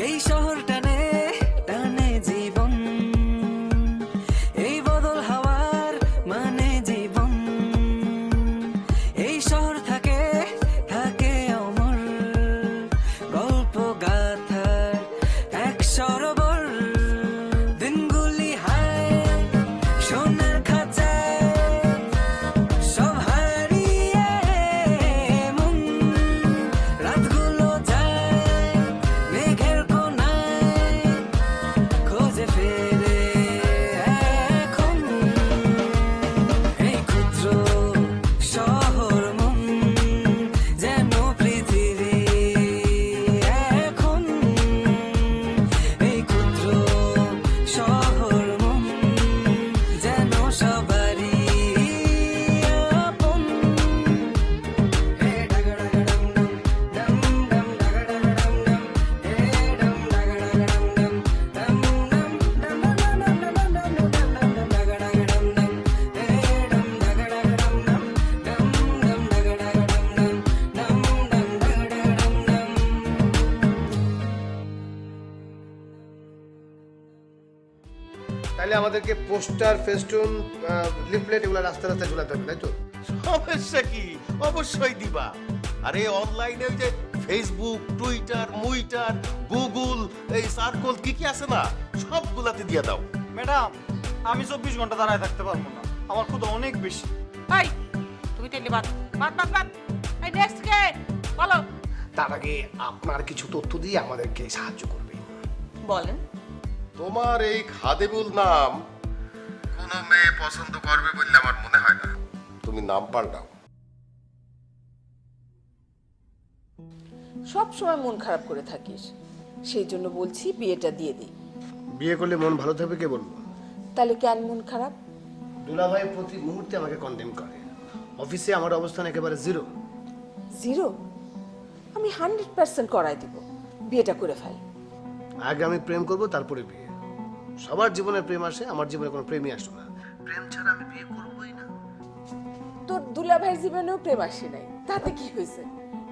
এই শহর টানে টানে জীবন, এই বদল হাওয়ার মানে জীবন। এই শহর থাকে থাকে অমর, গল্প গাথার এক সরোবর। দিনগুলি হায় সোনার খাঁচায়, সব হারিয়ে মন। রাতগুলো যায় মেঘের কোনায়, খোঁজে ফেরে এখন। এই ক্ষুদ্র শহর মন যেন পৃথিবী এখন। এই ক্ষুদ্র শহর মন যেন সবারই আপন। হে ডাগডাগডম ডম ডম ডাগডাগডম ডম, হে ডম ডাগডাগডম ডম ডম ডম ডম ডম ডম ডম ডাগডাগডম ডম, হে ডম ডাগডাগডম ডম ডম ডম ডাগডাগডম ডম ডম ডম ডাগডাগডম ডম। তাহলে আমাদেরকে পোস্টার, ফেস্টুন, লিফলেট এগুলো রাস্তায় রাস্তায় ঝুলাতে হবে, তাই তো? সমস্যা কি? অবশ্যই দিবা। আরে অনলাইনে ওই যে ফেসবুক, টুইটার, মুইটার, গুগল, এই সার্কল কি কি আছে না, সবগুলাতে দিয়ে দাও। ম্যাডাম, আমি 24 ঘন্টা দাঁড়ায় থাকতে পারবো না, আমার ক্ষুধা অনেক বেশি। এই তুমি তেলি বাদ বাদ বাদ বাদ। এই নেক্সট কে বলো? তার আগে আপনার কিছু তথ্য দিয়ে আমাদেরকে সাহায্য করবে। বলেন। তোমার এই খাদেবুল নাম কোন মেয়ে পছন্দ করবে বললে আমার মনে হয় না। তুমি নাম পাল্টাও। সব সময় মন খারাপ করে থাকিস, সেই জন্য বলছি বিয়েটা দিয়ে দিই। বিয়ে করলে মন ভালো থাকবে কে বলবো? তাহলে কেন মন খারাপ? দুলাভাই প্রতি মুহূর্তে আমাকে কন্ডেম করে। অফিসে আমার অবস্থান একেবারে জিরো। জিরো? আমি 100% করাই দিব, বিয়েটা করে ফেল। আগে আমি প্রেম করব, তারপরে বিয়ে। সবার জীবনে প্রেম আসে, আমার জীবনে কোনো প্রেমই আসে না। প্রেম ছাড়া আমি বিয়ে করবই না। তোর দুলাভাইয়ের জীবনেও প্রেম আসে নাই, তাতে কি হয়েছে?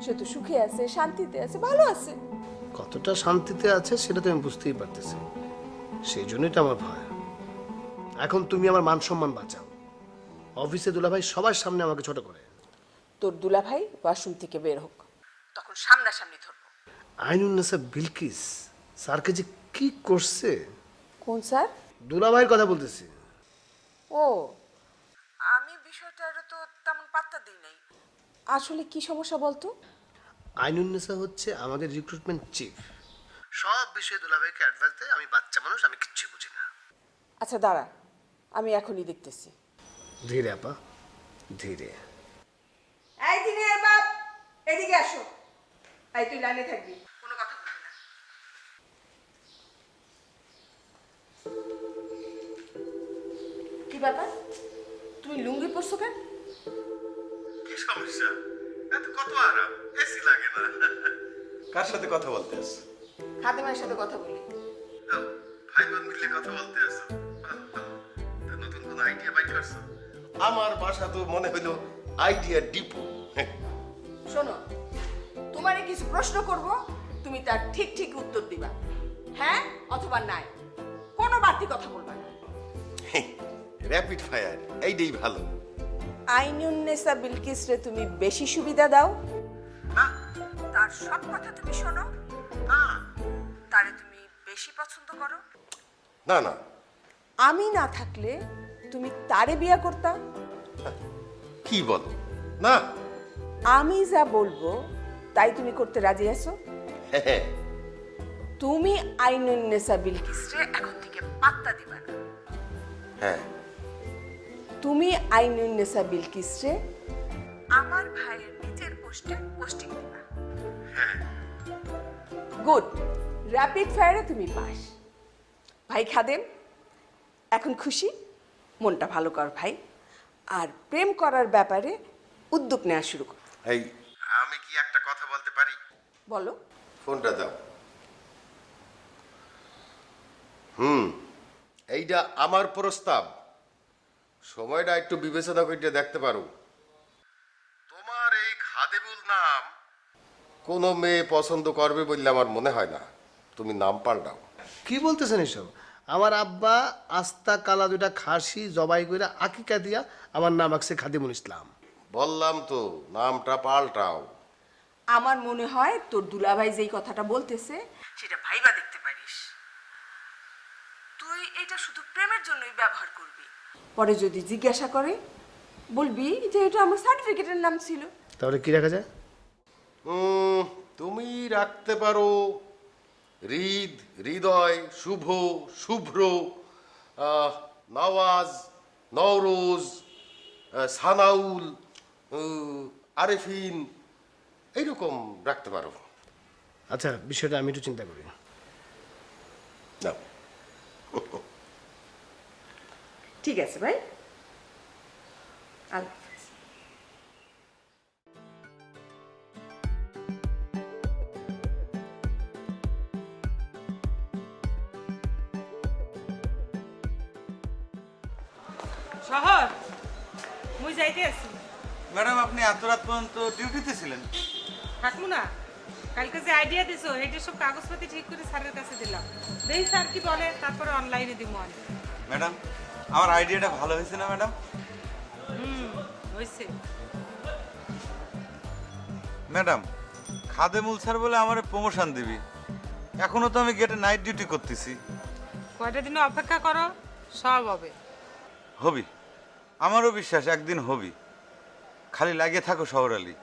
সে তো সুখে আছে, শান্তিতে আছে, ভালো আছে। কতটা শান্তিতে আছে সেটা তো আমি বুঝতেই পারতেছি। সেই জন্যই তো আমার ভয়। এখন তুমি আমার মান সম্মান বাঁচাও। অফিসে দুলাভাই সবার সামনে আমাকে ছোট করে। তোর দুলাভাই ওয়াশরুম থেকে বের হোক, তখন সামনাসামনি ধরবো। আইনুন্নেসা বিলকিস স্যারকে যে কি করছে! কোন স্যার? দুলাভাইয়ের কথা বলতেছি। ও, আমি বিষয়টার তো তেমন পাত্তা দিই নাই। আসলে কি সমস্যা বলতো? আইনুন্নেসা হচ্ছে আমাদের রিক্রুটমেন্ট চিফ। সব বিষয়ে দুলাভাইকে অ্যাডভাইস দেয়। আমি বাচ্চা মানুষ, আমি কিচ্ছু বুঝি না। আচ্ছা দাঁড়া, আমি এখনই দেখতেছি। ধীরে আপা, ধীরে। এই দিনের বাপ, এদিকে আসো। এই তুই লাইনে থাকবি, কোনো কথা বলবি না। কি ব্যাপার, তুমি লুঙ্গি পরছো কেন? কি সমস্যা? এত কত আরাম, এসি লাগে না। কার সাথে কথা বলতে আছো? খাদেমের সাথে কথা বলি। ভাই বোন মিলে কথা বলতে আছো? নতুন কোন আইডিয়া বাইক করছো? আমার বাসা তো মনে হইলো আইডিয়া ডিপো। শোনো, তোমারে কিছু প্রশ্ন করব, তুমি তার ঠিক ঠিক উত্তর দিবা, হ্যাঁ অথবা নাই, কোনো বাড়তি কথা বলবা না। র্যাপিড ফায়ার, এইটাই ভালো। আইনুন্নেসা বিলকিসরে তুমি বেশি সুবিধা দাও, তার সব কথা তুমি শোনো, তারে তুমি বেশি পছন্দ করো। না না, আমি না থাকলে তুমি তারে বিয়ে করতা। কি বলো? না। আমি যা বলবো তাই তুমি করতে রাজি আছো? হ্যাঁ, তুমি আইনুন্নেসা বিলকিসরে এখন থেকে পাত্তা দিবা না। হ্যাঁ। তুমি আইনুন্নেসা বিলকিসরে আমার ভাইয়ের নিচের পোস্টে পোস্টিং দিবা। গুড, র্যাপিড ফায়ারে তুমি পাস। ভাই খাদেম, এখন খুশি? মনটা ভালো কর ভাই, আর প্রেম করার ব্যাপারে উদ্যোগ নেওয়া শুরু কর। এই, আমি কি একটা কথা বলতে পারি? বলো। ফোনটা দাও। এইটা আমার প্রস্তাব, সময়টা একটু বিবেচনা করে দেখতে পারো। তোমার এই খাদেবুল নাম কোনো মেয়ে পছন্দ করবে বললে আমার মনে হয় না। তুমি নাম পাল্টাও। কি বলতেছেন এসব? আমার আব্বা আস্তা কালা দুইটা খাসি জবাই করে আকিকা দিয়া আমার নাম রাখছে খাদিমুল ইসলাম। বললাম তো নামটা পাল্টাও। আমার মনে হয় তোর দুলাভাই যেই কথাটা বলতেছে সেটা ভাইবা দেখতে পারিস। তুই এটা শুধু প্রেমের জন্যই ব্যবহার করবি, পরে যদি জিজ্ঞাসা করে বলবি যে এটা আমার সার্টিফিকেটের নাম ছিল। তাহলে কি রাখা যায়? তুমি রাখতে পারো হৃদ, হৃদয়, শুভ, শুভ্র, নওয়াজ, নওরোজ, সানাউল, আরেফিন, এইরকম রাখতে পারো। আচ্ছা, বিষয়টা আমি একটু চিন্তা করি। না, ঠিক আছে ভাই, আল্লাহ হাফেজ। শহর মুই যাইতে আছি। ম্যাডাম আপনি এত রাত পর্যন্ত ডিউটিতে ছিলেন? থাকবো না, কালকে যে আইডিয়া দিছো এটা সব কাগজপাতি ঠিক করে স্যারের কাছে দিলাম। দেখি স্যার কি বলে, তারপরে অনলাইনে দিব। ম্যাডাম আমার আইডিয়াটা ভালো হয়েছে না ম্যাডাম? হয়েছে। ম্যাডাম খাদেমুল স্যার বলে আমার প্রমোশন দিবি, এখনো তো আমি গেটে নাইট ডিউটি করতেছি। কয়টা দিন অপেক্ষা করো, সব হবে। হবি, আমারও বিশ্বাস একদিন হবি, খালি লাগিয়ে থাকো শহর আলী।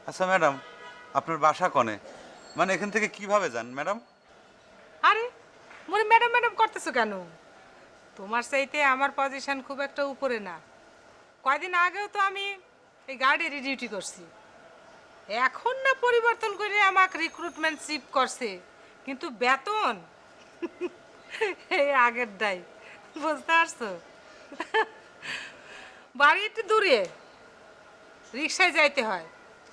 আচ্ছা ম্যাডাম আপনার বাসা কনে, মানে এখান থেকে কিভাবে যান ম্যাডাম? আরে মনে ম্যাডাম ম্যাডাম করতেছো কেন? তোমার চাইতে আমার পজিশন খুব একটা উপরে না। কয়দিন আগেও তো আমি এই গার্ডেরই ডিউটি করছি। এখন না পরিবর্তন করে আমাকে রিক্রুটমেন্ট চিফ করছে, কিন্তু বেতন এই আগেরটাই। বুঝতে পারছো? বাড়ি একটু দূরে, রিক্সায় যাইতে হয়।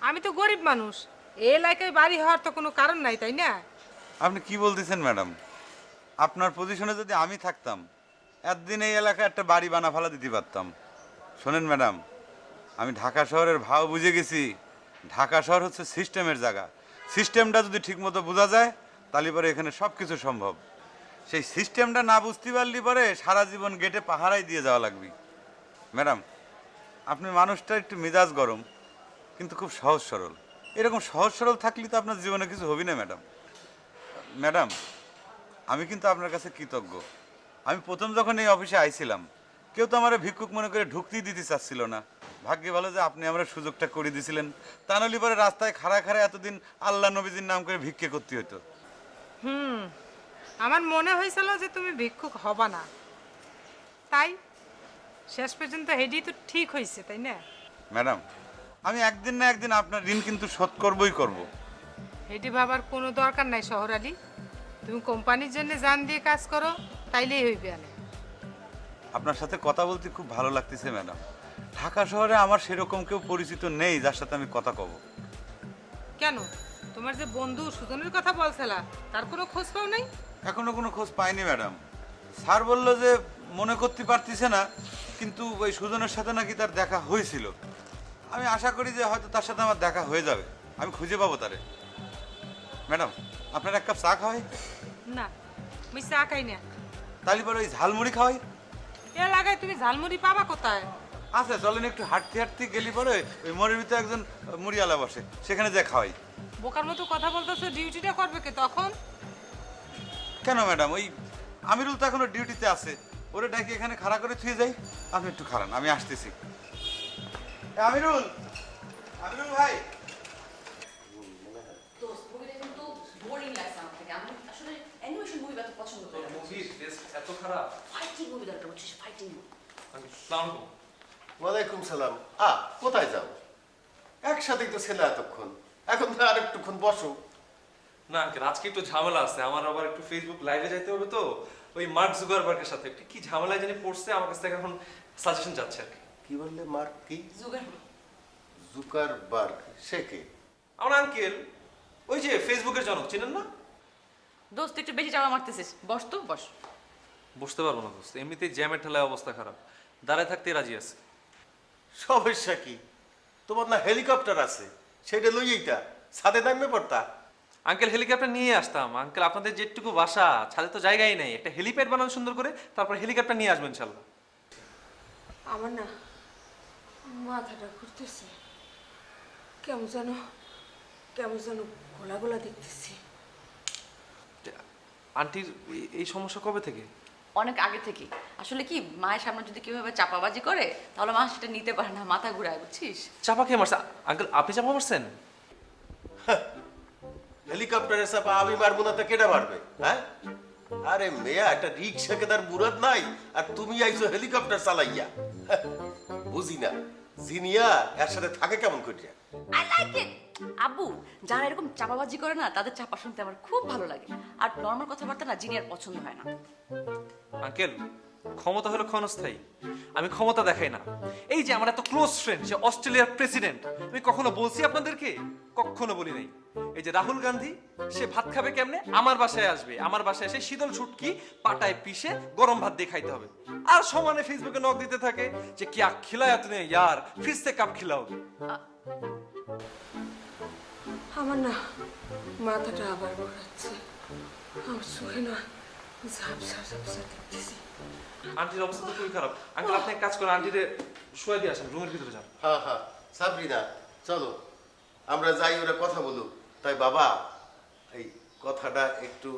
আমি তো গরিব মানুষ, এই এলাকায় বাড়ি হওয়ার তো কোনো কারণ নাই, তাই না? আপনি কি বলতেছেন ম্যাডাম? আপনার পজিশনে যদি আমি থাকতাম একদিন এই এলাকায় একটা বাড়ি বানা ফেলা দিতে পারতাম। শোনেন ম্যাডাম, আমি ঢাকা শহরের ভাও বুঝে গেছি। ঢাকা শহর হচ্ছে সিস্টেমের জায়গা। সিস্টেমটা যদি ঠিকমতো বোঝা যায় তাহলে পরে এখানে সব কিছু সম্ভব। সেই সিস্টেমটা না বুঝতে পারলে পরে সারা জীবন গেটে পাহারাই দিয়ে যাওয়া লাগবে। ম্যাডাম আপনি মানুষটা একটু মেজাজ গরম কিন্তু খুব সহজ সরল। এরকম সহজ সরল থাকলে তো আপনার জীবনে কিছু হবি না ম্যাডাম। ম্যাডাম আমি কিন্তু আপনার কাছে কৃতজ্ঞ। আমি প্রথম যখন এই অফিসে আইছিলাম কেউ তো আমার ভিক্ষুক মনে করে ঢুকতেই দিতে চাচ্ছিল না। ভাগ্যে ভালো যে আপনি আমার সুযোগটা করে দিয়েছিলেন, তা নাহলে পরে রাস্তায় খাড়া খাড়া এতদিন আল্লাহ নবীজির নাম করে ভিক্ষে করতে হতো। আমার মনে হয়েছিল যে তুমি ভিক্ষুক হবা না, তাই শেষ পর্যন্ত হেডি তো ঠিক হয়েছে, তাই না? ম্যাডাম আমি একদিন না একদিন আপনার ঋণ কিন্তু শোধ করবই করব। হেডি ভাবার কোনো দরকার নাই শহর আলী। তুমি কোম্পানির জন্য জান দিয়ে কাজ করো, তাইলেই হইবে। আনে আপনার সাথে কথা বলতে খুব ভালো লাগতেছে ম্যাডাম। ঢাকা শহরে আমার সেরকম কেউ পরিচিত নেই যার সাথে আমি কথা কব। কেন, তোমার যে বন্ধু সুজনের কথা বলছিলা তার কোনো খোঁজ পাও নাই? এখনো কোনো খোঁজ পাইনি ম্যাডাম। স্যার বলল যে মনে করতে পারতেছে না, কিন্তু ওই সুজনের সাথে নাকি তার দেখা হয়েছিল। আমি আশা করি যে হয়তো তার সাথে আমার দেখা হয়ে যাবে, আমি খুঁজে পাবো তারে। ম্যাডাম আপনার এক কাপ চা খাওয়াই? না, আমি চা খাই না। তাহলে পরে ওই ঝালমুড়ি খাওয়াই? এ লাগায় তুমি ঝালমুড়ি পাবা কোথায়? আচ্ছা চলেন একটু হাঁটতে হাঁটতে গেলি পরে ওই মোড়ের ভিতরে একজন মুড়িওয়ালা বসে, সেখানে যা খাওয়াই। বোকার মতো কথা বলতেছো, ডিউটিটা করবে কে তখন? কেন ম্যাডাম, ওই আমিরুল তো এখনো ডিউটিতে আছে, ওরে ডাকি এখানে খাড়া করে থুয়ে যাই। আপনি একটু খাড়ান, আমি আসতেছি। আমিরুল, আমিরুল ভাই। দোস্ত মুভিটা কিন্তু বোরিং লাগছে আমার থেকে। আমি আসলে অ্যানিমেশন মুভি এত পছন্দ করি না। মুভির টেস্ট এত খারাপ। ফাইটিং মুভি দরকার, বুঝছিস? Fighting movie. আসসালামু আলাইকুম। ওয়ালাইকুম সালাম। কোথায় যাও? একসাথেই তো ছেলে এতক্ষণ, এখন তো আর একটুক্ষণ বসো। না আঙ্কেল, আজকে একটু ঝামেলা আছে। আমার আবার একটু ফেসবুক লাইভে যাইতে হবে তো, ওই মার্ক জুকারবার্গের সাথে একটু কি ঝামেলায় জানি পড়ছে, আমার কাছ থেকে এখন সাজেশন যাচ্ছে আর কি। কি বললে? মার্ক কি? জুগার। জুকারবার্গ? সে কে? আমার আঙ্কেল, ওই যে ফেসবুকের জনক, চিনেন না? দোস্ত একটু বেশি চাওয়া মারতেছিস, বস তো বস। বুঝতে পারবো না দোস্ত, এমনিতেই জ্যামের ঠেলায় অবস্থা খারাপ, দাঁড়ায় থাকতেই রাজি আছে। সমস্যা কি? তোমার না হেলিকপ্টার আছে, সেটা লইয়েইটা ছাদে নামবে পড়তা। আঙ্কেল হেলিকপ্টার নিয়ে আসতাম আঙ্কেল, আপনাদের যেটুকু বাসা ছাদে তো জায়গাই নেই, একটা হেলিপ্যাড বানান সুন্দর করে, তারপর হেলিকপ্টার নিয়ে আসবেন ইনশাল্লাহ। আমার না মাথাটা ঘুরতেছে, কেমন যেন গোলা গোলা দেখতেছি। আন্টির এই সমস্যা কবে থেকে? অনেক আগে থেকে। আসলে কি, মায়ের সামনে যদি কিভাবে চাপাবাজি করে তাহলে মা সেটা নিতে পারে না, মাথা ঘুরায়, বুঝছিস? চাপা খেয়ে মারছে আঙ্কেল? আপনি চাপা মারছেন? হেলিকপ্টারের চাপা আমি মারবো না তো কেটা মারবে? হ্যাঁ, আরে মেয়া, একটা রিক্সাকে তার মুরাদ নাই, আর তুমি আইছো হেলিকপ্টার চালাইয়া। হ্যাঁ, বুঝি না জিনিয়া এর সাথে থাকে কেমন করিয়া। I like it. আব্বু, যারা এরকম চাপাবাজি করে না তাদের চাপা শুনতে আমার খুব ভালো লাগে। আর নর্মাল কথাবার্তা না জিনিয়ার পছন্দ হয় না। আঙ্কেল, ক্ষমতা হলো ক্ষণস্থায়ী, আমি ক্ষমতা দেখাই না। এই যে আমার এত ক্লোজ ফ্রেন্ড, সে অস্ট্রেলিয়ার প্রেসিডেন্ট, আমি কখনো বলছি আপনাদেরকে? কখনো বলি নাই। এই যে রাহুল গান্ধী, সে ভাত খাবে কেমনে? আমার বাসায় আসবে, আমার বাসায় এসে শীতল শুটকি পাটায় পিষে গরম ভাত দিয়ে খাইতে হবে, আর সমানে ফেসবুকে নক দিতে থাকে যে কিয়া খিলায়া তুমি ইয়ার, ফির সে কাপ খিলাওগে। আমার না মাথাটা আবার ঘোরাচ্ছে, আমার চোখে না ঝাপসা দেখতেছি। আন্টির অবস্থা তো খুবই খারাপ। আঙ্কেল, আপনি এক কাজ করেন, আন্টিরে শুয়ে দিয়ে আসেন, রুমের ভিতরে যান। হ্যাঁ হ্যাঁ, সাবরিনা চলো আমরা যাই, ওরা কথা বলুক। তাই বাবা, এই কথাটা একটু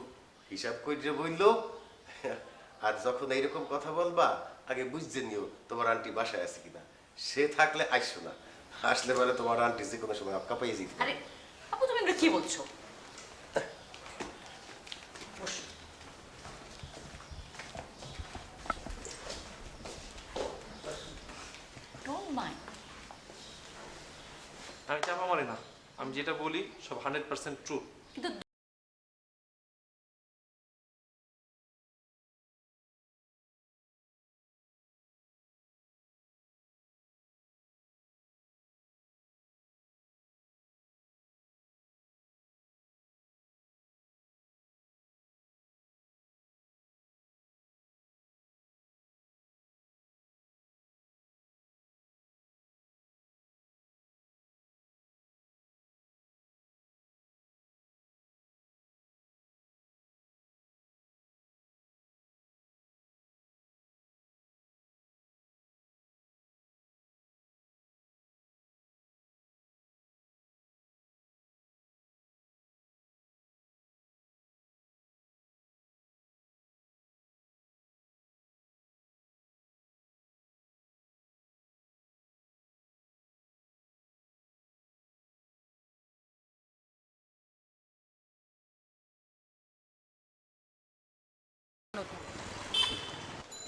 হিসাব করে বললো, আর যখন এইরকম কথা বলবা আগে বুঝতে নিও তোমার আন্টি বাসায় আছে কিনা। সে থাকলে আইসো না, আসলে পরে তোমার আন্টি যে কোনো সময় আপকা পাইয়ে যেতে। আরে আপু, তুমি এগুলো কি বলছো? Don't mind. আমি চাপা মারি না, আমি যেটা বলি সব 100% ট্রু। কিন্তু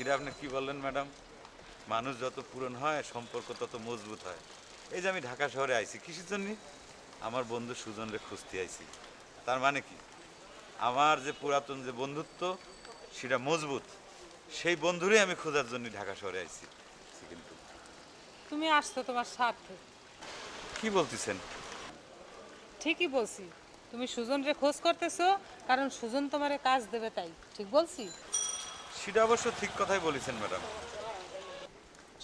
এটা আপনি কি বললেন ম্যাডাম? মানুষ যত পুরন হয় সম্পর্ক তত মজবুত হয়। এই যে আমি ঢাকা শহরে আইছি কিসের জন্য? আমার বন্ধু সুজনরে খুঁজতে আইছি। তার মানে কি, আমার যে পুরাতন যে বন্ধুত্ব সেটা মজবুত, সেই বন্ধুরই আমি খোঁজার জন্য ঢাকা শহরে আইছি। কিন্তু তুমি আসছো তোমার স্বার্থে। কি বলতেছেন? ঠিকই বলছি, তুমি সুজনরে খোঁজ করতেছো কারণ সুজন তোমারে কাজ দেবে, তাই ঠিক বলছি? সেটা অবশ্য ঠিক কথাই বলেছেন ম্যাডাম।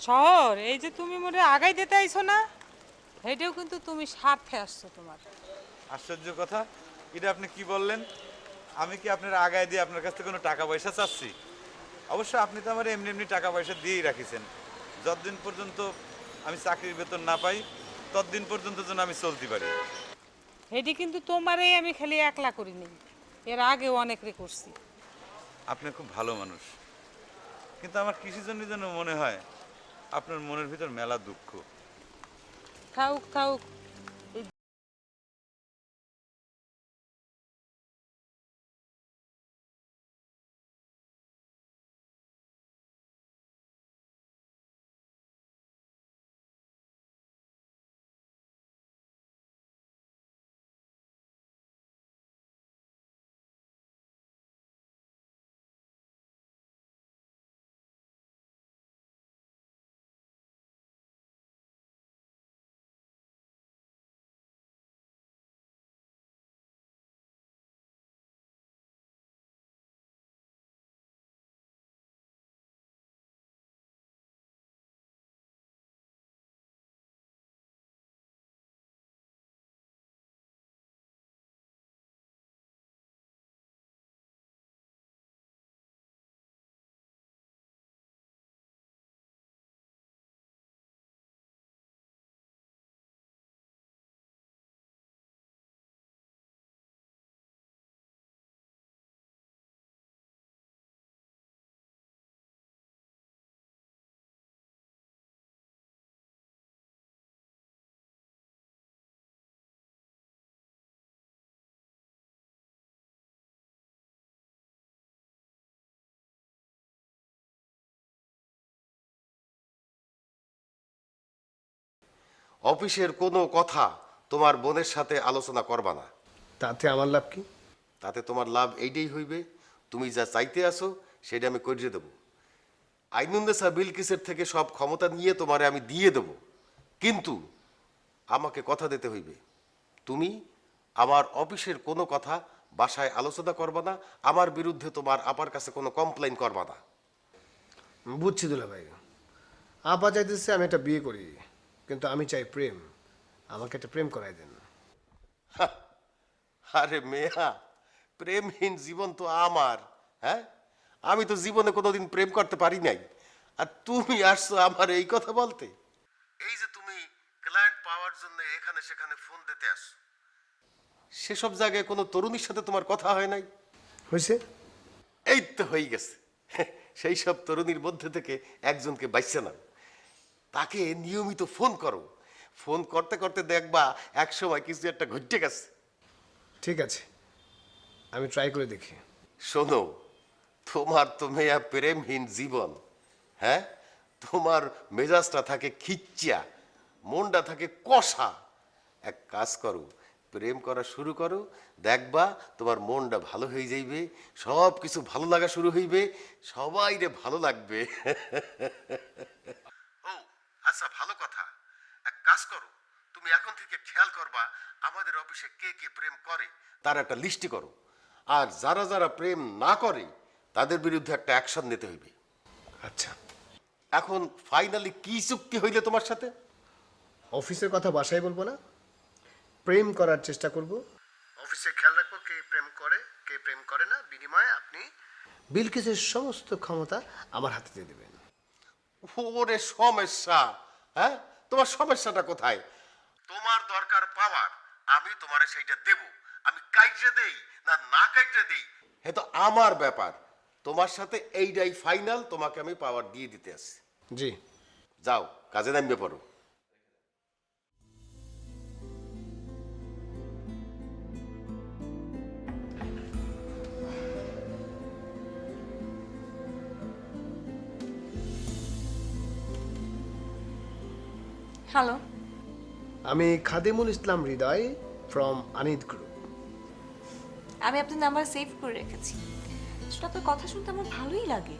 শহর এই যে তুমি মনে আগাই দিতে আইছো না, এটাও কিন্তু তুমি স্বার্থে আসছো তোমার। আশ্চর্য কথা, এটা আপনি কি বললেন? আমি কি আপনার আগায় দিয়ে আপনার কাছ থেকে কোনো টাকা পয়সা চাচ্ছি? অবশ্য আপনি তো আমার এমনি এমনি টাকা পয়সা দিয়েই রাখিছেন। যতদিন পর্যন্ত আমি চাকরির বেতন না পাই ততদিন পর্যন্ত যেন আমি চলতে পারি। এটি কিন্তু তোমারই আমি খালি একলা করিনি, এর আগেও অনেকরে করছি। আপনি খুব ভালো মানুষ, কিন্তু আমার কৃষির জন্য যেন মনে হয় আপনার মনের ভিতর মেলা দুঃখ। থাউক থাউক, অফিসের কোনো কথা তোমার বোনের সাথে আলোচনা করবা না। তাতে আমার লাভ কি? তাতে তোমার লাভ এইটাই হইবে, তুমি যা চাইতে আসো সেটা আমি করিয়ে দেবো। আইনুন্নেসা বিলকিসের থেকে সব ক্ষমতা নিয়ে তোমারে আমি দিয়ে দেব, কিন্তু আমাকে কথা দিতে হইবে তুমি আমার অফিসের কোনো কথা বাসায় আলোচনা করবা না, আমার বিরুদ্ধে তোমার আপার কাছে কোনো কমপ্লেইন করবা না। বুঝছি দুলাভাই, আপা চাইতেছে আমি একটা বিয়ে করি, কিন্তু আমি চাই প্রেম। আমাকে একটা প্রেম করাই দেন। আরে মেয়া, প্রেমহীন জীবন তো আমার। হ্যাঁ, আমি তো জীবনে কোনোদিন প্রেম করতে পারি নাই, আর তুমি আসছো আমার এই কথা বলতে। এই যে তুমি ক্লায়েন্ট পাওয়ার জন্য এখানে সেখানে ফোন দিতে আসো, সেসব জায়গায় কোনো তরুণীর সাথে তোমার কথা হয় নাই? হয়েছে? এই তো হয়ে গেছে। সেই সব তরুণীর মধ্যে থেকে একজনকে বাইছে নাও, তাকে নিয়মিত ফোন করো। ফোন করতে করতে দেখবা এক সময় কিছু একটা ঘটে গেছে। ঠিক আছে, আমি ট্রাই করে দেখি। শোনো, তোমার তো মেয়া প্রেমহীন জীবন। হ্যাঁ, তোমার মেজাজটা থাকে খিচ্চা, মনটা থাকে কষা। এক কাজ করো, প্রেম করা শুরু করো, দেখবা তোমার মনটা ভালো হয়ে যাইবে, সব কিছু ভালো লাগা শুরু হইবে, সবাই রে ভালো লাগবে। ও আচ্ছা, ভালো কথা। এক কাজ করো, তুমি এখন থেকে খেয়াল করবা আমাদের অফিসে কে কে প্রেম করে তার একটা লিস্টি করো, আর যারা যারা প্রেম না করে তাদের বিরুদ্ধে একটা অ্যাকশন নিতে হইবে। আচ্ছা, এখন ফাইনালি কি চুক্তি হইলে তোমার সাথে? অফিসের কথা বাসায় বলবো না, প্রেম করার চেষ্টা করব। অফিসে খেয়াল রাখবো কে প্রেম করে কে প্রেম করে না, বিনিময়ে আপনি বিলকিসের সমস্ত ক্ষমতা আমার হাতে দিয়ে দেবেন। ওরে সমস্যা! হ্যাঁ, তোমার সমস্যাটা কোথায়? তোমার দরকার পাওয়ার, আমি তোমারে সেইটা দেব। আমি কাইটে দেই না না কাইটে দেই হে তো আমার ব্যাপার। তোমার সাথে এইটাই ফাইনাল, তোমাকে আমি পাওয়ার দিয়ে দিতে আসি। জি। যাও, কাজে নামবে পড়ো। হ্যালো, আমি খাদিমুল ইসলাম হৃদয় ফ্রম আনিদ গ্রুপ। আমি আপনার নাম্বার সেভ করে রেখেছি। আসলে আপনার কথা শুনতে আমার ভালোই লাগে।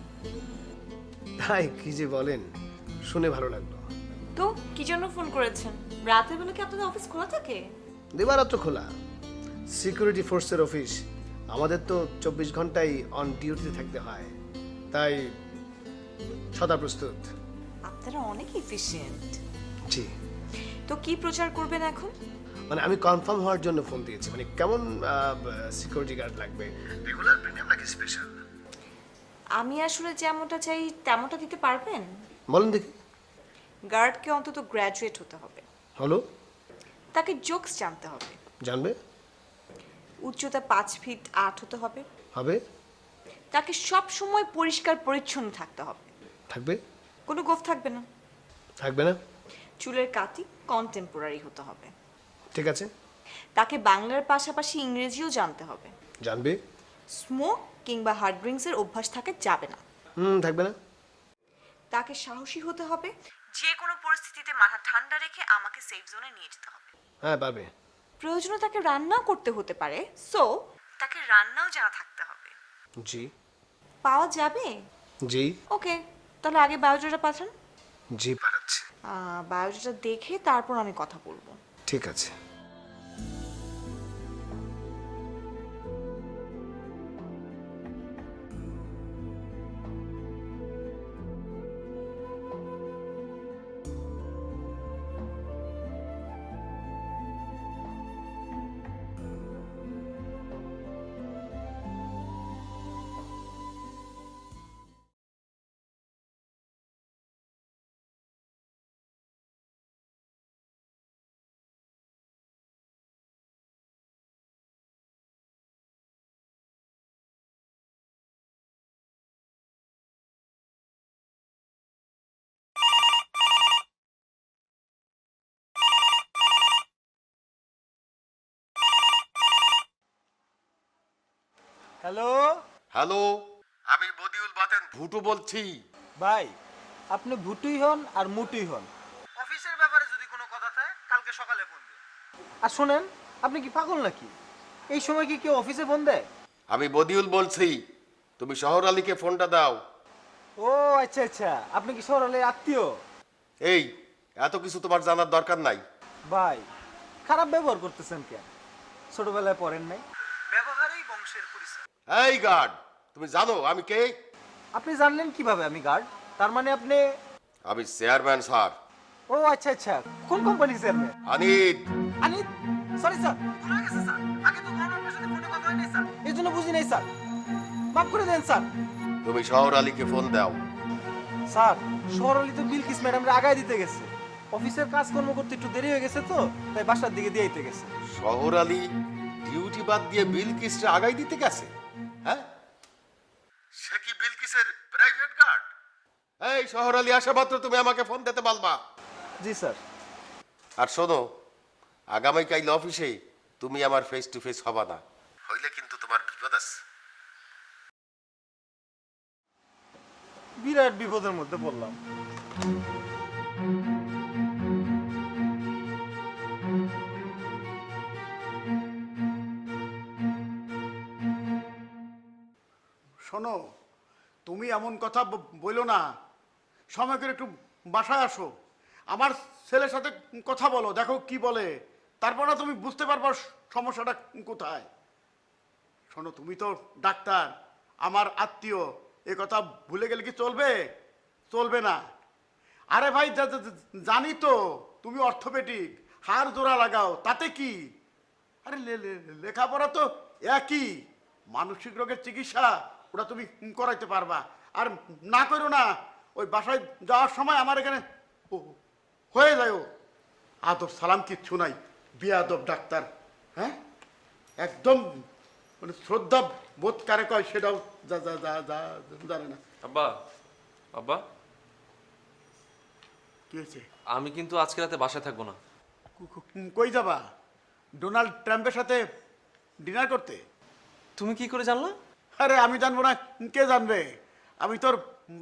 তাই কি যে বলেন, শুনে ভালো লাগলো। তো কি জন্য ফোন করেছেন? রাতের বেলা কি আপনাদের অফিস খোলা থাকে? দিবারাত্র খোলা, সিকিউরিটি ফোর্সের অফিস। আমাদের তো 24 ঘন্টাই অন ডিউটিতে থাকতে হয়, তাই সদা প্রস্তুত। আপনারা অনেক এফিশিয়েন্ট। জি, তো কি প্রচার করবেন এখন? মানে আমি কনফার্ম হওয়ার জন্য ফোন দিয়েছি। মানে কেমন সিকিউরিটি গার্ড লাগবে, রেগুলার প্রিমিয়াম নাকি স্পেশাল? আমি আসলে যেমনটা চাই তেমনটা দিতে পারবেন? বলেন দেখি। গার্ডকে অন্তত গ্র্যাজুয়েট হতে হবে, হলো, তাকে জোকস জানতে হবে, জানবে, উচ্চতা 5 ফিট 8 হতে হবে, হবে, তাকে সব সময় পরিষ্কার পরিচ্ছন্ন থাকতে হবে, থাকবে, কোনো গোফ থাকবে না, থাকবে না, চুলের কাটি কন্টেম্পোরারি হতে হবে, ঠিক আছে, তাকে বাংলার পাশাপাশি ইংরেজিও জানতে হবে, জানবে, স্মোক কিংবা হার্ড ড্রিঙ্কসের অভ্যাস থাকে যাবে না, থাকবে না, তাকে সাহসী হতে হবে, যে কোনো পরিস্থিতিতে মাথা ঠান্ডা রেখে আমাকে সেফ জোনে নিয়ে যেতে হবে। হ্যাঁ পারবে। প্রয়োজনে তাকে রান্নাও করতে হতে পারে, সো তাকে রান্নাও জানা থাকতে হবে। জি। পাওয়া যাবে? জি। ওকে, তাহলে আগে বায়োডাটা পাঠান। জি, পাঠাচ্ছি। বায়োডাটা দেখে তারপর আমি কথা বলবো। ঠিক আছে। হ্যালো হ্যালো, আমি বদিউল বাতেন ভুটু বলছি। ভাই, আপনি ভুটুই হন আর মুটুই হন, অফিসের ব্যাপারে যদি কোনো কথা থাকে আমাকে সকালে ফোন দিন। আর শোনেন, আপনি কি পাগল নাকি? এই সময় কি কেউ অফিসে ফোন দেয়? আমি বদিউল বলছি, তুমি শহর আলীকে ফোনটা দাও। ও আচ্ছা আচ্ছা, আপনি কি শহর আলীর আত্মীয়? এই এত কিছু তোমার জানার দরকার নাই। ভাই, খারাপ ব্যবহার করতেছেন কেন? ছোটবেলায় পড়েন নাই? ব্যবহারেই বংশের পরিচয়। এই গার্ড, তুমি জানো আমি কে? আপনি জানলেন কিভাবে আমি গার্ড? তার মানে আপনি... আমি চেয়ারম্যান স্যার ও আচ্ছা আচ্ছা, কোন কোম্পানির চেয়ারম্যান? আনিত। আনি, সরি স্যার, ভুল হয়ে গেছে স্যার। আগে তো কখনো আপনার সাথে ফোনে কথা হয়নি স্যার, এই জন্য বুঝি নাই স্যার, মাফ করে দেন স্যার। তুমি শহর আলীকে ফোন দাও। স্যার, শহর আলী তো বিলকিস ম্যাডামরা আগায় দিতে গেছে। অফিসের কাজকর্ম করতে একটু দেরি হয়ে গেছে তো, তাই বাসার দিকে দিয়ে দিতে গেছে। শহর আলী ডিউটি বাদ দিয়ে বিলকিসকে আগাই দিতে গেছে? হ্যাঁ, সে কি বিলকিসের প্রাইভেট গার্ড? এই শহর আলী আসা মাত্র তুমি আমাকে ফোন দিতে বলবা। জি স্যার। আর শোনো, আগামীকাল অফিসে তুমি আমার ফেস টু ফেস হবা না, হইলে কিন্তু তোমার বিপদ আছে। বিরাট বিপদের মধ্যে পড়লাম। শোনো, তুমি এমন কথা বলো না। সময় করে একটু বাসায় আসো, আমার ছেলের সাথে কথা বলো, দেখো কি বলে, তারপর না তুমি বুঝতে পারবা সমস্যাটা কোথায়। শোনো, তুমি তো ডাক্তার, আমার আত্মীয়, এ কথা ভুলে গেলে কি চলবে? চলবে না। আরে ভাই, জানি তো তুমি অর্থোপেডিক, হাড় জোড়া লাগাও, তাতে কি? আরে লেখাপড়া তো একই, মানসিক রোগের চিকিৎসা ওটা তুমি করাইতে পারবা। আর না করো না, ওই বাসায় যাওয়ার সময় আমার এখানে হয়ে যায় আদব সালাম কিচ্ছু নাই, বেয়াদব ডাক্তার। হ্যাঁ, একদম মানে শ্রদ্ধা বোধ কারে কয় সেটাও জানে না। আব্বা, আব্বা, কি হয়েছে? আমি কিন্তু আজকে রাতে বাসায় থাকবো না। কই যাবা? ডোনাল্ড ট্রাম্পের সাথে ডিনার করতে? তুমি কি করে জানলা? আরে আমি জানবো না, কে জানবে? আমি তোর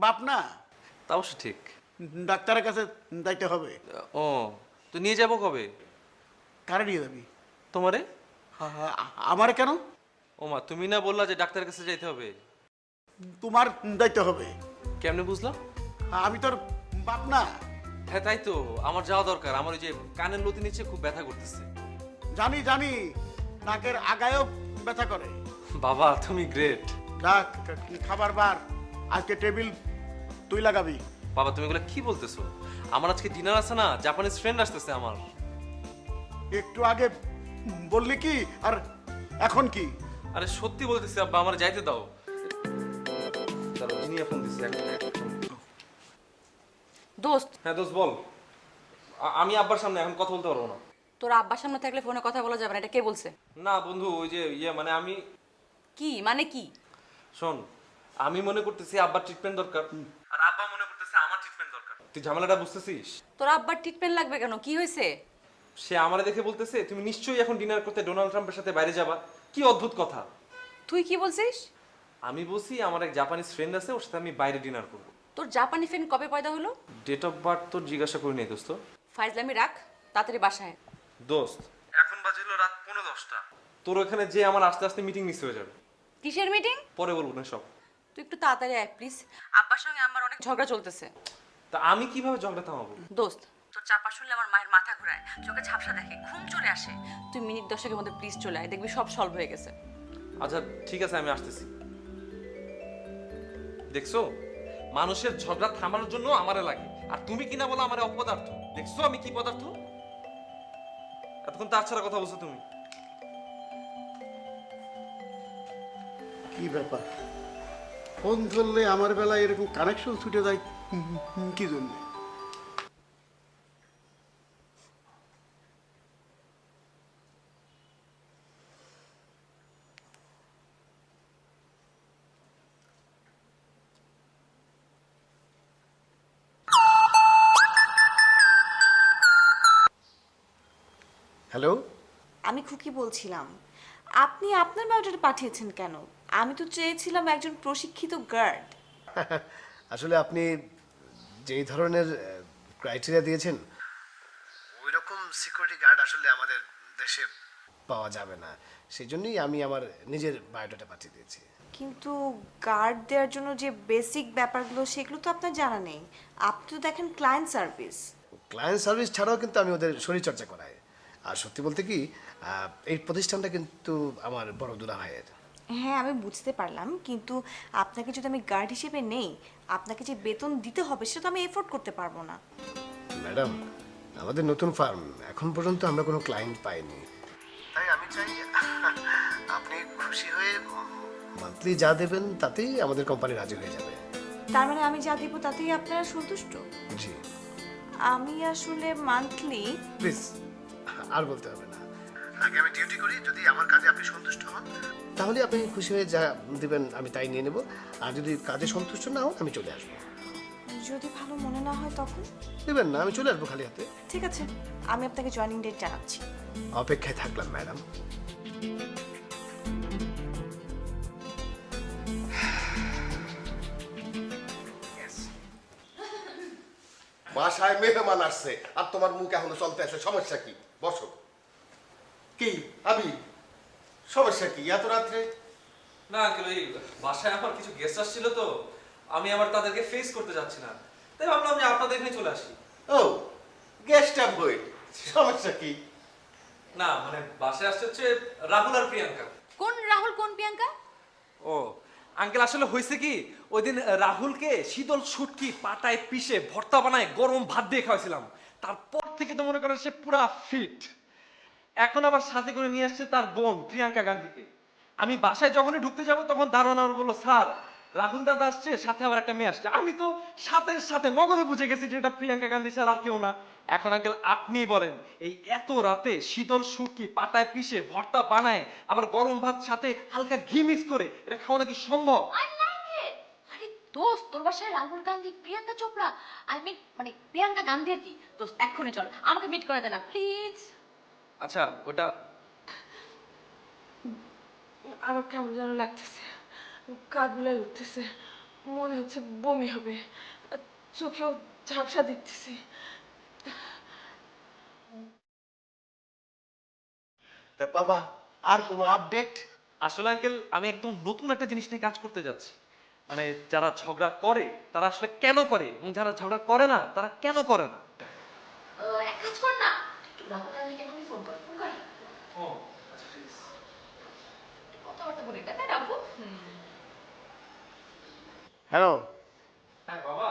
বাপ না? তা অবশ্য ঠিক। ডাক্তারের কাছে যাইতে হবে। ও, তো নিয়ে যাবো কবে? কারে নিয়ে যাবি? তোমারে। আমারে কেন? ও মা, তুমি না বললা যে ডাক্তারের কাছে যাইতে হবে? তোমার যাইতে হবে। কেমনে বুঝলা? আমি তোর বাপ না? হ্যাঁ তাই তো, আমার যাওয়া দরকার। আমার ওই যে কানের লতি নিচে খুব ব্যথা করতেছে। জানি জানি, নাকের আগায়ও ব্যথা করে। বাবা তুমি গ্রেট। ডাক, খাবার বার, আজকে টেবিল তুই লাগাবি। বাবা তুমি এগুলো কি বলতেছো? আমার আজকে ডিনার আছে না, জাপানিজ ফ্রেন্ড আসতেছে আমার। একটু আগে বললি কি আর এখন কি? আরে সত্যি বলতেছি আব্বা, আমার যাইতে দাও। দাঁড়াও, জিনিয়া ফোন দিচ্ছে। দোস্ত, হ্যাঁ দোস্ত বল। আমি আব্বার সামনে এখন কথা বলতে পারবো না। তোর আব্বার সামনে থাকলে ফোনে কথা বলা যাবে না, এটা কে বলছে? না বন্ধু, ওই যে মানে আমি... কি মানে কি? শোন, আমি মনে করতেছি আব্বার ট্রিটমেন্ট দরকার, আর আব্বা মনে করতেছে আমার ট্রিটমেন্ট দরকার। তুই ঝামেলাটা বুঝতেছিস? তোর আব্বার ট্রিটমেন্ট লাগবে কেন? কি হয়েছে? সে আমারে দেখে বলতেছে তুমি নিশ্চয়ই এখন ডিনার করতে ডোনাল্ড ট্রাম্পের সাথে বাইরে যাবা। কি অদ্ভুত কথা। তুই কি বলছিস? আমি বলছি আমার এক জাপানিজ ফ্রেন্ড আছে, ওর সাথে আমি বাইরে ডিনার করব। তোর জাপানি ফ্রেন্ড কবে পয়দা হলো? ডেট অফ বার্থ তোর জিজ্ঞাসা করি নাই দোস্ত। ফাইজলামি রাখ, তাড়াতাড়ি বাসায়। দোস্ত এখন বাজে হলো রাত 10:10। তোর ওখানে যে আমার আস্তে আস্তে মিটিং মিস হয়ে যাবে। কিসের মিটিং? পরে বলবো না সব। তুই একটু তাড়াতাড়ি আয় প্লিজ, আব্বার সঙ্গে আমার অনেক ঝগড়া চলতেছে। তা আমি কিভাবে ঝগড়া থামাবো? দোস্ত, তোর চাপা শুনলে আমার মায়ের মাথা ঘোরায়, চোখে ঝাপসা দেখে, ঘুম চলে আসে। তুই মিনিট 10-এর মধ্যে প্লিজ চলে আয়, দেখবি সব সলভ হয়ে গেছে। আচ্ছা ঠিক আছে, আমি আসতেছি। দেখছো, মানুষের ঝগড়া থামানোর জন্য আমারে লাগে, আর তুমি কিনা বলো আমারে অপদার্থ। দেখছো আমি কি পদার্থ? এতক্ষণ তার ছাড়া কথা বলছো তুমি। কি ব্যাপার, ফোন ধরলে আমার বেলায় এরকম কানেকশন ছুটে যায় কি জন্য? হ্যালো। আমি খুকি বলছিলাম, আপনি আপনার বায়োডাটা পাঠিয়েছেন কেন? আমি তো চেয়েছিলাম একজন প্রশিক্ষিত গার্ড। আসলে আপনি যেই ধরনের ক্রাইটেরিয়া দিয়েছেন ওই রকম সিকিউরিটি গার্ড আসলে আমাদের দেশে পাওয়া যাবে না, সেই জন্যই আমি আমার নিজের বায়োডাটা পাঠিয়ে দিয়েছি। কিন্তু গার্ড দেওয়ার জন্য যে বেসিক ব্যাপারগুলো সেগুলো তো আপনার জানা নেই। আপনি তো দেখেন ক্লায়েন্ট সার্ভিস। ক্লায়েন্ট সার্ভিস ছাড়াও কিন্তু আমি ওদের শরীরচর্চা করাই। আর সত্যি বলতে কি, এই প্রতিষ্ঠানটা কিন্তু আমার বড় দুলা ভাইয়ের। হ্যাঁ, আমি বুঝতে পারলাম, কিন্তু আপনাকে যদি আমি গার্ড হিসেবে নেই, আপনাকে যে বেতন দিতে হবে সেটা তো আমি এফোর্ড করতে পারবো না। ম্যাডাম, আমাদের নতুন ফার্ম, এখন পর্যন্ত আমরা কোনো ক্লায়েন্ট পাইনি, তাই আমি চাই আপনি খুশি হয়ে মান্থলি যা দেবেন তাতেই আমাদের কোম্পানি রাজি হয়ে যাবে। তার মানে আমি যা দিব তাতেই আপনারা সন্তুষ্ট? জি। আমি আসলে মান্থলি। প্লিজ, আর বলতে হবে না। আগে আমি ডিউটি করি, যদি আমার কাজে আপনি সন্তুষ্ট হন তাহলে আপনি খুশি হয়ে যা দিবেন আমি তাই নিয়ে নেব, আর যদি কাজে সন্তুষ্ট না হন আমি চলে আসবো। যদি ভালো মনে না হয় তখন? দেবেন না, আমি চলে আসবো খালি হাতে। ঠিক আছে, আমি আপনাকে জয়েনিং ডেট জানাচ্ছি। অপেক্ষায় থাকলাম ম্যাডাম। বাসায় মেহমান আসছে আর তোমার মুখ এখনো চলতে আছে, সমস্যা কি? বসো। কি আমি সমস্যা কি এত রাত্রে? না আঙ্কেল, ওই বাসায় আমার কিছু গেস্ট আসছিল তো, আমি আবার তাদেরকে ফেস করতে যাচ্ছি না, তাই ভাবলাম যে আপনাদের এখানে চলে আসি। ও, গেস্ট অ্যাভয়েড, সমস্যা কি? না মানে বাসায় আসছে হচ্ছে রাহুল আর প্রিয়াঙ্কা। কোন রাহুল কোন প্রিয়াঙ্কা? ও আঙ্কেল, আসলে হয়েছে কি, ওই দিন রাহুলকে শীতল শুটকি পাটায় পিষে ভর্তা বানায় গরম ভাত দিয়ে খাওয়াইছিলাম, তারপর থেকে তো মনে করেন সে পুরা ফিট। এখন আবার সাথে করে নিয়ে আসছে তার বোন প্রিয়াঙ্কা গান্ধীকে। আমি বাসায় যখনই ঢুকতে যাব তখন দারোয়ান আমার বললো, স্যার রাহুল দাদা আসছে, সাথে আবার একটা মেয়ে আসছে। আমি তো সাথে সাথে নগদে বুঝে গেছি যে এটা প্রিয়াঙ্কা গান্ধী ছাড়া আর কেউ না। এখন আঙ্কেল আপনি বলেন, এই এত রাতে শীতল শুটকি পাটায় পিষে ভর্তা বানায় আবার গরম ভাত সাথে হালকা ঘি মিক্স করে এটা খাওয়া নাকি সম্ভব? I like it! আরে দোস্ত, তোর বাসায় রাহুল গান্ধী প্রিয়াঙ্কা চোপড়া, আই মিন মানে প্রিয়াঙ্কা গান্ধী আর কি। দোস্ত এক্ষুনি চল, আমাকে মিট করে দে না প্লিজ। আচ্ছা ওটা আমার কেমন যেন লাগতেছে, কাঁধ গুলাই উঠতেছে, মনে হচ্ছে বমি হবে, আর চোখেও ঝাপসা দিতেছে। তা বাবা, আর কোনো আপডেট? আসলে আঙ্কেল আমি একদম নতুন একটা জিনিস নিয়ে কাজ করতে যাচ্ছি। মানে যারা ঝগড়া করে তারা আসলে কেন করে, এবং যারা ঝগড়া করে না তারা কেন করে না। এক কাজ কর না, একটু রাহুল গান্ধীকে এখনই ফোন কর, ফোন কর। ও আচ্ছা ঠিক আছে। কথাবার্তা বলি তাই না আপু? হ্যালো, হ্যাঁ বাবা,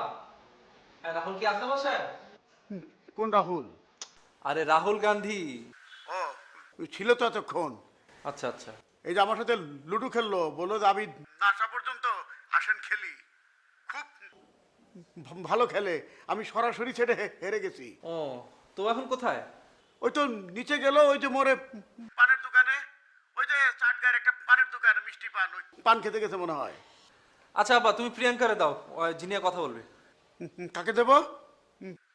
হ্যাঁ রাহুল কি আসতে বাসায়? কোন রাহুল? আরে রাহুল গান্ধী। ও, ছিল তো এতক্ষণ। আচ্ছা আচ্ছা। এই যে আমার সাথে লুডো খেললো, বললো যে আমি না আসা পর্যন্ত আসেন খেলি। খুব ভালো খেলে, আমি সরাসরি ছেড়ে হেরে গেছি। ও তো এখন কোথায়? ওই তো নিচে গেল, ওই যে মোড়ে পানের দোকানে, ওই যে চাটগার একটা পানের দোকানে মিষ্টি পান, ওই পান খেতে গেছে মনে হয়। আচ্ছা আব্বা তুমি প্রিয়াঙ্কারে দাও, ওই জিনিয়া কথা বলবে। কাকে দেব?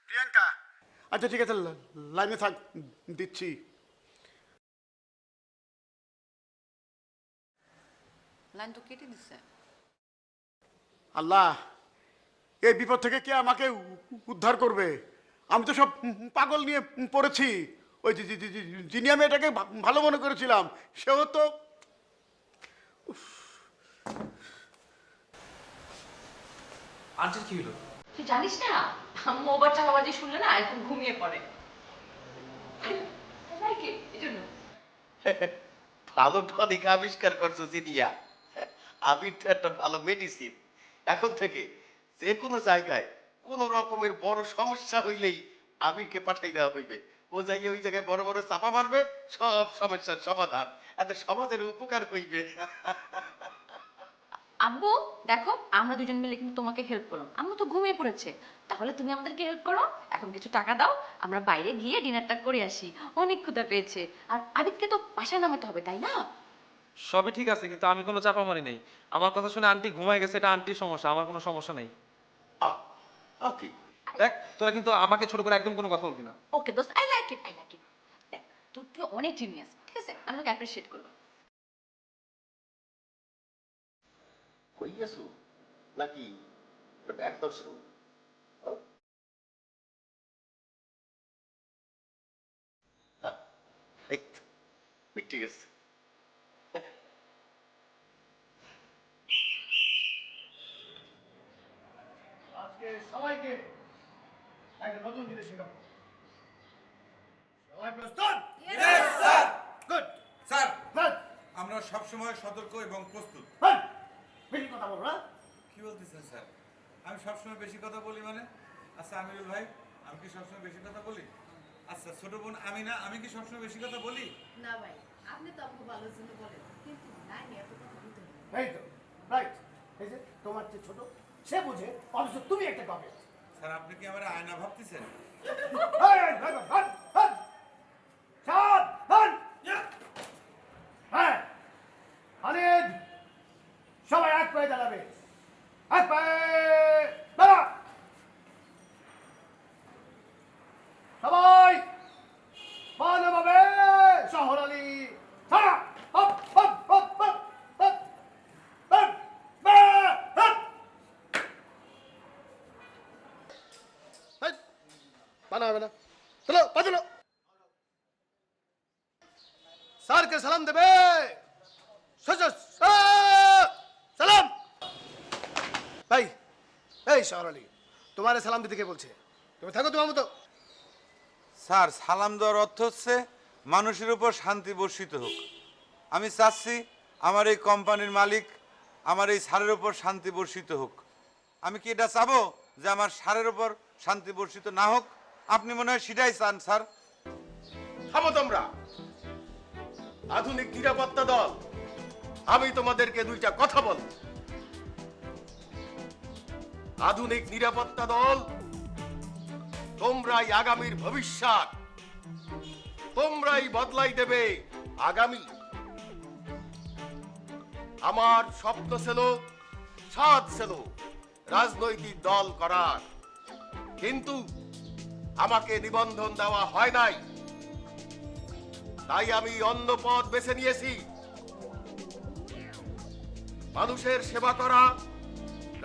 প্রিয়াঙ্কা? আচ্ছা ঠিক আছে, লাইনে থাক, দিচ্ছি। লাইন তো কেটে দিছে। আল্লাহ, এই বিপদ থেকে কে আমাকে উদ্ধার করবে? আমি তো সব পাগল নিয়ে পড়েছি। ওই জিনিয়া মেয়েটাকে ভালো মনে করেছিলাম, সেও তো। আন্টির কি হলো? তুই জানিস না, আম্মু ওবার চাপাবাজি শুনলে না এখন ঘুমিয়ে পড়ে। এই জন্য ভালো টনিক আবিষ্কার করছো জিনিয়া। আমি তো একটা ভালো মেডিসিন। এখন থেকে যে কোনো জায়গায় কোন রকমের বড় সমস্যা হইলেই আমিরকে পাঠাই দেওয়া হইবে। ও যাই ওই জায়গায় বড় বড় চাপা মারবে, সব সমস্যার সমাধান, এতে সমাজের উপকার হইবে। আব্বু দেখো, আমরা দুজন মিলে কিন্তু তোমাকে হেল্প করলাম, আম্মু তো ঘুমিয়ে পড়েছে, তাহলে তুমি আমাদেরকে হেল্প করো। এখন কিছু টাকা দাও, আমরা বাইরে গিয়ে ডিনারটা করে আসি, অনেক ক্ষুধা পেয়েছে। আর আদিত্যকে তো বাসায় নামাতে হবে তাই না? সবই ঠিক আছে, কিন্তু আমি কোনো চাপা মারি নাই। আমার কথা শুনে আন্টি ঘুমায় গেছে, এটা আন্টির সমস্যা, আমার কোনো সমস্যা নেই। ওকে, দেখ তোরা কিন্তু আমাকে ছোট করে একদম কোনো কথা বলবি না। ওকে দোস্ত, I like it, I like it. দেখ তুই তুই অনেক জিনিয়াস, ঠিক আছে, আমি তোকে অ্যাপ্রিশিয়েট করবো। হইয়াছো নাকি একদম এই, মিটে গেছে। আজকে সবাইকে একটা নতুন জিনিস শেখাবো। সবাই প্রস্তুত? গুড। Sir good. আমরা সবসময় সতর্ক এবং প্রস্তুত। বেশি কথা বলো না। কি বলতেছেন স্যার? আমি সবসময় বেশি কথা বলি মানে? আচ্ছা আমিরুল ভাই, আমি কি সবসময় বেশি কথা বলি? আচ্ছা ছোট বোন আমিনা, আমি কি সবসময় বেশি কথা বলি? না ভাই, আপনি তো আমাকে ভালোর জন্য বলেন, কিন্তু নাই এত কথা বলতে হবে না। এই তো রাইট। এই যে তোমার যে ছোট সে বুঝে অথচ তুমি একটা কবে। স্যার আপনি কি আমার আয়না ভাবতেছেন? হ্যাঁ খালিদ, সবাই এক পায়ে দাঁড়াবে। এক পায়ে দাঁড়া। সবাই ভালোভাবে শহর আলী ছাড়া। Hop hop hop hop hop hop hop. বানা হবে না। চলো পা চলো। স্যারকে সালাম দেবে। সালাম। ভাই এই শহর আলী, তোমার সালাম দিতে কে বলছে? তুমি থাকো তোমার মতো। স্যার সালাম দেওয়ার অর্থ হচ্ছে মানুষের উপর শান্তি বর্ষিত হোক। আমি চাচ্ছি আমার এই কোম্পানির মালিক আমার এই স্যারের উপর শান্তি বর্ষিত হোক। আমি কি এটা চাবো যে আমার স্যারের উপর শান্তি বর্ষিত না হোক? আপনি মনে হয় সেটাই চান স্যার। থামো তোমরা, আধুনিক নিরাপত্তা দল। আমি তোমাদেরকে দুইটা কথা বল। আধুনিক নিরাপত্তা দল, তোমরাই আগামীর ভবিষ্যৎ। তোমরাই বদলাই দেবে আগামী। আমার স্বপ্ন ছিল, সাধ ছিল রাজনৈতিক দল করার, কিন্তু আমাকে নিবন্ধন দেওয়া হয় নাই। তাই আমি অন্য পথ বেছে নিয়েছি। মানুষের সেবা করা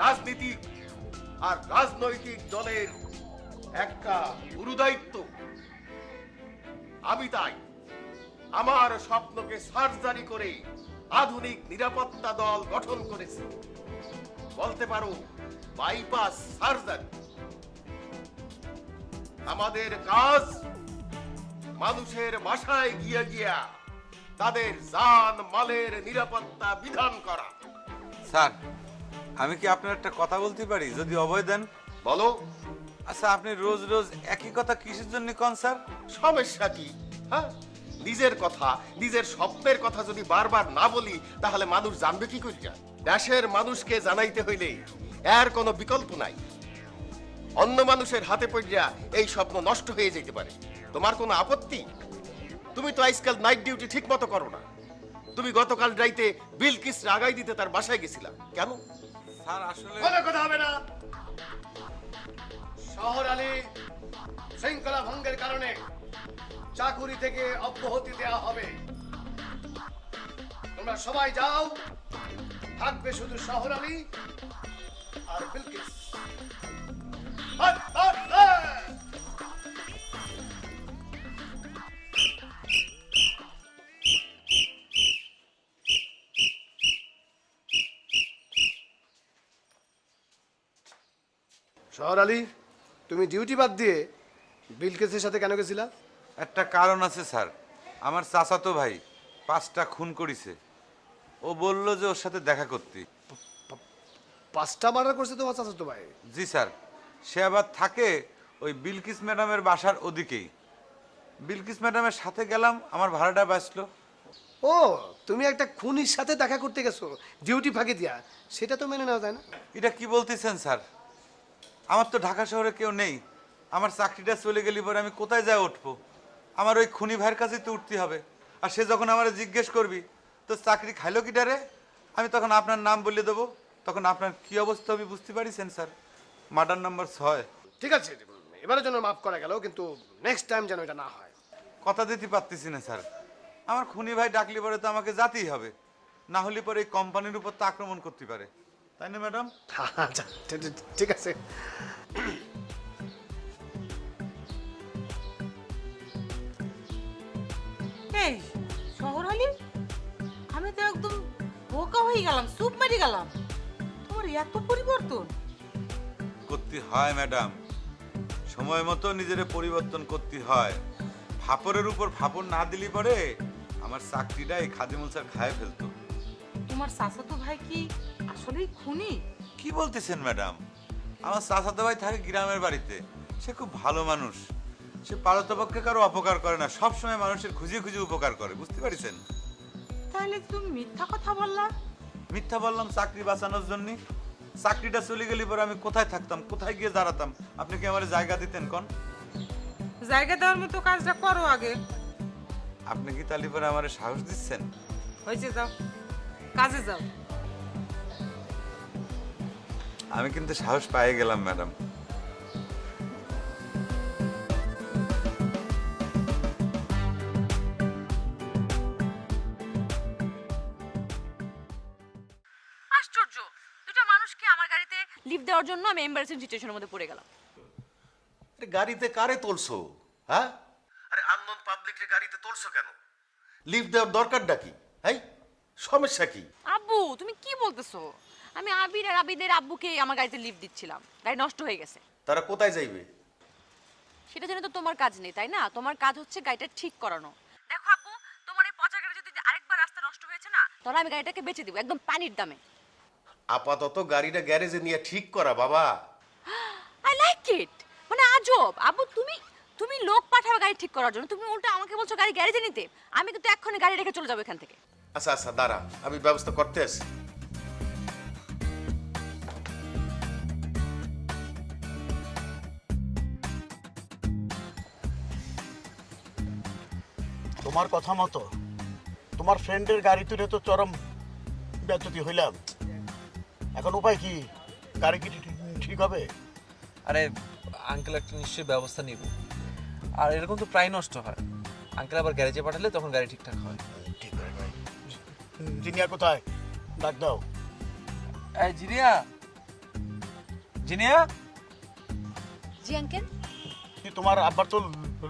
রাজনীতি আর রাজনৈতিক দলের একটা গুরুদায়িত্ব। আমি তাই আমার স্বপ্নকে সার্জারি করে আধুনিক নিরাপত্তা দল গঠন করেছি। বলতে পারো বাইপাস সার্জারি। আমাদের কাজ মানুষের বাসায় গিয়ে গিয়া তাদের জান মালের নিরাপত্তা বিধান করা। স্যার আমি কি আপনার একটা কথা বলতে পারি যদি অভয় দেন? বলো। আচ্ছা আপনি রোজ রোজ একই কথা কিসের জন্য কন স্যার? সমস্যা কি? হ্যাঁ, নিজের কথা, নিজের স্বপ্নের কথা যদি বারবার না বলি তাহলে মানুষ জানবে কি করিয়া? দেশের মানুষকে জানাইতে হইলে এর কোনো বিকল্প নাই। অন্য মানুষের হাতে পড়িয়া এই স্বপ্ন নষ্ট হয়ে যেতে পারে। তোমার কোনো আপত্তি? তুমি তো আজকাল নাইট ডিউটি ঠিক মতো করো না। তুমি গতকাল রাইতে বিলকিস রাগাই দিতে তার বাসায় গেছিলা কেন? স্যার আসলে কোনো কথা হবে না। শহর আলী শৃঙ্খলা ভঙ্গের কারণে চাকুরি থেকে অব্যাহতি দেওয়া হবে। তোমরা সবাই যাও, থাকবে শুধু শহর আলী আর বিলকিস। শহর আলী, তুমি ডিউটি বাদ দিয়ে বিলকিসের সাথে কেন গেছিলা? একটা কারণ আছে স্যার। আমার চাচাতো ভাই 5টা খুন করেছে। ও বলল যে ওর সাথে দেখা করতে। 5টা মার্ডার করছে তোমার চাচাতো ভাই? জি স্যার। সে আবার থাকে ওই বিলকিস ম্যাডামের বাসার ওদিকেই। বিলকিস ম্যাডামের সাথে গেলাম, আমার ভাড়াটা বাঁচলো। ও, তুমি একটা খুনির সাথে দেখা করতে গেছো ডিউটি ফাঁকি দিয়া, সেটা তো মেনে নেওয়া যায় না। এটা কি বলতেছেন স্যার? আমার তো ঢাকা শহরে কেউ নেই। আমার চাকরিটা চলে গেলে পরে আমি কোথায় যাই উঠবো? আমার ওই খুনি ভাইয়ের কাছেই তো উঠতে হবে। আর সে যখন আমার জিজ্ঞেস করবি তো চাকরি খাইলো কিটারে, আমি তখন আপনার নাম বলে দেবো। তখন আপনার কি অবস্থা হবে বুঝতে পারিছেন স্যার? Murder number 6। ঠিক আছে, এবারের জন্য মাফ করা গেল, কিন্তু নেক্সট টাইম যেন এটা না হয়। কথা দিতে পারতেছি না স্যার। আমার খুনি ভাই ডাকলে পরে তো আমাকে যেতেই হবে, না হলে পরে এই কোম্পানির উপর তো আক্রমণ করতে পারে, তাই না ম্যাডাম? আচ্ছা ঠিক আছে। হয়ে গেলাম, চুপ মেরে গেলাম। তোমার এত পরিবর্তন! করতে হয় ম্যাডাম, সময় মতো নিজের পরিবর্তন করতে হয়। ফাপড়ের উপর ফাপড় না দিলি পরে আমার চাকরিটা এই খাদিমুল স্যার খায় ফেলতো। তোমার চাচাতো ভাই কি আসলেই খুনি? কি বলতেছেন ম্যাডাম? আমার চাচাতো ভাই থাকে গ্রামের বাড়িতে, সে খুব ভালো মানুষ। সে পারতপক্ষে কারো অপকার করে না, সবসময় মানুষের খুঁজে খুঁজে উপকার করে, বুঝতে পারছেন? তাহলে তুমি মিথ্যা কথা বললা। মিথ্যা বললাম চাকরি বাঁচানোর জন্য। চাকরিটা চলে গেলে পরে আমি কোথায় থাকতাম, কোথায় গিয়ে দাঁড়াতাম? আপনি কি আমার জায়গা দিতেন কোন? জায়গা দেওয়ার মতো কাজটা করো আগে। আপনি কি তাহলে পরে আমার সাহস দিচ্ছেন? হয়েছে, যাও কাজে যাও। আমি কিন্তু সাহস পেয়ে গেলাম ম্যাডাম। আশ্চর্য, দুটো মানুষকে আমার গাড়িতে লিফট দেওয়ার জন্য আমি এম্বারেসিং সিচুয়েশনের মধ্যে পড়ে গেলাম। আরে গাড়িতে কারে তুলছো? হ্যাঁ, আরে আননোন পাবলিকের গাড়িতে তুলছো কেন? লিফট দেওয়ার দরকারটা কি? হ্যাঁ, সমস্যা কি? আব্বু তুমি কি বলতেছো? আমি আবির আর আবিদের আব্বুকে আমার গাড়িতে লিফট দিচ্ছিলাম, গাড়ি নষ্ট হয়ে গেছে। তারা কোথায় যাইবে? সেটা জেনে তো তোমার কাজ নেই, তাই না? তোমার কাজ হচ্ছে গাড়িটা ঠিক করানো। দেখো আব্বু, তোমার এই পচা গাড়ি যদি আরেকবার রাস্তা নষ্ট হয়েছে না, তাহলে আমি গাড়িটাকে বেচে দিব একদম পানির দামে। আপাতত গাড়িটা গ্যারেজে নিয়ে ঠিক করা বাবা। I like it. মানে আজব আব্বু, তুমি লোক পাঠাবে গাড়ি ঠিক করার জন্য, তুমি উল্টা আমাকে বলছো গাড়ি গ্যারেজে নিতে। আমি কিন্তু এক্ষুনি গাড়ি রেখে চলে যাবো এখান থেকে। আচ্ছা আচ্ছা দাঁড়া, আমি ব্যবস্থা করতে আছি। তোমার কথা মতো তোমার ফ্রেন্ডের গাড়ি তুলে তো চরম ব্যথতি হইলাম। এখন উপায় কি? গাড়ি কি ঠিক হবে? আরে আঙ্কেল একটা নিশ্চয়ই ব্যবস্থা নিব। আর এরকম তো প্রায় নষ্ট হয়। আঙ্কেল আবার গ্যারেজে পাঠালে তখন গাড়ি ঠিকঠাক হয়। ঠিক আছে ভাই। জিনিয়া কোথায়? ডাক দাও। এই জিনিয়া, জিনিয়া। জি আঙ্কেল। কি তোমার আব্বার তো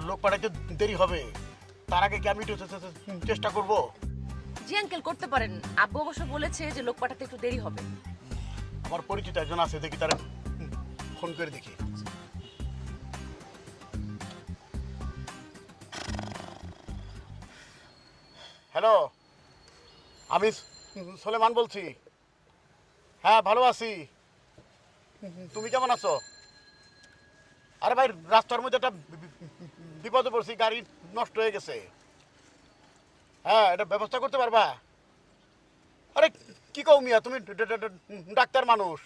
লোক পাঠাইতে দেরি হবে, তার আগে কি আমি একটু চেষ্টা করব? জি আঙ্কেল করতে পারেন। আব্বু অবশ্য বলেছে যে লোক পাঠাতে একটু দেরি হবে। আমার পরিচিত একজন আছে, দেখি তারা ফোন করে দেখি। হ্যালো, আমি সুলেমান বলছি। হ্যাঁ ভালো আছি, তুমি কেমন আছো? আরে ভাই রাস্তার মধ্যে একটা বিপদে পড়ছি, গাড়ি নষ্ট হয়ে গেছে। হ্যাঁ এটা ব্যবস্থা করতে পারবা? আরে কি কও মিয়া, তুমি ডাক্তার মানুষ,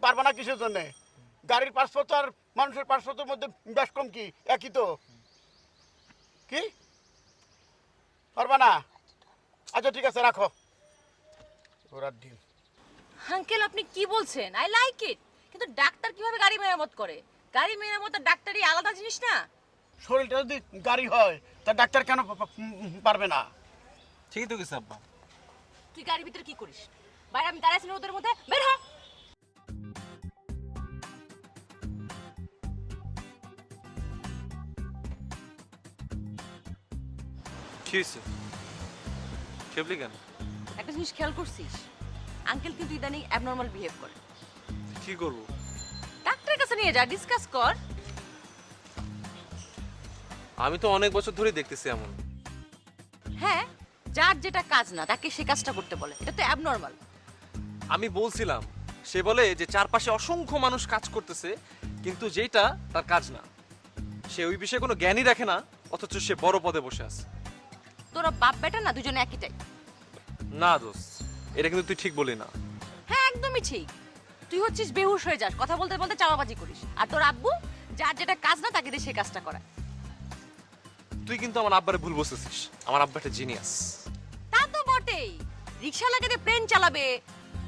পারবা না কিসের জন্যে? গাড়ির পাসপোর্ট আর মানুষের পাসপোর্টের মধ্যে বেশ কম কি একই তো? কি পারবা না? আচ্ছা ঠিক আছে রাখো। ওরা ডিম। আঙ্কেল আপনি কি বলছেন? I like it. কিন্তু ডাক্তার কিভাবে গাড়ি মেরামত করে? গাড়ি মেরামত আর ডাক্তারই আলাদা জিনিস না? শরীরটা যদি গাড়ি হয় তা ডাক্তার কেন পারবে না? ঠিকই তো গেছে আব্বা। তুই গাড়ির ভিতরে কি করিস? বাইরে আমি দাঁড়াইছি ওদের মধ্যে, বের হ। কি হয়েছে? খেপলি কেন? একটা জিনিস খেয়াল করছিস? আঙ্কেল কিন্তু ইদানিং অ্যাবনর্মাল বিহেভ করে। কি করবো? ডাক্তারের কাছে নিয়ে যা, ডিসকাস কর। আমি তো অনেক বছর ধরেই দেখতেছি এমন। হ্যাঁ, যার যেটা কাজ না তাকে সে কাজটা করতে বলে, এটা তো অ্যাবনর্মাল। আমি বলছিলাম, সে বলে যে চারপাশে অসংখ্য মানুষ কাজ করতেছে কিন্তু যেটা তার কাজ না, সে ওই বিষয়ে কোনো জ্ঞানই রাখে না, অথচ সে বড় পদে বসে আছে। তোরা বাপ বেটা না দুজনে একইটাই। না দোস্ত, এটা কিন্তু তুই ঠিক বলি না। হ্যাঁ একদমই ঠিক। তুই হচ্ছিস বেহুশ হয়ে যাস, কথা বলতে বলতে চাওয়াবাজি করিস, আর তোর আব্বু যার যেটা কাজ না তাকে দিয়ে সে কাজটা করায়। তুই কিন্তু আমার আব্বারে ভুল বসেছিস। আমার আব্বা একটা জিনিয়াস। তা তো বটেই, রিকশা লাগাতে প্লেন চালাবে,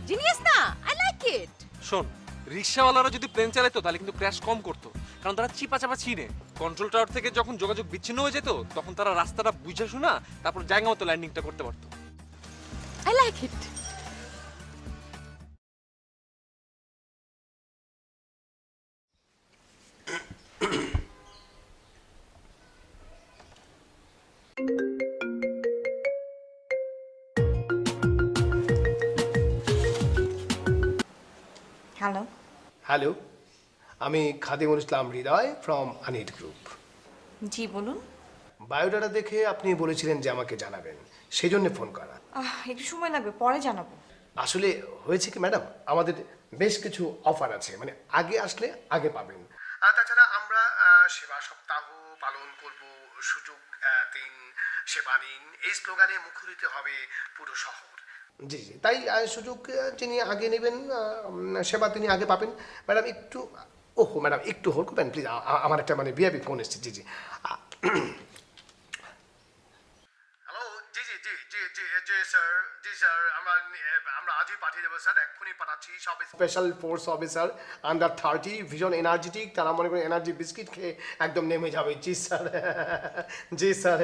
জিনিয়াস না? I like it. শোন, রিক্সাওয়ালারা যদি প্লেন চালাতো তাহলে কিন্তু ক্র্যাশ কম করতো, কারণ তারা চিপা চাপা চিনে। কন্ট্রোল টাওয়ার থেকে যখন যোগাযোগ বিচ্ছিন্ন হয়ে যেত তখন তারা রাস্তাটা বুঝে শোনা তারপর জায়গা মতো ল্যান্ডিংটা করতে পারতো। I like it. Hello. Hello, আমি খাদিমুল ইসলাম হৃদয় ফ্রম আনিট গ্রুপ। জি বলুন। বায়োডাটা দেখে আপনি বলেছিলেন যে আমাকে জানাবেন, সেই জন্য ফোন করা। একটু সময় লাগবে, পরে জানাবো। আসলে হয়েছে কি ম্যাডাম, আমাদের বেশ কিছু অফার আছে, মানে আগে আসলে আগে পাবেন। তাছাড়া আমরা সেবা সপ্তাহ পালন করব, সুযোগ দিন সেবা নিন, এই স্লোগানে মুখরিত হবে পুরো শহর। জি জি, তাই সুযোগ যিনি আগে নেবেন, সেবা তিনি আগে পাবেন। ম্যাডাম একটু, ওহো ম্যাডাম একটু হোল্ড করবেন প্লিজ, আমার একটা মানে ভিআইপি ফোন এসছে। জি জি, হ্যালো, জি জি জি জি জি জি স্যার, জি স্যার, আমরা আজই পাঠিয়ে দেবো স্যার, এক্ষুনি পাঠাচ্ছি। সব স্পেশাল ফোর্স অফিসার আন্ডার 30, ভীষণ এনার্জেটিক, তারা মনে করেন এনার্জি বিস্কিট খেয়ে একদম নেমে যাবে। জি স্যার, জি স্যার,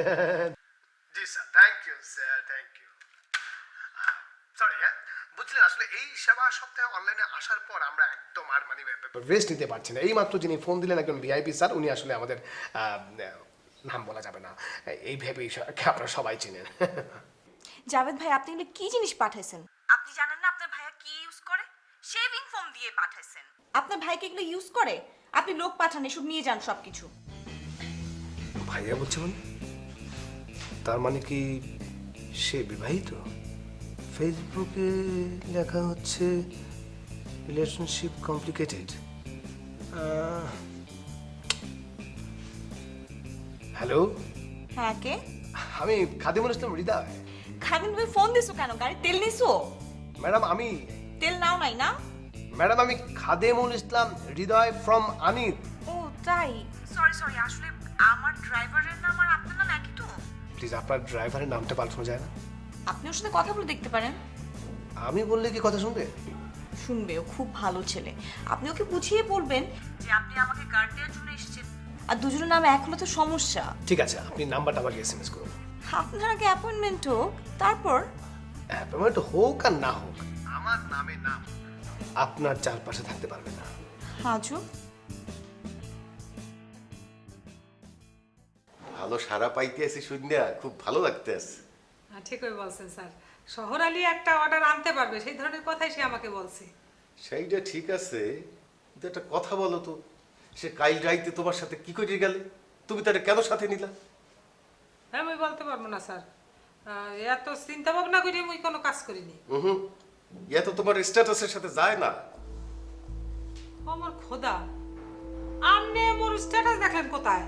জি sir, thank you sir, thank you. Sorry, হ্যাঁ বুঝলেন, আসলে এই সেবা সপ্তাহে অনলাইনে আসার পর আমরা একদম আর মানে রেস্ট নিতে পারছি না। এইমাত্র যিনি ফোন দিলেন একজন ভিআইপি স্যার, উনি আসলে আমাদের নাম বলা যাবে না, এই ভেবেই আপনারা সবাই চিনেন। জাভেদ ভাই, আপনি এগুলো কি জিনিস পাঠাইছেন? আপনি জানেন না আপনার ভাইয়া কি ইউজ করে? শেভিং ফোম দিয়ে পাঠাইছেন। আপনার ভাইকে এগুলো ইউজ করে? আপনি লোক পাঠান, এসব নিয়ে যান সবকিছু। ভাইয়া বলছে মানে? তার মানে কি সে বিবাহিত? ফেসবুকে লেখা হচ্ছে রিলেশনশিপ কমপ্লিকেটেড। হ্যালো, হ্যাঁ কে? আমি খাদিমুল ইসলাম হৃদয়। খাদিম, তুমি ফোন দিছো কেন? গাড়ি তেল নিছো? ম্যাডাম আমি, তেল নাও নাই না? ম্যাডাম আমি খাদিমুল ইসলাম হৃদয় ফ্রম আনিত। ও তাই, সরি সরি, আসলে আমার ড্রাইভারের নাম আর আপনার নাম একই তো। প্লিজ আপনার ড্রাইভারের নামটা পাল্টানো যায় না? আপনি ওর সাথে কথা বলে দেখতে পারেন। আমি বললে কি কথা শুনবে? শুনবে, ও খুব ভালো ছেলে। আপনি ওকে বুঝিয়ে বলবেন যে আপনি আমাকে গার্ড দেওয়ার জন্য এসেছেন, আর দুজনের নাম এক হলে তো সমস্যা। ঠিক আছে, আপনি নাম্বারটা আমাকে এসএমএস করুন। আপনার আগে অ্যাপয়েন্টমেন্ট হোক, তারপর অ্যাপয়েন্টমেন্ট হোক আর না হোক, আমার নামে নাম আপনার চারপাশে থাকতে পারবে না। হাজু, ভালো সারা পাইতে আছি শুনিয়া খুব ভালো লাগতে আছে। ঠিকই বলছেন স্যার, শহর আলী একটা অর্ডার আনতে পারবে সেই ধরনের কথাই সে আমাকে বলছে। সেইটা ঠিক আছে, কিন্তু একটা কথা বলো তো, সে কাল রাইতে তোমার সাথে কি করে গেলে? তুমি তার কেন সাথে নিলা? হ্যাঁ, আমি বলতে পারবো না স্যার, এত চিন্তা ভাবনা করে আমি কোনো কাজ করিনি। হুম, ইয়া তো তোমার স্ট্যাটাসের সাথে যায় না। আমার খোদা, আপনি মোর স্ট্যাটাস দেখলেন কোথায়?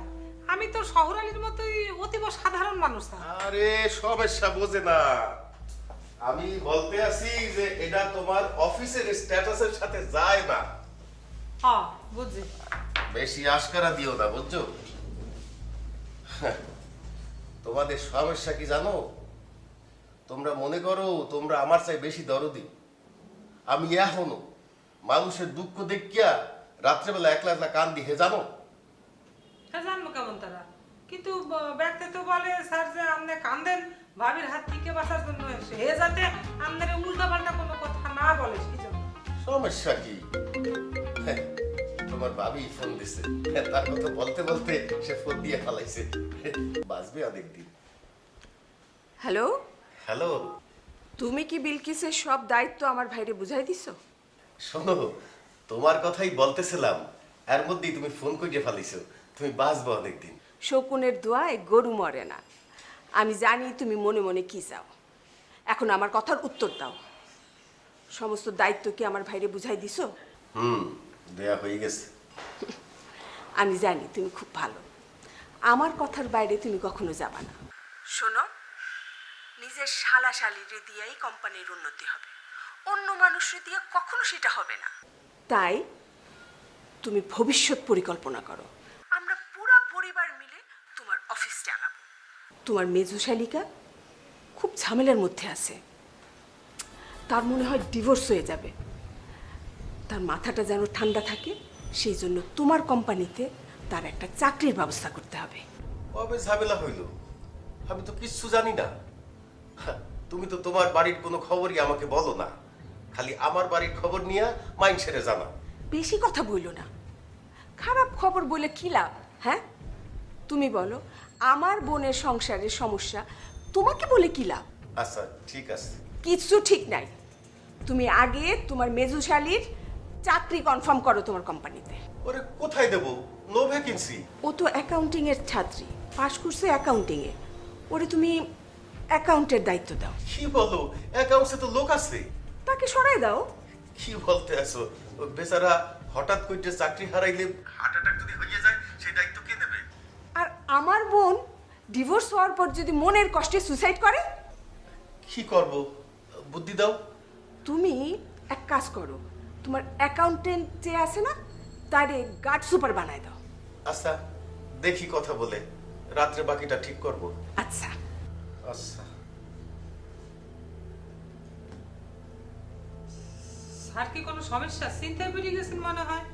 আমি তো শহর আলীর মতোই অতীব সাধারণ মানুষ স্যার। আরে সমস্যা বোঝে না, আমি বলতে আছি যে এটা তোমার অফিসের স্ট্যাটাসের সাথে যায় না। হ্যাঁ বুঝছি। বেশি আশকারা দিও না, বুঝছো? তোমাদের সমস্যা কি জানো? তোমরা মনে করো তোমরা আমার চাই বেশি দরদি। আমি এখনো মানুষের দুঃখ দেখিয়া রাত্রেবেলা একলা একলা কান্দি, হে জানো? হ্যাঁ জানবো কেমন তারা, কিন্তু ব্যক্তি তো বলে স্যার যে আপনি কান্দেন ভাবির হাত থেকে বাঁচার জন্য, সে যাতে আপনার উল্টা পাল্টা কোনো কথা না বলে সেই জন্য। সমস্যা কি? তোমার ভাবি ফোন দিছে, তার কথা বলতে বলতে সে ফোন দিয়ে ফালাইছে। বাঁচবে অনেকদিন। হ্যালো, হ্যালো, তুমি কি বিলকিসের সব দায়িত্ব আমার ভাইরে বুঝাই দিছো? শোনো, তোমার কথাই বলতেছিলাম, এর মধ্যেই তুমি ফোন করে ফালাইছো। তুমি বাঁচবে অনেকদিন। শকুনের দোয়ায় গরু মরে না। আমি জানি তুমি মনে মনে কি চাও, এখন আমার কথার উত্তর দাও। সমস্ত দায়িত্ব কি আমার ভাইরে বুঝাই দিছো? দেয়া হয়ে গেছে। আমি জানি তুমি খুব ভালো, আমার কথার বাইরে তুমি কখনো যাবা না। শোনো, নিজের শালাশালিরে দিয়েই কোম্পানির উন্নতি হবে, অন্য মানুষের দিয়ে কখনো সেটা হবে না। তাই তুমি ভবিষ্যৎ পরিকল্পনা করো। আমরা পুরো পরিবার মিলে তোমার অফিস চালাবো। তোমার মেজু শালিকা খুব ঝামেলার মধ্যে আছে, তার মনে হয় ডিভোর্স হয়ে যাবে। তার মাথাটা যেন ঠান্ডা থাকে, সেই জন্য তোমার কোম্পানিতে তার একটা চাকরির ব্যবস্থা করতে হবে। কবে ঝামেলা হইল? আমি তো কিচ্ছু জানি না। তুমি তো তোমার বাড়ির কোনো খবরই আমাকে বলো না, খালি আমার বাড়ির খবর নিয়ে মাইন ছেড়ে জানা। বেশি কথা বইলো না, খারাপ খবর বলে কি লাভ? হ্যাঁ তুমি বলো, আমার বোনের সংসারের সমস্যা তোমাকে বলে কি লাভ? আচ্ছা ঠিক আছে। কিচ্ছু ঠিক নাই। তুমি আগে তোমার মেজু শালির চাকরি কনফার্ম করো তোমার কোম্পানিতে। ওরে কোথায় দেবো? No vacancy. ও তো অ্যাকাউন্টিং এর ছাত্রী, পাশ করছে অ্যাকাউন্টিং এ। ওরে তুমি অ্যাকাউন্টের দায়িত্ব দাও। কি বলো? অ্যাকাউন্টসে তো লোক আছে। তাকে সরাই দাও। কি বলতে আসো? ও বেচারা হঠাৎ করে চাকরি হারাইলে হার্ট অ্যাটাক যদি হয়ে যায় সেই দায়িত্ব কে নেবে? আর আমার বোন ডিভোর্স হওয়ার পর যদি মনের কষ্টে সুসাইড করে? কি করব? বুদ্ধি দাও। তুমি এক কাজ করো, তোমার অ্যাকাউন্টেন্ট যে আছে না তারে গার্ড সুপার বানায় দাও। আচ্ছা দেখি কথা বলে রাত্রে বাকিটা ঠিক করব। আচ্ছা আচ্ছা। স্যার কি কোনো সমস্যা? চিন্তায় পড়ে গেছেন মনে হয়।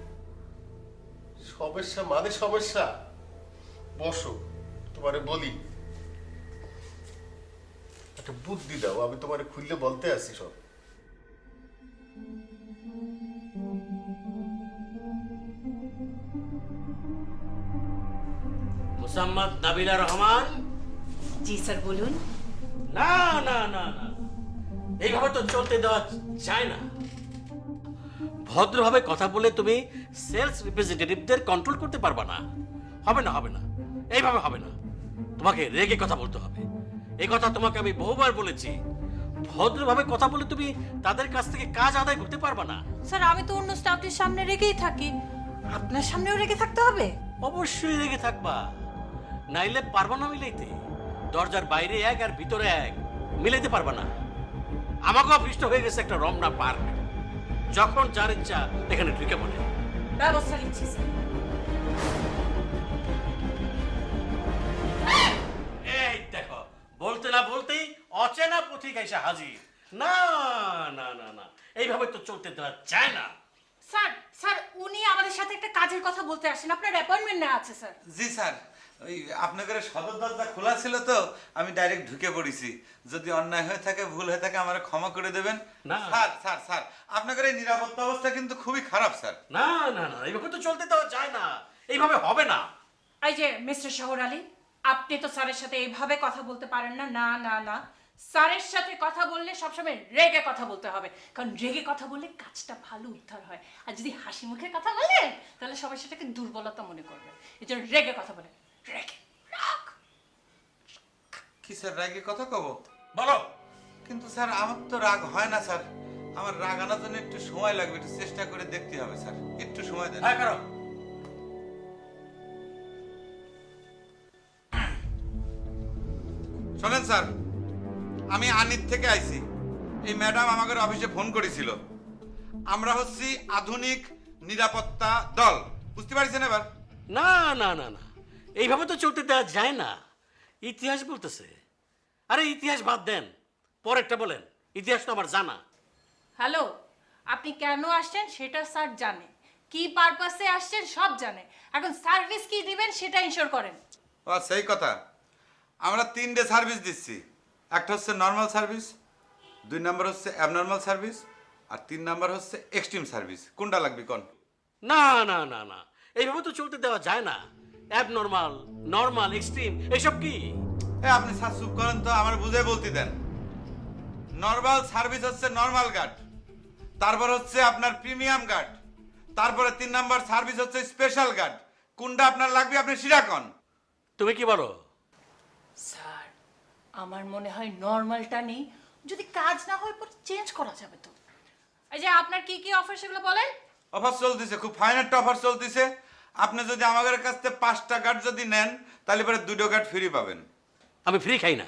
সমস্যা মানে সমস্যা? বসো, তোমারে বলি। একটা বুদ্ধি দাও, আমি তোমারে খুললে বলতে আসি সব। মোসাম্মদ নাবিলা রহমান। জি স্যার বলুন। না না না না, এইভাবে তো চলতে দেওয়া যায় না। ভদ্রভাবে কথা বলে তুমি সেলস রিপ্রেজেন্টেটিভদের কন্ট্রোল করতে পারবা না। হবে না হবে না, এইভাবে হবে না। তোমাকে রেগে কথা বলতে হবে। এই কথা তোমাকে আমি বহুবার বলেছি। ভদ্রভাবে কথা বলে তুমি তাদের কাছ থেকে কাজ আদায় করতে পারবা না। স্যার আমি তো অন্য স্টাফদের সামনে রেগেই থাকি, আপনার সামনেও রেগে থাকতে হবে? অবশ্যই রেগে থাকবা, নাইলে পারবা না মিলাইতে। দরজার বাইরে এক আর ভিতরে এক মিলাইতে পারবা না। আমাকে অফিসটা হয়ে গেছে একটা রমনা পার্ক, যখন যার ইচ্ছা এখানে ঢুকে পড়ে। ব্যবস্থা নিচ্ছি স্যার। এই দেখো, বলতে না বলতেই অচেনা পথিক এসে হাজির। না না না না, এইভাবে তো চলতে দেওয়া যায় না। স্যার স্যার উনি আমাদের সাথে একটা কাজের কথা বলতে আসেন, আপনার অ্যাপয়েন্টমেন্ট নেওয়া আছে স্যার। জি স্যার, ওই আপনাদের সদর দরজা খোলা ছিল তো আমি ডাইরেক্ট ঢুকে পড়েছি। যদি অন্যায় হয়ে থাকে, ভুল হয়ে থাকে, আমার ক্ষমা করে দেবেন। না। স্যার স্যার স্যার, আপনাদের এই নিরাপত্তা অবস্থা কিন্তু খুবই খারাপ স্যার। না না না, এইভাবে তো চলতে দেওয়া যায় না। এইভাবে হবে না। এই যে মিস্টার শহর আলী, আপনি তো স্যারের সাথে এইভাবে কথা বলতে পারেন না। না না না, স্যারের সাথে কথা বললে সবসময় রেগে কথা বলতে হবে, কারণ রেগে কথা বললে কাজটা ভালো উদ্ধার হয়। আর যদি হাসি মুখে কথা বলেন তাহলে সবাই সেটাকে দুর্বলতা মনে করবে। এই জন্য রেগে কথা বলেন। রেগে, রাগ। কি স্যার, রাগে কথা কব? বলো। কিন্তু স্যার আমার তো রাগ হয় না স্যার। আমার রাগ আনার জন্য একটু সময় লাগবে, একটু চেষ্টা করে দেখতে হবে স্যার। একটু সময় দেন। হ্যাঁ করো। শোনেন স্যার, আমি আনিত থেকে আইছি। এই ম্যাডাম আমাদের অফিসে ফোন করেছিল। আমরা হচ্ছি আধুনিক নিরাপত্তা দল, বুঝতে পারছেন এবার? না না না না, এইভাবে তো চলতে দেওয়া যায় না। ইতিহাস বলতেছে। আরে ইতিহাস বাদ দেন, পরেরটা বলেন। ইতিহাস তো আমার জানা। হ্যালো, আপনি কেন আসছেন সেটা স্যার জানে, কি পারপাসে আসছেন সব জানে। এখন সার্ভিস কি দিবেন সেটা ইনশিওর করেন। ও সেই কথা। আমরা 3টে সার্ভিস দিচ্ছি। একটা হচ্ছে নর্মাল সার্ভিস, 2 নম্বর হচ্ছে অ্যাবনর্মাল সার্ভিস, আর 3 নম্বর হচ্ছে এক্সট্রিম সার্ভিস। কোনটা লাগবে কোন? না না না না, এইভাবে তো চলতে দেওয়া যায় না। অ্যাবনর্মাল, নর্মাল, এক্সট্রিম এসব কি? আপনি স্যার চুপ করেন তো, আমার বুঝে বলতে দেন। নর্মাল সার্ভিস হচ্ছে নর্মাল গার্ড, তারপর হচ্ছে আপনার প্রিমিয়াম গার্ড, তারপরে 3 নম্বর সার্ভিস হচ্ছে স্পেশাল গার্ড। কোনটা আপনার লাগবে আপনি সেটা কোন। তুমি কি বলো? স্যার আমার মনে হয় নর্মালটা নেই, যদি কাজ না হয় পরে চেঞ্জ করা যাবে তো। এই যে আপনার কি কি অফার সেগুলো বলেন। অফার চলতেছে, খুব ফাইন একটা অফার চলতেছে। আপনি যদি আমাদের কাছ থেকে 5টা গার্ড যদি নেন তাহলে পরে 2টো গার্ড ফ্রি পাবেন। আমি ফ্রি খাই না,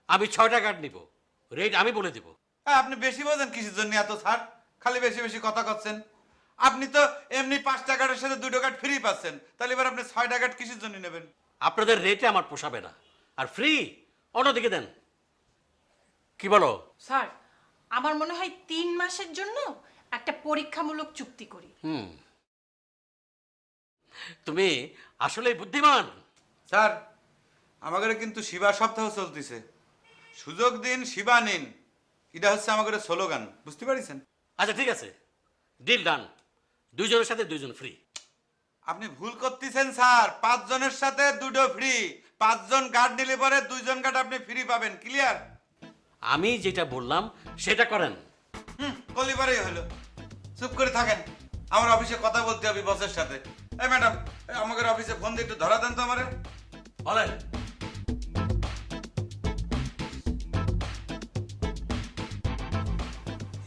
আমি 6টা কার্ড নিব। রেট আমি বলে দেব। আপনি বেশি বোঝেন কিসের জন্য এত ছাড়? খালি বেশি বেশি কথা করছেন। আপনি তো এমনি 5টা গার্ডের সাথে 2টো গার্ড ফ্রি পাচ্ছেন, তাহলে এবার আপনি 6টা গার্ড কিসের জন্য নেবেন? আপনাদের রেটে আমার পোষাবে না, আর ফ্রি অন্যদিকে দেন। কি বলো? স্যার আমার মনে হয় 3 মাসের জন্য একটা পরীক্ষামূলক চুক্তি করি। তুমি আসলেই বুদ্ধিমান। স্যার আমাদের কিন্তু সেবা সপ্তাহ চলতেছে। সুযোগ দিন, সেবা নিন, এটা হচ্ছে আমাদের স্লোগান, বুঝতে পারছেন? আচ্ছা ঠিক আছে, ডিল ডান। 2 জনের সাথে 2 জন ফ্রি। আপনি ভুল করতেছেন স্যার। 5 জনের সাথে 2টো ফ্রি। 5 জন গার্ড নিলে পরে 2 জন গার্ড আপনি ফ্রি পাবেন। ক্লিয়ার? আমি যেটা বললাম সেটা করেন। কলিবারই হলো। চুপ করে থাকেন, আমার অফিসে কথা বলতে হবে বসের সাথে। এই ম্যাডাম, আমাদের অফিসে ফোন দিয়ে একটু ধরা দেন তো আমারে। বলেন।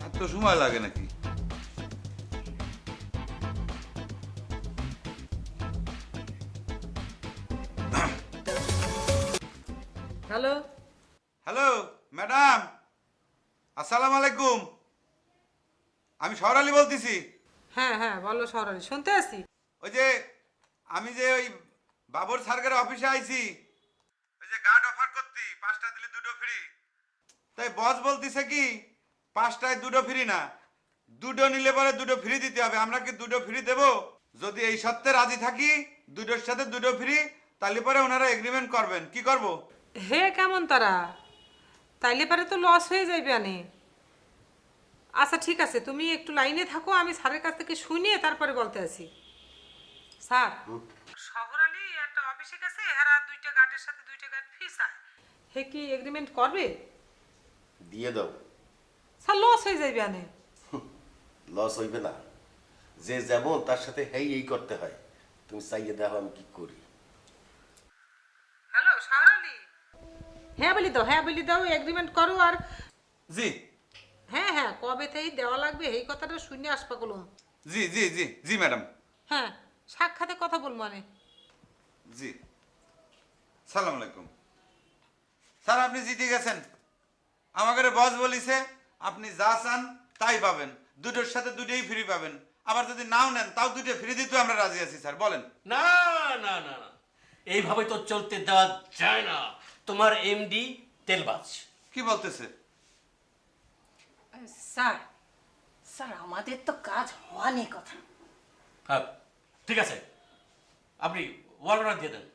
এত সময় লাগে নাকি? হ্যালো, হ্যালো ম্যাডাম, আসসালামু আলাইকুম। আমি শহর আলী বলতেছি। হ্যাঁ হ্যাঁ বলো সরালি, শুনতে আছি। ওই যে আমি যে ওই বাবর সার্কের অফিসে আইছি, ওই যে গার্ড অফার করতি 5টা দিলে 2টো ফ্রি। তাই বস বলতিছে কি 5টায় 2টো ফ্রি না, 2টো নিলে পরে 2টো ফ্রি দিতে হবে। আমরা কি 2টো ফ্রি দেব? যদি এই সপ্তাহে রাজি থাকি 2টোর সাথে 2টো ফ্রি, তাহলে পরে ওনারা এগ্রিমেন্ট করবেন। কি করব? হে কেমন তারা, তাইলে পারে তো লস হয়ে যাইবে আনে। আচ্ছা ঠিক আছে, তুমি একটু লাইনে থাকো, আমি স্যারের কাছ থেকে শুনিয়ে তারপরে বলতে আছি। স্যার, শহর আলী একটা অফিসে গেছে, এরা 2টা গার্ডের সাথে 2টা গার্ড ফি চায়। হে কি এগ্রিমেন্ট করবে? দিয়ে দাও। স্যার লস হয়ে যাইবে আনে। লস হইবে না, যে যেমন তার সাথে এই করতে হয়। তুমি চাইয়ে দেখো আমি কি করি। হ্যালো শহর আলী, হ্যাঁ বলি দাও, হ্যাঁ বলি দাও, এগ্রিমেন্ট করো। আর জি হ্যাঁ হ্যাঁ কবে থেকেই দেওয়া লাগবে এই কথাটা শুনে আসবা কলম। জি জি জি জি ম্যাডাম। হ্যাঁ সাক্ষাতে কথা বল মানে। জি, সালাম আলাইকুম। স্যার আপনি জিতে গেছেন। আমাদের বস বলিছে আপনি যা চান তাই পাবেন, 2টোর সাথে 2টোই ফ্রি পাবেন। আবার যদি নাও নেন তাও 2টো ফ্রি দিতেও আমরা রাজি আছি স্যার। বলেন। না না না না, এইভাবে তো চলতে দেওয়া যায় না। তোমার এমডি তেলবাজ। কি বলতেছে? স্যার, স্যার আমাদের তো কাজ হওয়ানি কথা। হ্যাঁ ঠিক আছে, আপনি ওয়ার্ক দিয়ে দেন।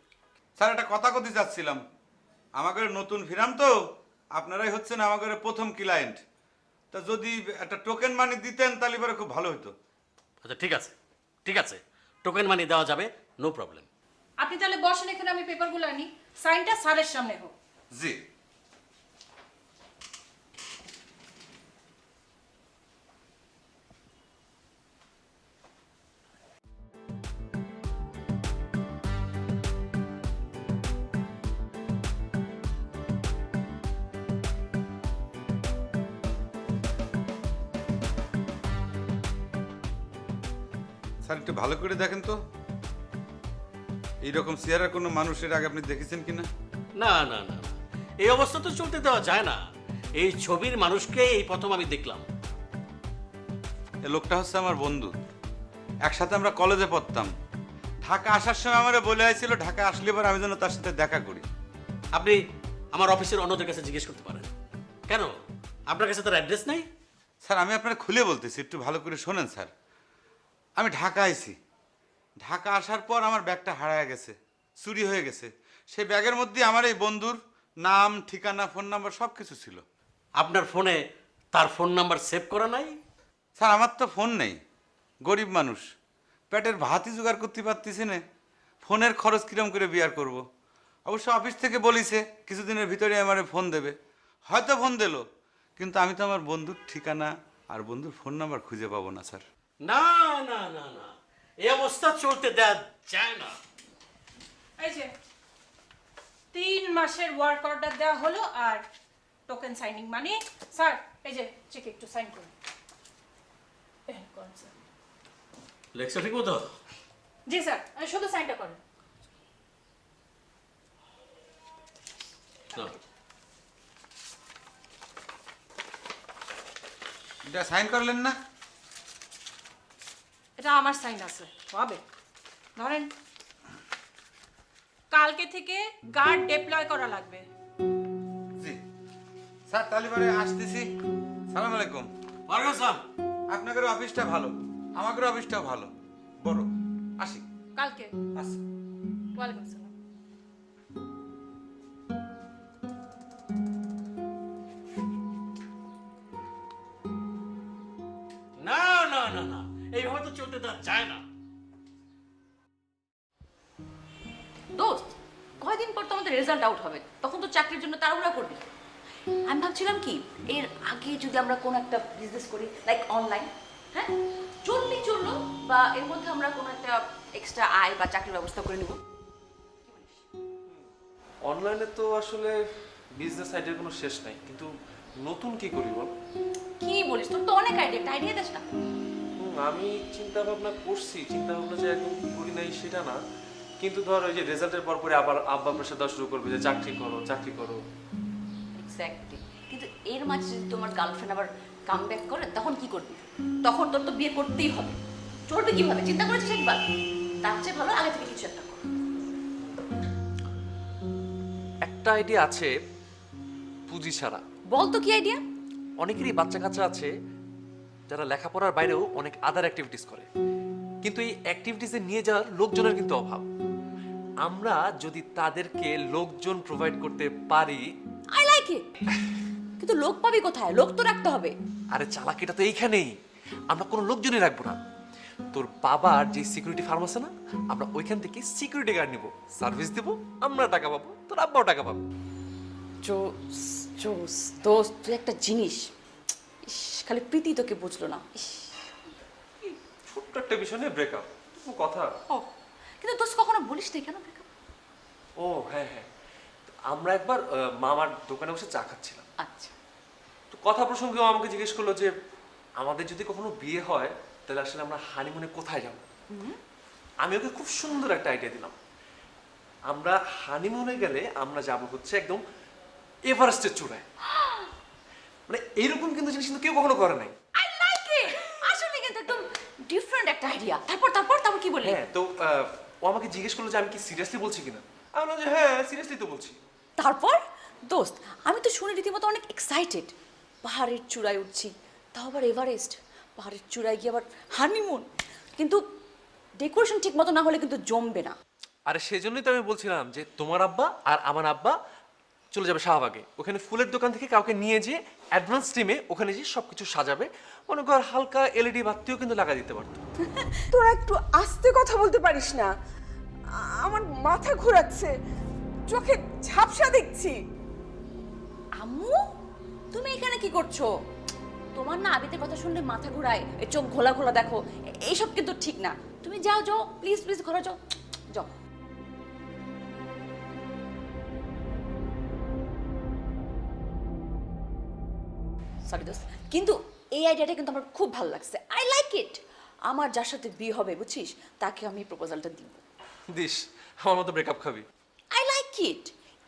স্যার একটা কথা কইতে চাচ্ছিলাম, আমাদের নতুন ফিরাম তো, আপনারাই হচ্ছেন আমাদের প্রথম ক্লায়েন্ট। তা যদি একটা টোকেন মানি দিতেন তাহলে পরে খুব ভালো হতো। আচ্ছা ঠিক আছে, ঠিক আছে, টোকেন মানি দেওয়া যাবে, নো প্রবলেম। আপনি তাহলে বসেন এখানে, আমি পেপারগুলো আনি, সাইনটা স্যারের সামনে হোক। জি। স্যার একটু ভালো করে দেখেন তো, এইরকম চেহারা কোনো মানুষের আগে আপনি দেখেছেন কিনা? না না না না, এই অবস্থা তো চলতে দেওয়া যায় না। এই ছবির মানুষকে এই প্রথম আমি দেখলাম। এই লোকটা হচ্ছে আমার বন্ধু, একসাথে আমরা কলেজে পড়তাম। ঢাকা আসার সময় আমার বলে আসছিল ঢাকা আসলে পর আমি যেন তার সাথে দেখা করি। আপনি আমার অফিসের অন্যদের কাছে জিজ্ঞেস করতে পারেন। কেন, আপনার কাছে তার অ্যাড্রেস নাই? স্যার আমি আপনার খুলে বলতেছি, একটু ভালো করে শোনেন স্যার। আমি ঢাকা আইছি, ঢাকা আসার পর আমার ব্যাগটা হারায় গেছে, চুরি হয়ে গেছে। সেই ব্যাগের মধ্যে আমার এই বন্ধুর নাম, ঠিকানা, ফোন নাম্বার সব কিছু ছিল। আপনার ফোনে তার ফোন নাম্বার সেভ করা নাই? স্যার আমার তো ফোন নেই, গরিব মানুষ, পেটের ভাতই জোগাড় করতে পারতেছি না, ফোনের খরচ কিরম করে বিয়ার করব। অবশ্য অফিস থেকে বলিছে কিছুদিনের ভিতরে আমার ফোন দেবে, হয়তো ফোন দিল, কিন্তু আমি তো আমার বন্ধুর ঠিকানা আর বন্ধুর ফোন নাম্বার খুঁজে পাবো না স্যার। না না না না, এই অবস্থা চলতে দেওয়া যায় না। এই যে 3 মাসের ওয়ার্ক অর্ডার দেওয়া হলো আর টোকেন সাইনিং মানি। স্যার এই যে চেকে একটু সাইন করুন। স্যার লেখা ঠিক মতো? জি স্যার, শুধু সাইনটা করেন। এটা সাইন করলেন না? এটা আমার সাইন আছে, হবে ধরেন। কালকে থেকে গার্ড ডিপ্লয় করা লাগবে। জি স্যার, তাহলে পরে আসতেছি। সালাম আলাইকুম। ওয়ালাইকুম আসসালাম। আপনাদের অফিসটা ভালো, আমাদের অফিসটাও ভালো, বড়। আসি কালকে। আচ্ছা। ওয়ালাইকুম আসসালাম। না না না না, এইভাবে তো চলতে দেওয়া যায় না। দোস্ত, কয়দিন পর তো আমাদের রেজাল্ট আউট হবে, তখন তো চাকরির জন্য তাড়াহুড়া করবি। আমি ভাবছিলাম কি, এর আগে যদি আমরা কোন একটা বিজনেস করি, লাইক অনলাইন, হ্যাঁ, চললেই চললো, বা এর মধ্যে আমরা কোনো একটা এক্সট্রা আয় বা চাকরির ব্যবস্থা করে নেব। অনলাইনে তো আসলে বিজনেস আইডিয়ার কোনো শেষ নাই, কিন্তু নতুন কি করি বল? কি বলিস, তোর তো অনেক আইডিয়া, একটা আইডিয়া দেস না। আমি চিন্তা ভাবনা করছি, চিন্তা ভাবনা যে একদম করি নাই সেটা না, কিন্তু ধর ওই যে রেজাল্টের পর পরে আবার আব্বা প্রেশার দেওয়া শুরু করবে যে চাকরি করো চাকরি করো। এক্স্যাক্টলি, কিন্তু এর মাঝে যদি তোমার গার্লফ্রেন্ড আবার কাম ব্যাক করে তখন কি করবি? তখন তোর তো বিয়ে করতেই হবে, চলবে কিভাবে চিন্তা করেছিস একবার? তার চেয়ে ভালো আগে থেকে কিছু একটা কর। একটা আইডিয়া আছে পুঁজি ছাড়া। বল তো কি আইডিয়া? অনেকেরই বাচ্চা কাচ্চা আছে যারা লেখাপড়ার বাইরেও অনেক আদার অ্যাক্টিভিটিস করে, কিন্তু এই অ্যাক্টিভিটিসে নিয়ে যাওয়ার লোকজনের কিন্তু অভাব। আমরা যদি তাদেরকে লোকজন প্রোভাইড করতে পারি। আই লাইক ইট, কিন্তু লোক পাবি কোথায়? লোক তো রাখতে হবে। আরে চালাকিটা তো এইখানেই, আমরা কোনো লোকজনই রাখবো না। তোর বাবার যে সিকিউরিটি ফার্ম আছে না, আমরা ওইখান থেকে সিকিউরিটি গার্ড নিব, সার্ভিস দেব, আমরা টাকা পাবো, তোর আব্বাও টাকা পাবো। জোস জোস দোস্ত, তুই একটা জিনিস, ইস, খালি প্রীতি তোকে বুঝলো না। ইস, ছোট্ট একটা বিষয় নিয়ে ব্রেকআপ কথা। ও, কিন্তু দোস্ত কখনো বলিস না কেন ব্রেকআপ? ও হ্যাঁ হ্যাঁ, আমরা একবার মামার দোকানে বসে চা খাচ্ছিলাম। আচ্ছা, তো কথা প্রসঙ্গেও আমাকে জিজ্ঞেস করলো যে আমাদের যদি কখনো বিয়ে হয় তাহলে আসলে আমরা হানিমুনে কোথায় যাব। আমি ওকে খুব সুন্দর একটা আইডিয়া দিলাম, আমরা হানিমুনে গেলে আমরা যাব হচ্ছে একদম এভারেস্টের চূড়ায়। মানে এইরকম কিন্তু জিনিস কিন্তু কেউ কখনো করে নাই। আই লাইক ইট, আসলে কিন্তু একদম ডিফারেন্ট একটা আইডিয়া। তারপর তারপর তারপর কি বললি? হ্যাঁ, তো ও আমাকে জিজ্ঞেস করলো যে আমি কি সিরিয়াসলি বলছি কিনা। আমি বললাম যে হ্যাঁ সিরিয়াসলি তো বলছি। তারপর দোস্ত, আমি তো শুনে রীতিমতো অনেক এক্সাইটেড। পাহাড়ের চূড়ায় উঠছি, তাও আবার এভারেস্ট, পাহাড়ের চূড়ায় গিয়ে আবার হানিমুন। কিন্তু ডেকোরেশন ঠিক মতো না হলে কিন্তু জমবে না। আরে সেজন্যই তো আমি বলছিলাম যে তোমার আব্বা আর আমার আব্বা চলে যাবে শাহবাগে, ওখানে ফুলের দোকান থেকে কাউকে নিয়ে যেয়ে অ্যাডভান্স টিমে ওখানে যেয়ে সবকিছু সাজাবে। মনে কর হালকা এলইডি বাতিও কিন্তু লাগা দিতে পারতো। তোরা একটু আস্তে কথা বলতে পারিস না? আমার মাথা ঘোরাচ্ছে, চোখে ঝাপসা দেখছি। আম্মু, তুমি এখানে কি করছো? তোমার না আবিতের কথা শুনলে মাথা ঘোরায়, এই চোখ ঘোলা ঘোলা দেখো, এইসব কিন্তু ঠিক না। তুমি যাও যাও, প্লিজ প্লিজ ঘরে যাও, যাও। সরি দোস্ত, কিন্তু এই আইডিয়াটা কিন্তু আমার খুব ভালো লাগছে। I like it. আমার যার সাথে বিয়ে হবে বুঝছিস, তাকে আমি প্রপোজালটা দিব। দিস, আমার মতো ব্রেকআপ খাবি। I like it.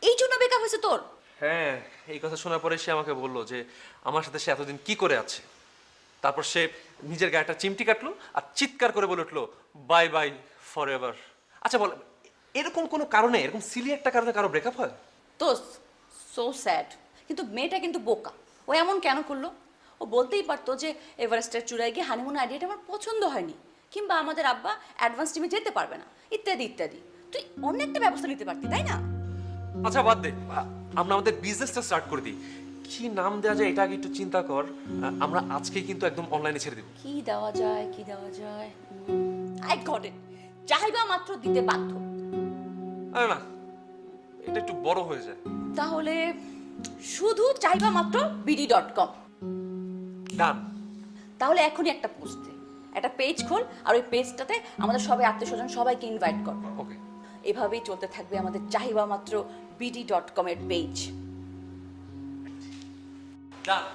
এই জন্য ব্রেকআপ হয়েছে তোর? হ্যাঁ, এই কথা শোনার পরে সে আমাকে বললো যে আমার সাথে সে এতদিন কি করে আছে। তারপর সে নিজের গায়ে একটা চিমটি কাটলো আর চিৎকার করে বলে উঠলো বাই বাই ফর এভার। আচ্ছা বল, এরকম কোনো কারণে, এরকম সিলি একটা কারণে কারো ব্রেকআপ হয়? দোস্ত, সো স্যাড। কিন্তু মেয়েটা কিন্তু বোকা। ও এমন কেন করলো? ও বলতেই পারতো যে এভারেস্টের চূড়ায় গিয়ে হানিমুন আইডিয়াটা আমার পছন্দ হয়নি, কিংবা আমাদের আব্বা অ্যাডভান্স টিমে যেতে পারবে না, ইত্যাদি ইত্যাদি। তুই অন্য একটা ব্যবস্থা নিতে পারতি, তাই না? আচ্ছা বাদ দে, আমরা আমাদের বিজনেসটা স্টার্ট করে দিই। কি নাম দেওয়া যায় এটা আগে একটু চিন্তা কর। আমরা আজকেই কিন্তু একদম অনলাইনে ছেড়ে দেব। কি দেওয়া যায়, কি দেওয়া যায়? I got it. চাহিদা মাত্র দিতে বাধ্য। আরে না, এটা একটু বড় হয়ে যায়। তাহলে শুধু চাহিদা মাত্র BD.com। ডান। তাহলে এখনই একটা পোস্ট দে, একটা পেজ খোল, আর ওই পেজটাতে আমাদের সবাই আত্মীয়স্বজন সবাইকে ইনভাইট কর। ওকে, এভাবেই চলতে থাকবে আমাদের চাহিদা মাত্র BD.com এর পেজ। ডান।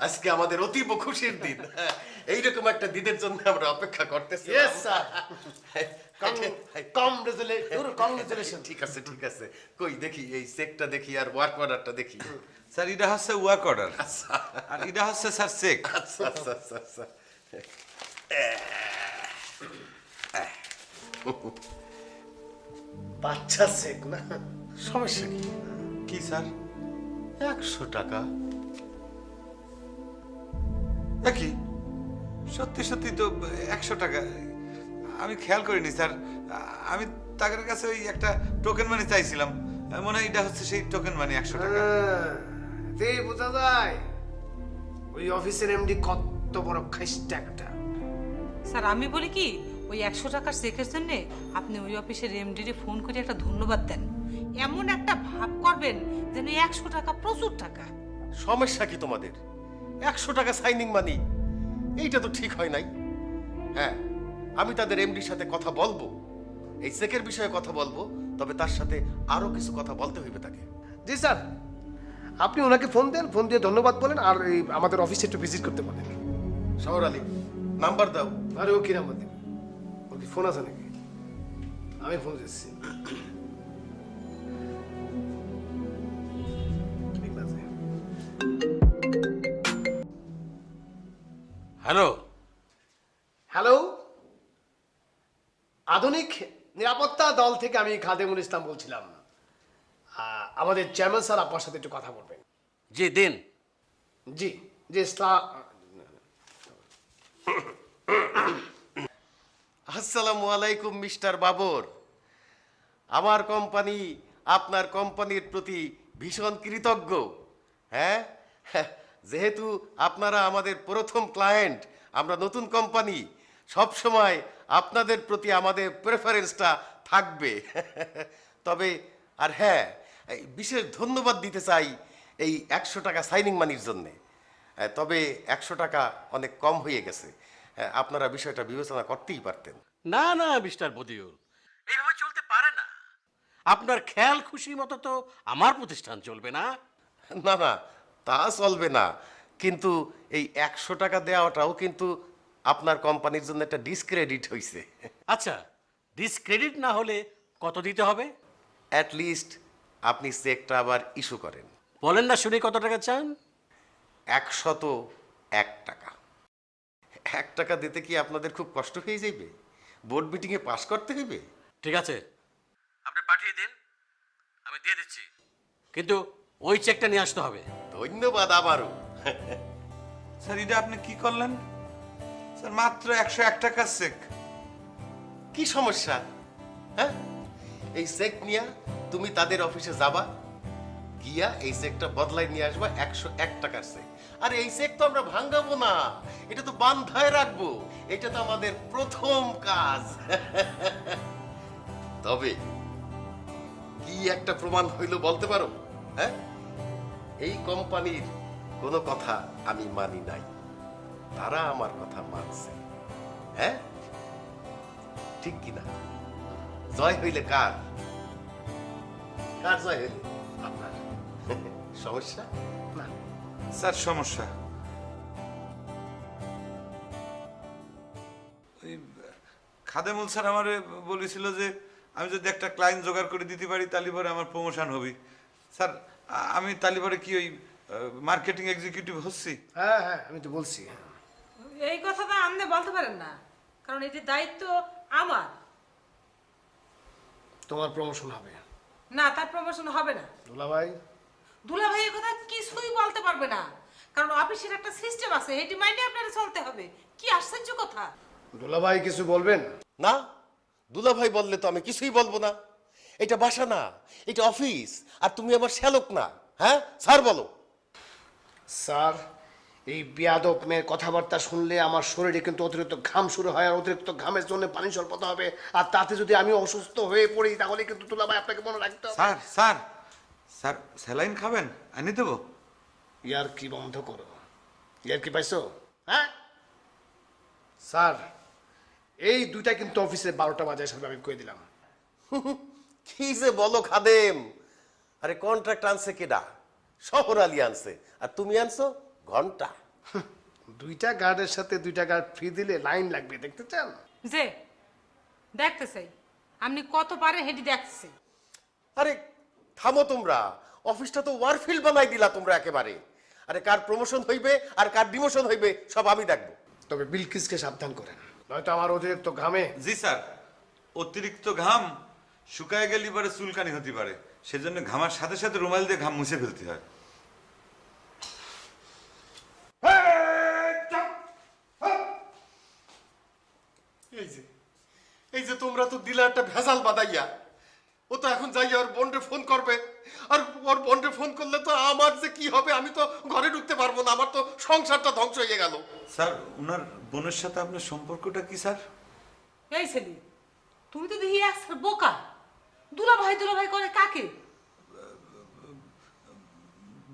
আজকে আমাদের অতীব খুশির দিন। এইরকম একটা দিনের জন্য আমরা অপেক্ষা করতেছি। Yes, sir. Congratulations. ঠিক আছে ঠিক আছে, কই দেখি এই চেকটা দেখি আর ওয়ার্ক অর্ডারটা দেখি। স্যার এটা হচ্ছে ওয়ার্ক অর্ডার, আচ্ছা আর এটা হচ্ছে স্যার চেক। আচ্ছা আচ্ছা আচ্ছা আচ্ছা। বাচ্চা চেক না, সমস্যা কি? কি স্যার? 100 টাকা। কি সত্যি সত্যি তো 100 টাকা? আমি খেয়াল করিনি স্যার, আমি তাদের কাছে ওই একটা টোকেন মানি চাইছিলাম, মনে হয় এটা হচ্ছে সেই টোকেন মানি 100 টাকা। তেই বোঝা যায় ওই অফিসের এমডি কত বড় খাইস্টা একটা। স্যার আমি বলি কি, ওই 100 টাকার চেকের জন্য আপনি ওই অফিসের এমডিরে ফোন করে একটা ধন্যবাদ দেন। এমন একটা ভাব করবেন যেন 100 টাকা প্রচুর টাকা। সমস্যা কি তোমাদের? 100 টাকা সাইনিং মানি, এইটা তো ঠিক হয় নাই। হ্যাঁ, আমি তাদের এমডির সাথে কথা বলবো, এই চেকের বিষয়ে কথা বলবো, তবে তার সাথে আরো কিছু কথা বলতে হইবে তাকে। জি স্যার, আপনি ওনাকে ফোন দেন, ফোন দিয়ে ধন্যবাদ বলেন, আর এই আমাদের অফিসে একটু ভিজিট করতে বলেন। শহর আলী, নাম্বার দাও। আরে ও কি নাম্বার দেবে? ওর কি ফোন আছে নাকি? আমি ফোন দিচ্ছি। ঠিক আছে। হ্যালো, হ্যালো, আধুনিক নিরাপত্তা দল থেকে আমি খাদেমুল ইসলাম বলছিলাম। আমাদের চেয়ারম্যান স্যার আপনার সাথে একটু কথা বলবেন। জি দিন। জি জি ইসলাম। আসসালামু আলাইকুম মিস্টার বাবর। আমার কোম্পানি আপনার কোম্পানির প্রতি ভীষণ কৃতজ্ঞ। হ্যাঁ, যেহেতু আপনারা আমাদের প্রথম ক্লায়েন্ট, আমরা নতুন কোম্পানি, সব সময় আপনাদের প্রতি আমাদের প্রেফারেন্সটা থাকবে। তবে আর হ্যাঁ, এই বিশেষ ধন্যবাদ দিতে চাই এই 100 টাকা সাইনিং মানির জন্যে। তবে 100 টাকা অনেক কম হয়ে গেছে, আপনারা বিষয়টা বিবেচনা করতেই পারতেন। না না মিস্টার বদিউল, এইভাবে চলতে পারে না। আপনার খেয়াল খুশি মতো তো আমার প্রতিষ্ঠান চলবে না। না না, তা চলবে না, কিন্তু এই 100 টাকা দেওয়াটাও কিন্তু আপনার কোম্পানির জন্য একটা ডিসক্রেডিট হয়েছে। আচ্ছা, ডিসক্রেডিট না হলে কত দিতে হবে? অ্যাট লিস্ট আপনি চেকটা আবার ইস্যু করেন। বলেন না শুনি, কত টাকা চান? 101 টাকা। 1 টাকা দিতে কি আপনাদের খুব কষ্ট হয়ে যাইবে? বোর্ড মিটিংয়ে পাস করতে হইবে? ঠিক আছে, আপনি পাঠিয়ে দিন, আমি দিয়ে দিচ্ছি, কিন্তু ওই চেকটা নিয়ে আসতে হবে। ধন্যবাদ আবারও। স্যার এটা আপনি কি করলেন? স্যার মাত্র 101 টাকার চেক। কি সমস্যা? হ্যাঁ, এই চেক নিয়ে তুমি তাদের অফিসে যাবা, গিয়া এই চেকটা বদলাই নিয়ে আসবা 101 টাকার চেক। আর এই চেক তো আমরা ভাঙাবো না, এটা তো বান্ধায় রাখবো, এটা তো আমাদের প্রথম কাজ। তবে কি একটা প্রমাণ হইল বলতে পারো? হ্যাঁ, এই কোম্পানির কোনো কথা আমি মানি নাই, তারা আমার কথা মানছে। হ্যাঁ, ঠিক কিনা? জয় হইলে কার? কার জয় হইলে? আপনার। সমস্যা না স্যার সমস্যা ওই খাদেমুল স্যার আমারে বলেছিল যে আমি যদি একটা ক্লায়েন্ট জোগাড় করে দিতে পারি তাহলে পরে আমার প্রমোশন হবে। স্যার আমি তাহলে পরে কি ওই মার্কেটিং এক্সিকিউটিভ হচ্ছি? হ্যাঁ হ্যাঁ, আমি তো বলছি। এই কথাটা আপনি বলতে পারেন না, কারণ এটি দায়িত্ব আমার। তোমার প্রমোশন হবে না, তার প্রমোশন হবে না। দুলাভাই, দুলাভাই এই কথা কিছুই বলতে পারবে না, কারণ অফিসের একটা সিস্টেম আছে, এটি মাইনে আপনারা চলতে হবে। কি আশ্চর্য কথা! দুলাভাই কিছু বলবেন না, দুলাভাই বললে তো আমি কিছুই বলবো না। এটা বাসা না, এটা অফিস, আর তুমি আমার শ্যালক না। হ্যাঁ স্যার বলো। স্যার, এই বিয়াদব মেয়ের কথাবার্তা শুনলে আমার শরীরে কিন্তু অতিরিক্ত ঘাম শুরু হয়, আর অতিরিক্ত ঘামের জন্য পানি স্বল্পতা হবে, আর তাতে যদি আমি অসুস্থ হয়ে পড়ি তাহলে কিন্তু দুলাভাই আপনাকে মনে রাখতে হবে। স্যার স্যার স্যার স্যালাইন খাবেন? আনি দেবো? ইয়ার কি বন্ধ করো, ইয়ার কি পাইছো? হ্যাঁ স্যার, এই দুইটা কিন্তু অফিসে 12টা বাজায় সাথে আমি কই দিলাম। কি যে বলো খাদেম, আরে কন্ট্রাক্ট আনছে কেডা? শহর আলী আনছে, আর তুমি আনছো ঘন্টা। দুইটা গার্ডের সাথে দুইটা গার্ড ফ্রি দিলে লাইন লাগবে, দেখতে চান? যে দেখতে চাই আপনি কত পারে হেঁটে দেখতেছি। আরে থামো তোমরা, অফিসটা তো ওয়ারফিল্ড বানাই দিলা তোমরা একেবারে। আরে কার প্রমোশন হইবে আর কার ডিমোশন হইবে সব আমি দেখবো। তবে বিলকিসকে সাবধান করেন, নয়তো আমার অতিরিক্ত ঘামে। জি স্যার, অতিরিক্ত ঘাম শুকায় গেলে পরে চুলকানি হতে পারে, সেজন্য ঘামার সাথে সাথে রুমাল দিয়ে ঘাম মুছে ফেলতে হয়। এই যে তোমরা তো দিলা একটা ভেজাল বাদাইয়া। ও তো এখন যাই ওর বোনরে ফোন করবে, আর ওর বোনরে ফোন করলে তো আমার যে কি হবে, আমি তো ঘরে ঢুকতে পারবো না, আমার তো সংসারটা ধ্বংস হয়ে গেল। স্যার ওনার বোনের সাথে আপনার সম্পর্কটা কি স্যার? এই ছেলে, তুমি তো দেখি একসার বোকা। দুলাভাই করে কাকে?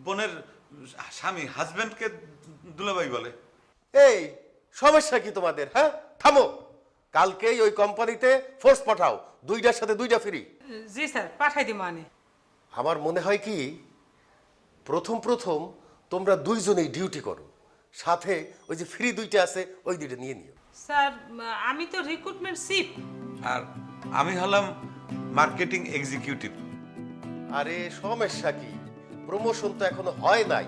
বোনের স্বামী, হাজবেন্ডকে দুলাভাই বলে। এই সমস্যা কি তোমাদের? হ্যাঁ, থামো। কালকেই ওই কোম্পানিতে ফোর্স পাঠাও, 2টার সাথে 2টা ফ্রি। জি স্যার, পাঠাই দিব মানে। আমার মনে হয় কি, প্রথম প্রথম তোমরা 2জনেই ডিউটি করো, সাথে ওই যে ফ্রি 2টা আছে ওই 2টা নিয়ে নিও। স্যার আমি তো রিক্রুটমেন্ট চিফ। আর আমি হলাম মার্কেটিং এক্সিকিউটিভ। আরে সমস্যা কি, প্রমোশন তো এখনো হয় নাই।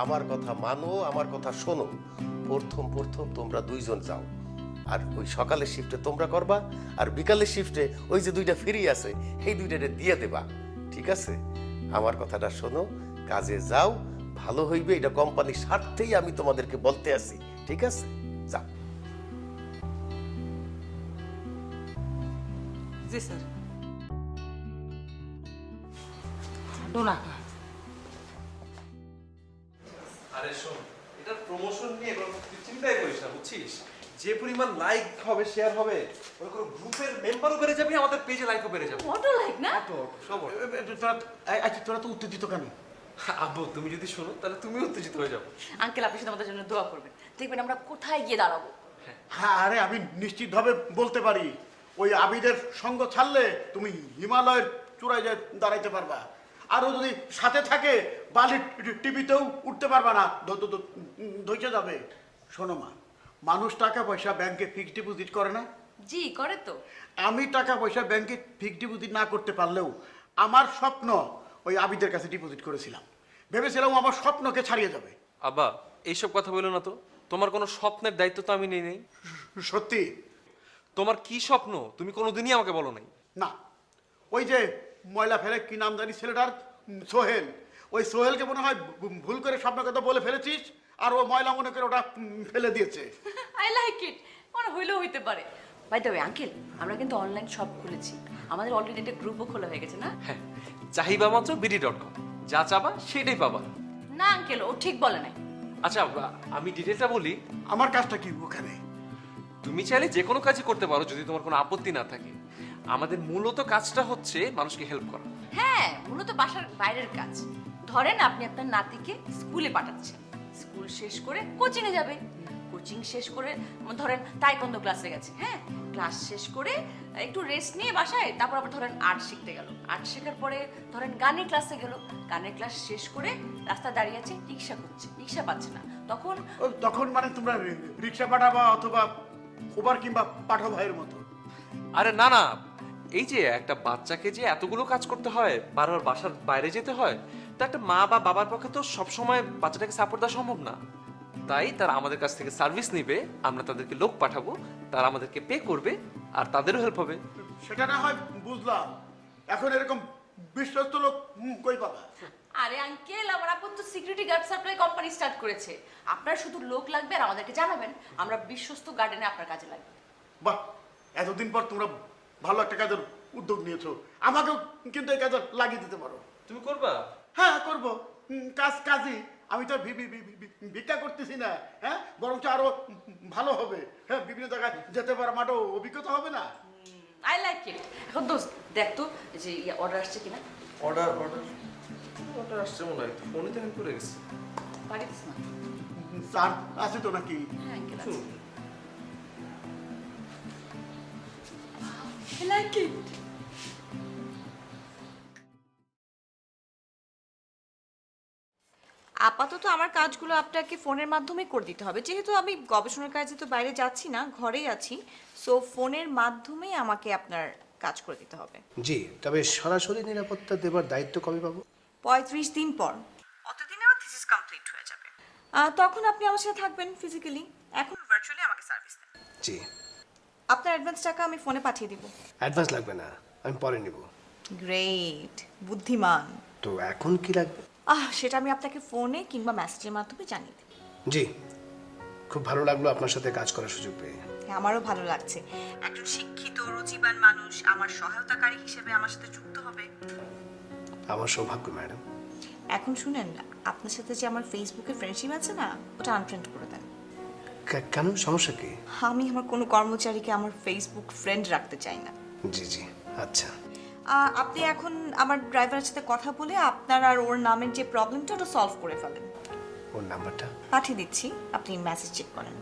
আমার কথা মানো, আমার কথা শোনো। প্রথম প্রথম তোমরা 2জন যাও, আর ওই সকালের শিফটে তোমরা করবা, আর বিকালের শিফটে ওই যে 2টা ফ্রি আছে সেই 2টা দিয়ে দেবা, ঠিক আছে? আমার কথাটা শোনো, কাজে যাও, ভালো হইবে, এটা কোম্পানির স্বার্থেই আমি তোমাদেরকে বলতে আসি, ঠিক আছে? যাও। জি স্যার। ডোনাকা আরে শোন, এটার প্রমোশন নিয়ে কোনো চিন্তাই করিস না, বুঝছিস? যে পরিমাণ লাইক হবে, শেয়ার হবে, ওই কোনো গ্রুপের মেম্বারও বেড়ে যাবে, আমাদের পেজে লাইকও বেড়ে যাবে। অটো লাইক না? সব আচ্ছা, তোরা তো উত্তেজিত কেন? আব্বু, তুমি যদি শোনো তাহলে তুমি উত্তেজিত হয়ে যাবো। আঙ্কেল আপনি শুধু আমাদের জন্য দোয়া করবেন, দেখবেন আমরা কোথায় গিয়ে দাঁড়াবো। হ্যাঁ, আরে আমি নিশ্চিতভাবে বলতে পারি, ওই আবিদের সঙ্গ ছাড়লে তুমি হিমালয়ের চূড়ায় যায় দাঁড়াইতে পারবা। আর ও যদি সাথে থাকে, বালির টিভিতেও উঠতে পারবা না, ধৈর্য যাবে। শোনো মা, মানুষ টাকা পয়সা ব্যাংকে ফিক্সড ডিপোজিট করে না? জি করে তো। আমি টাকা পয়সা ব্যাংকে ফিক্সড ডিপোজিট না করতে পারলেও আমার স্বপ্ন ওই আবিদের কাছে ডিপোজিট করেছিলাম। ভেবেছিলাম আমার স্বপ্নকে ছাড়িয়ে যাবে। আব্বা, এইসব কথা বলো না তো, তোমার কোনো স্বপ্নের দায়িত্ব তো আমি নেই। সত্যি? তোমার কি স্বপ্ন তুমি কোনোদিনই আমাকে বলো নাই। না, ওই যে ময়লা ফেলে, কি নাম জানি ছেলেটার, সোহেল, ওই সোহেলকে মনে হয় ভুল করে স্বপ্ন কথা বলে ফেলেছিস, আর ও ময়লা মনে করে ওটা ফেলে দিয়েছে। আই লাইক ইট, মনে হইলেও হইতে পারে। বাই দ্য ওয়ে আঙ্কেল, আমরা কিন্তু অনলাইন শপ খুলেছি, আমাদের অলরেডি একটা গ্রুপও খোলা হয়ে গেছে না? হ্যাঁ, চাহিবা মাত্র বিডি.com, যা চাবা সেটাই পাবা। না আঙ্কেল, ও ঠিক বলে নাই। আচ্ছা, আমি ডিটেলটা বলি। আমার কাজটা কি ওখানে? তুমি চাইলে যে কোনো কাজই করতে পারো যদি তোমার কোনো আপত্তি না থাকে। আমাদের মূলত কাজটা হচ্ছে মানুষকে হেল্প করা। হ্যাঁ, মূলত বাসার বাইরের কাজ। ধরেন আপনি আপনার নাতিকে স্কুলে পাঠাচ্ছেন, স্কুল শেষ করে কোচিংয়ে যাবে, কোচিং শেষ করে ধরেন তাইকোয়ান্ডো ক্লাসে গেছে, হ্যাঁ, ক্লাস শেষ করে একটু রেস্ট নিয়ে বাসায়, তারপর আবার ধরেন আর্ট শিখতে গেল, আর্ট শেখার পরে ধরেন গানের ক্লাসে গেল, গানের ক্লাস শেষ করে রাস্তা দাঁড়িয়ে আছে, রিক্সা খুঁজছে, রিক্সা পাচ্ছে না, তখন মানে তোমরা রিক্সা পাঠাবা অথবা উবার কিংবা পাঠা ভাইয়ের মতো? আরে না না, এই যে একটা বাচ্চাকে যে এতগুলো কাজ করতে হয়, বারবার বাসার বাইরে যেতে হয়, তা একটা মা বা বাবার পক্ষে তো সবসময় বাচ্চাটাকে সাপোর্ট দেওয়া সম্ভব না। তাই তারা আমাদের কাছ থেকে সার্ভিস নিবে, আমরা তাদেরকে লোক পাঠাবো, তারা আমাদেরকে পে করবে, আর তাদেরও হেল্প হবে। সেটা না হয় বুঝলাম, এখন এরকম বিশ্বস্ত লোক কই পাবা? আরে আঙ্কেল, আমার আপু তো security guard supply company start করেছে, আপনার শুধু লোক লাগবে আর আমাদেরকে জানাবেন, আমরা বিশ্বস্ত গার্ডেনে আপনার কাজে লাগবে। বাহ, এতদিন পর তোমরা ভালো একটা কাজের উদ্যোগ নিয়েছো, আমাকেও কিন্তু এই কাজে লাগিয়ে দিতে পারো। তুমি করবা? হ্যাঁ, করবো। কাজই, আমি তো ভিক্ষা করতেছি না, হ্যাঁ, বরঞ্চ আরো ভালো হবে। হ্যাঁ, বিভিন্ন জায়গায় যেতে পারো, মাঠও অভিজ্ঞতা হবে না? I like it. এখন দোস্ত দেখ তো যে অর্ডার আসছে কিনা। অর্ডার আসছে মনে হয়, ফোনে তো হ্যাং করে গেছে। পারিস না? স্যার আছে তো নাকি? হ্যাঁ আঙ্কেল আছে। I like it. আপাতত আমার কাজগুলো আপনাকে ফোনের মাধ্যমে করে দিতে হবে, যেহেতু আমি গবেষণার কাজে তো বাইরে যাচ্ছি না, ঘরেই আছি, সো ফোনের মাধ্যমেই আমাকে আপনার কাজ করে দিতে হবে। জি, তবে সরাসরি নিরাপত্তা দেবার দায়িত্ব কবে পাবো? 35 দিন পর। অতদিনে আমার থিসিস কমপ্লিট হয়ে যাবে, তখন আপনি আমার সাথে থাকবেন ফিজিক্যালি, এখন ভার্চুয়ালি আমাকে সার্ভিস দেন। জি। আপনার অ্যাডভান্স টাকা আমি ফোনে পাঠিয়ে দিব। অ্যাডভান্স লাগবে না, আমি পরে নেব। গ্রেট, বুদ্ধিমান। তো এখন কি লাগবে? সেটা আমি আপনাকে ফোনে কিংবা মেসেজের মাধ্যমে জানিয়ে দেব। জি, খুব ভালো লাগলো আপনার সাথে কাজ করার সুযোগ পেয়ে। আমারও ভালো লাগছে, একজন শিক্ষিত রুচিবান মানুষ আমার সহায়তাকারী হিসেবে আমার সাথে যুক্ত হবে। আমার সৌভাগ্য ম্যাডাম। এখন শুনেন, আপনার সাথে যে আমার ফেসবুকে ফ্রেন্ডশিপ আছে না, ওটা আনফ্রেন্ড করে দেন। কেন, সমস্যা কি? আমি আমার কোনো কর্মচারীকে আমার ফেসবুক ফ্রেন্ড রাখতে চাই না। জি জি, আচ্ছা। আপনি এখন আমার ড্রাইভারের সাথে কথা বলে আপনার আর ওর নামের যে প্রবলেমটা ওটা সলভ করে ফেলেন। ওর নাম্বারটা পাঠিয়ে দিচ্ছি, আপনি মেসেজ চেক করেন।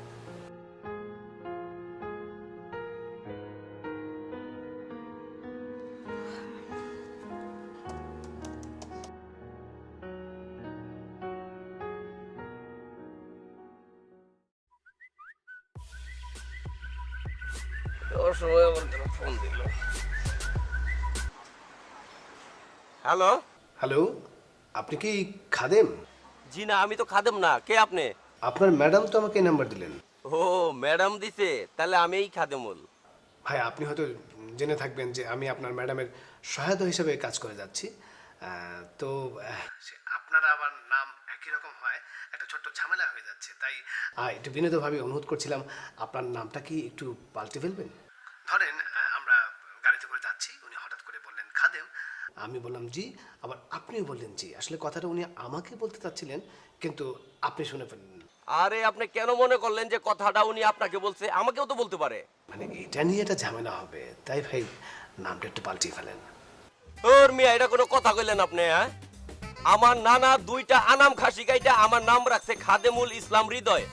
অসময় আমার জন্য ফোন দিল। হ্যালো। হ্যালো, আপনি কি খাদেম? জি না, আমি তো খাদেম না। কে আপনি? আপনার ম্যাডাম তো আমাকে এই নাম্বার দিলেন। ও ম্যাডাম দিছে, তাহলে আমি এই খাদেমুল। ভাই, আপনি হয়তো জেনে থাকবেন যে আমি আপনার ম্যাডামের সহায়তা হিসেবে কাজ করে যাচ্ছি। তো আপনারা আবার নাম একই রকম হয়, একটা ছোট্ট ঝামেলা হয়ে যাচ্ছে। তাই একটু বিনীতভাবে অনুরোধ করছিলাম, আপনার নামটা কি একটু পাল্টে ফেলবেন? ধরেন আমরা গাড়িতে করে যাচ্ছি, উনি হঠাৎ করে বললেন খাদেম, আমি বললাম জি, আবার আপনিও বললেন জি। আসলে কথাটা উনি আমাকে বলতে চাচ্ছিলেন, কিন্তু আপনি শুনে ফেললেন। আরে আপনি কেন মনে করলেন যে কথাটা উনি আপনাকে বলছে? আমাকেও তো বলতে পারে। মানে এটা নিয়ে একটা ঝামেলা হবে, তাই ভাই নামটা একটু পাল্টিয়ে ফেলেন। ওর মিয়া, এটা কোনো কথা কইলেন আপনি? হ্যাঁ, আমার নানা 2টা আনাম খাসি গাইটা আমার নাম রাখছে খাদেমুল ইসলাম হৃদয়।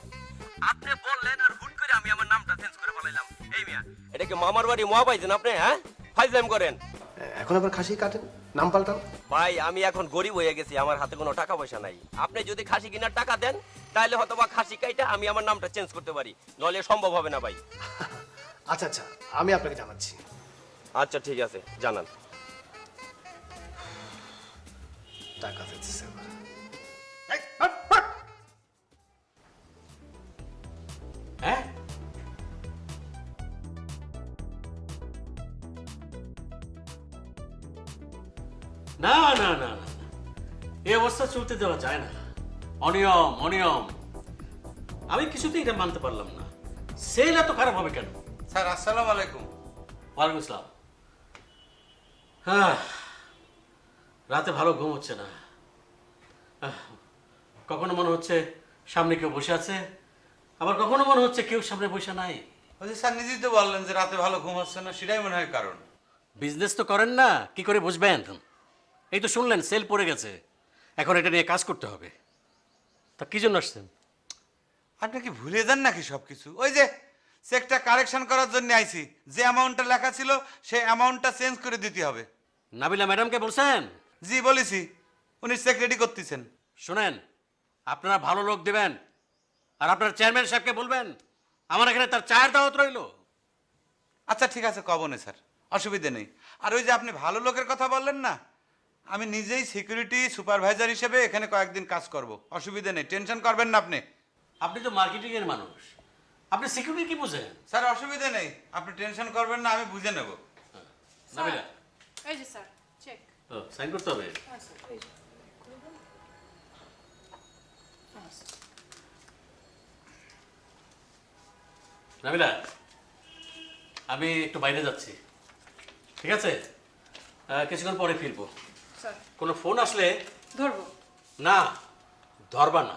আপনি বললেন আর হুট করে আমি আমার নামটা চেঞ্জ করে বলাইলাম। এই মিয়া, এটা কি মামার বাড়ি মোয়া পাইছেন আপনি? হ্যাঁ, ফাইজলাম করেন। এখন আবার খাসি কাটেন, নাম পাল্টান। ভাই, আমি এখন গরিব হয়ে গেছি, আমার হাতে কোনো টাকা পয়সা নাই। আপনি যদি খাসি কিনার টাকা দেন, তাহলে হয়তো বা খাসি কাইটা আমি আমার নামটা চেঞ্জ করতে পারি, নইলে সম্ভব হবে না ভাই। আচ্ছা আচ্ছা, আমি আপনাকে জানাচ্ছি। আচ্ছা ঠিক আছে, জানান। টাকা দিতেছে আবার। হ্যাঁ, না না না না, এই অবস্থা চলতে দেওয়া যায় না। অনিয়ম অনিয়ম, আমি কিছুতেই এটা মানতে পারলাম না। সেল এত খারাপ হবে কেন? স্যার আসসালামু আলাইকুম। ওয়ালাইকুম আসসালাম। হ্যাঁ, রাতে ভালো ঘুম হচ্ছে না। কখনো মনে হচ্ছে সামনে কেউ বসে আছে, আবার কখনো মনে হচ্ছে কেউ সামনে বসে নাই। ওই যে স্যার নিজেই তো বললেন যে রাতে ভালো ঘুম হচ্ছে না, সেটাই মনে হয় কারণ। বিজনেস তো করেন না, কি করে বুঝবেন? এই তো শুনলেন সেল পড়ে গেছে, এখন এটা নিয়ে কাজ করতে হবে। তা কি জন্য আসছেন? আপনি কি ভুলে যান নাকি সবকিছু? ওই যে চেকটা কারেকশন করার জন্য আইছি, যে অ্যামাউন্টটা লেখা ছিল সেই অ্যামাউন্টটা চেঞ্জ করে দিতে হবে। নাবিলা ম্যাডামকে বলছেন? জি বলেছি, উনি চেক রেডি করতেছেন। শোনেন, আপনারা ভালো লোক দেবেন, আর আপনার চেয়ারম্যান সাহেবকে বলবেন আমার এখানে তার চায়ের দাওয়াত রইল। আচ্ছা ঠিক আছে, কবনে স্যার, অসুবিধে নেই। আর ওই যে আপনি ভালো লোকের কথা বললেন না, আমি নিজেই সিকিউরিটি সুপারভাইজার হিসেবে এখানে কয়েকদিন কাজ করব, অসুবিধে নেই, টেনশন করবেন না আপনি। আপনি তো মার্কেটিং এর মানুষ, আপনি সিকিউরিটি কি বুঝেন? স্যার অসুবিধে নেই, আপনি টেনশন করবেন না, আমি বুঝে নেব। নাবিলা, এই যে স্যার, চেক। সাইন করতে হবে। নাবিলা, আমি একটু বাইরে যাচ্ছি, ঠিক আছে? কিছুক্ষণ পরে ফিরবো। স্যার, কোনো ফোন আসলে ধরবো? না, ধরবা না।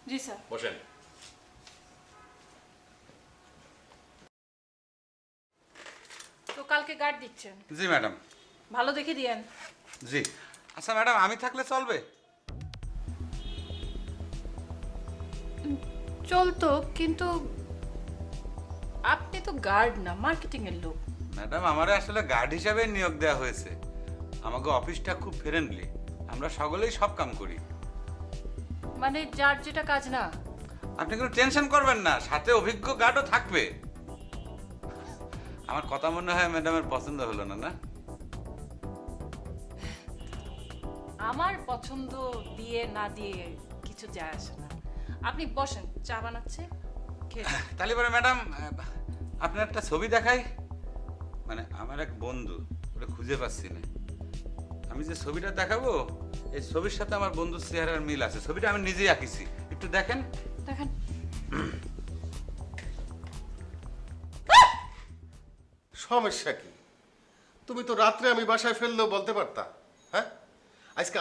জি স্যার। বসেন। তো কালকে গার্ড দিচ্ছেন? জি ম্যাডাম। ভালো দেখে দিয়েন। জি। আচ্ছা ম্যাডাম, আমি থাকলে চলবে? চলতো, কিন্তু আপনি তো গার্ড না, মার্কেটিং এর লোক। ম্যাডাম, আমার আসলে গার্ড হিসাবে নিয়োগ দেওয়া হয়েছে। আমাকে অফিসটা খুব ফ্রেন্ডলি, আমরা সকলেই সব কাম করি। মানে যার যেটা কাজ না। আপনি কোনো টেনশন করবেন না, সাথে অভিজ্ঞ গার্ডও থাকবে। আমার কথা মনে হয় ম্যাডামের পছন্দ হলো না? না, আমার পছন্দ দিয়ে না দিয়ে কিছু যায় আসে না। আপনি বসেন, চা বানাচ্ছে, খেয়ে যান। তাহলে পরে ম্যাডাম আপনার একটা ছবি দেখাই। মানে আমার এক বন্ধু, ওটা খুঁজে পাচ্ছি না। আমি যে ছবিটা দেখাবো, এই ছবির সাথে আমার বন্ধুর চেহারার মিল আছে। ছবিটা আমি নিজেই আঁকিছি, একটু দেখেন। দেখেন। সমস্যা কি? তুমি তো রাত্রে আমি বাসায় ফেললেও বলতে পারতা। হ্যাঁ, আজকে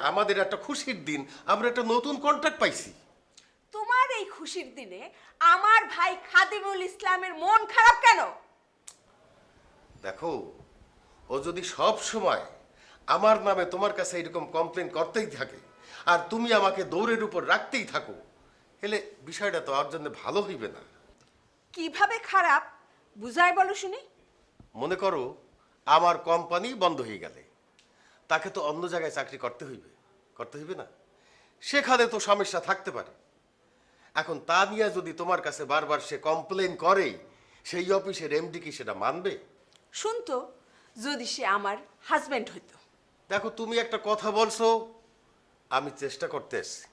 আমাদের একটা খুশির দিন, আমরা একটা নতুন কন্ট্রাক্ট পাইছি। তোমার এই খুশির দিনে আমার ভাই খাদিমুল ইসলামের মন খারাপ কেন? দেখো, ও যদি সব সময় আমার নামে তোমার কাছে এরকম কমপ্লেন করতেই থাকে, আর তুমি আমাকে দৌড়ের উপর রাখতেই থাকো, হেলে বিষয়টা তো আর জন্য ভালো হইবে না। কিভাবে খারাপ বুঝাই বলো শুনি। মনে করো আমার কোম্পানি বন্ধ হয়ে গেলে, তাকে তো অন্য জায়গায় চাকরি করতে হইবে না? সেখানে তো সমস্যা থাকতে পারে। এখন তা নিয়ে যদি তোমার কাছে বারবার সে কমপ্লেন করে, সেই অফিসের এমডি কি সেটা মানবে? শুনতো যদি সে আমার হাজবেন্ড হইতো। দেখো, তুমি একটা কথা বলছো, আমি চেষ্টা করতে এসছি।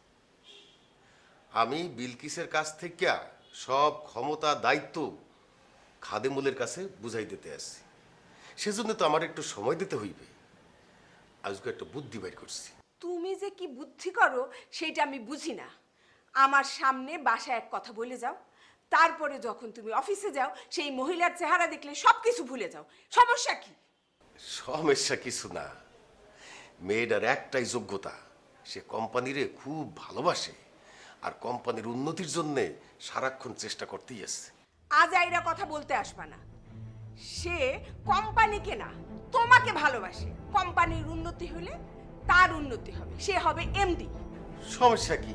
আমি বিলকিসের কাছ থেকে সব ক্ষমতা দায়িত্ব খাদেমুলের কাছে বুঝাই দিতে আসছি। সেজন্য তো আমার একটু সময় দিতে হইবে। আজকে একটা বুদ্ধি বের করছি। তুমি যে কি বুদ্ধি করো সেটা আমি বুঝি না। আমার সামনে বাসায় এক কথা বলে যাও, তারপরে যখন তুমি অফিসে যাও সেই মহিলার চেহারা দেখলে সব কিছু ভুলে যাও। সমস্যা কি? সমস্যা কিছু না, মেয়েটার একটাই যোগ্যতা, সে কোম্পানিরে খুব ভালোবাসে আর কোম্পানির উন্নতির জন্য সারাক্ষণ চেষ্টা করতেই আছে। আজ আইরা কথা বলতে আসবা না। সে কোম্পানিকে না তোমাকে ভালোবাসে। কোম্পানির উন্নতি হলে তার উন্নতি হবে, সে হবে এমডি। সমস্যা কি?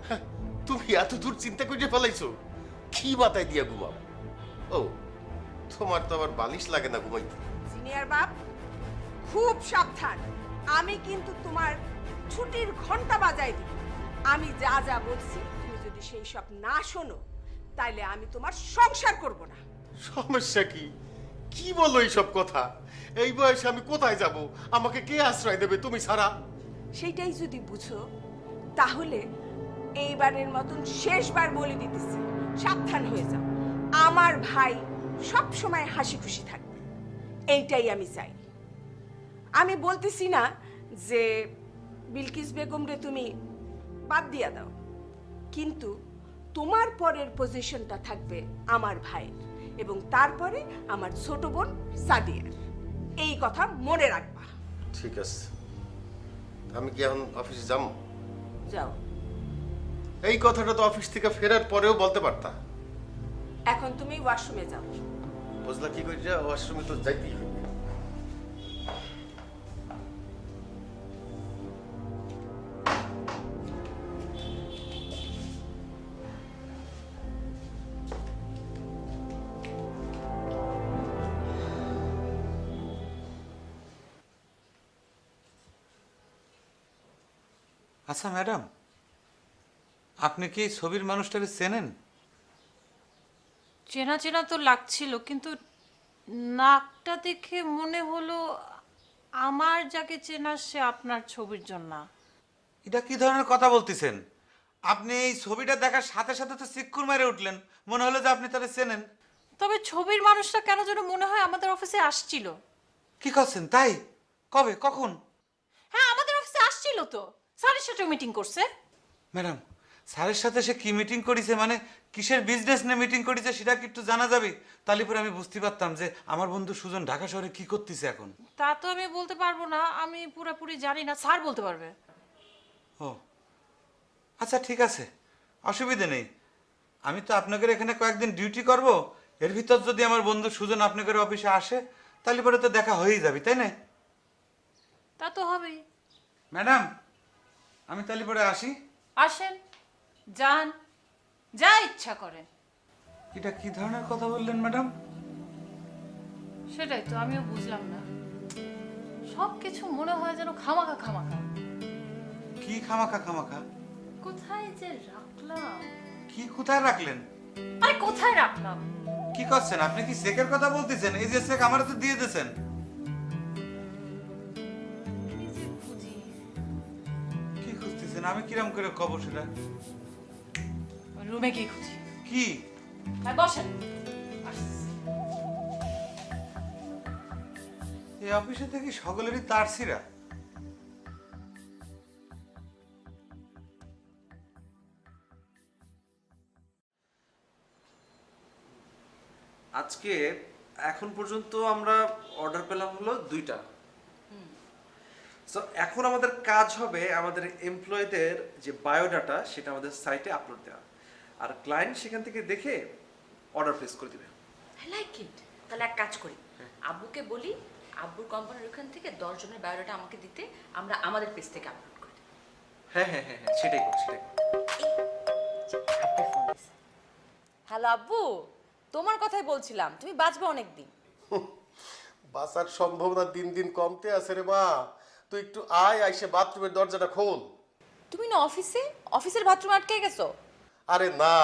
হ্যাঁ, তুমি এত দূর চিন্তা করে ফেলাইছো, কি মাথায় দিয়া ঘুমাও? ও, তোমার তো আবার বালিশ লাগে না ঘুমাইতে। সিনিয়র বাপ, খুব সাবধান। আমি কিন্তু তোমার ছুটির ঘন্টা বাজাই দিব। আমি যা যা বলছি তুমি যদি সেই সব না শোনো তাইলে আমি তোমার সংসার করব না। সমস্যা কি? কি বলো এইসব কথা? এই বয়সে আমি কোথায় যাব? আমাকে কে আশ্রয় দেবে তুমি ছাড়া? সেইটাই যদি বুঝো তাহলে এইবারের মতন শেষবার বলে দিতেছি, সাবধান হয়ে যাও। আমার ভাই সব সময় হাসি খুশি থাকবে, এইটাই আমি চাই। আমি বলতেছি না যে বিলকিস বেগম রে তুমি বাদ দিয়া দাও, কিন্তু তোমার পরের পজিশনটা থাকবে আমার ভাইয়ের এবং তারপরে আমার ছোট বোন সাদিয়ার। এই কথা মনে রাখবা। ঠিক আছে, আমি কি এখন অফিসে যাব? যাও। এই কথাটা তো অফিস থেকে ফেরার পরেও বলতে পারতা। এখন তুমি ওয়াশরুমে যাও। বুঝলা কি করি? ওয়াশরুমে তো যাইতেই হবে। আচ্ছা ম্যাডাম, আপনি কি এই ছবির মানুষটাকে চেনেন? চেনা চেনা তো লাগছিল, কিন্তু নাকটা দেখে মনে হলো আমার যাকে চেনা সে আপনার ছবির জন্য। এটা কি ধরনের কথা বলতেছেন? আপনি এই ছবিটা দেখার সাথে সাথে তো চিক্কুর মেরে উঠলেন, মনে হলো যে আপনি তারা চেনেন। তবে ছবির মানুষটা কেন যেন মনে হয় আমাদের অফিসে আসছিল। কি করছেন? তাই? কবে? কখন? হ্যাঁ, আমাদের অফিসে আসছিল তো, স্যারের সাথে মিটিং করছে। ম্যাডাম, স্যারের সাথে সে কি মিটিং করেছে, মানে কিসের বিজনেস নিয়ে মিটিং করেছে সেটা কি একটু জানা যাবে? তাহলে পরে আমি বুঝতে পারতাম যে আমার বন্ধু সুজন ঢাকা শহরে কি করতেছে এখন। তা তো আমি বলতে পারবো না, আমি পুরোপুরি জানি না, স্যার বলতে পারবে। ও আচ্ছা, ঠিক আছে, অসুবিধে নেই। আমি তো আপনাদের এখানে কয়েকদিন ডিউটি করব, এর ভিতর যদি আমার বন্ধু সুজন আপনাদের অফিসে আসে তাহলে পরে তো দেখা হয়েই যাবে, তাই না? তা তো হবেই। ম্যাডাম, আমি তাহলে পরে আসি। আসেন, যান, যা ইচ্ছা করেন। এটা কি ধরনের কথা বললেন ম্যাডাম? সেটাই তো আমিও বুঝলাম না, সব কিছু মনে হয় যেন খামাখা খামাখা। কি খামাখা খামাখা? কোথায় যে রাখলাম? কি কোথায় রাখলেন? আরে কোথায় রাখলাম? কি করছেন আপনি? কি চেকের কথা বলতেছেন? এই যে চেক আমার তো দিয়ে দিয়েছেন। কি খুঁজতেছেন? আমি কিরম করে কব সেটা? রুমে কি খুঁজি? কি? বসেন। এই অফিসে থেকে সকলেরই তার ছিঁড়া। আজকে এখন পর্যন্ত আমরা অর্ডার পেলাম হলো 2টা। সো এখন আমাদের কাজ হবে আমাদের এমপ্লয়ীদের যে বায়োডাটা সেটা আমাদের সাইটে আপলোড দেওয়া, আর ক্লায়েন্ট সেখান থেকে দেখে অর্ডার প্লেস করে দিবে। I like it. তাহলে এক কাজ করি, আব্বুকে বলি আব্বুর কোম্পানির ওখান থেকে 10 জনের বায়োডাটা আমাকে দিতে, আমরা আমাদের পেজ থেকে আপলোড করে দেব। হ্যাঁ হ্যাঁ হ্যাঁ হ্যাঁ, সেটাই করছি, সেটাই। হ্যালো আব্বু, তোমার কথাই বলছিলাম, তুমি বাঁচবে অনেকদিন। বাঁচার সম্ভাবনা দিন দিন কমতে আছে রে মা। তুই একটু আয়, আইসে বাথরুমের দরজাটা খোল। তুমি না অফিসের বাথরুমে আটকে গেছো? আরে না,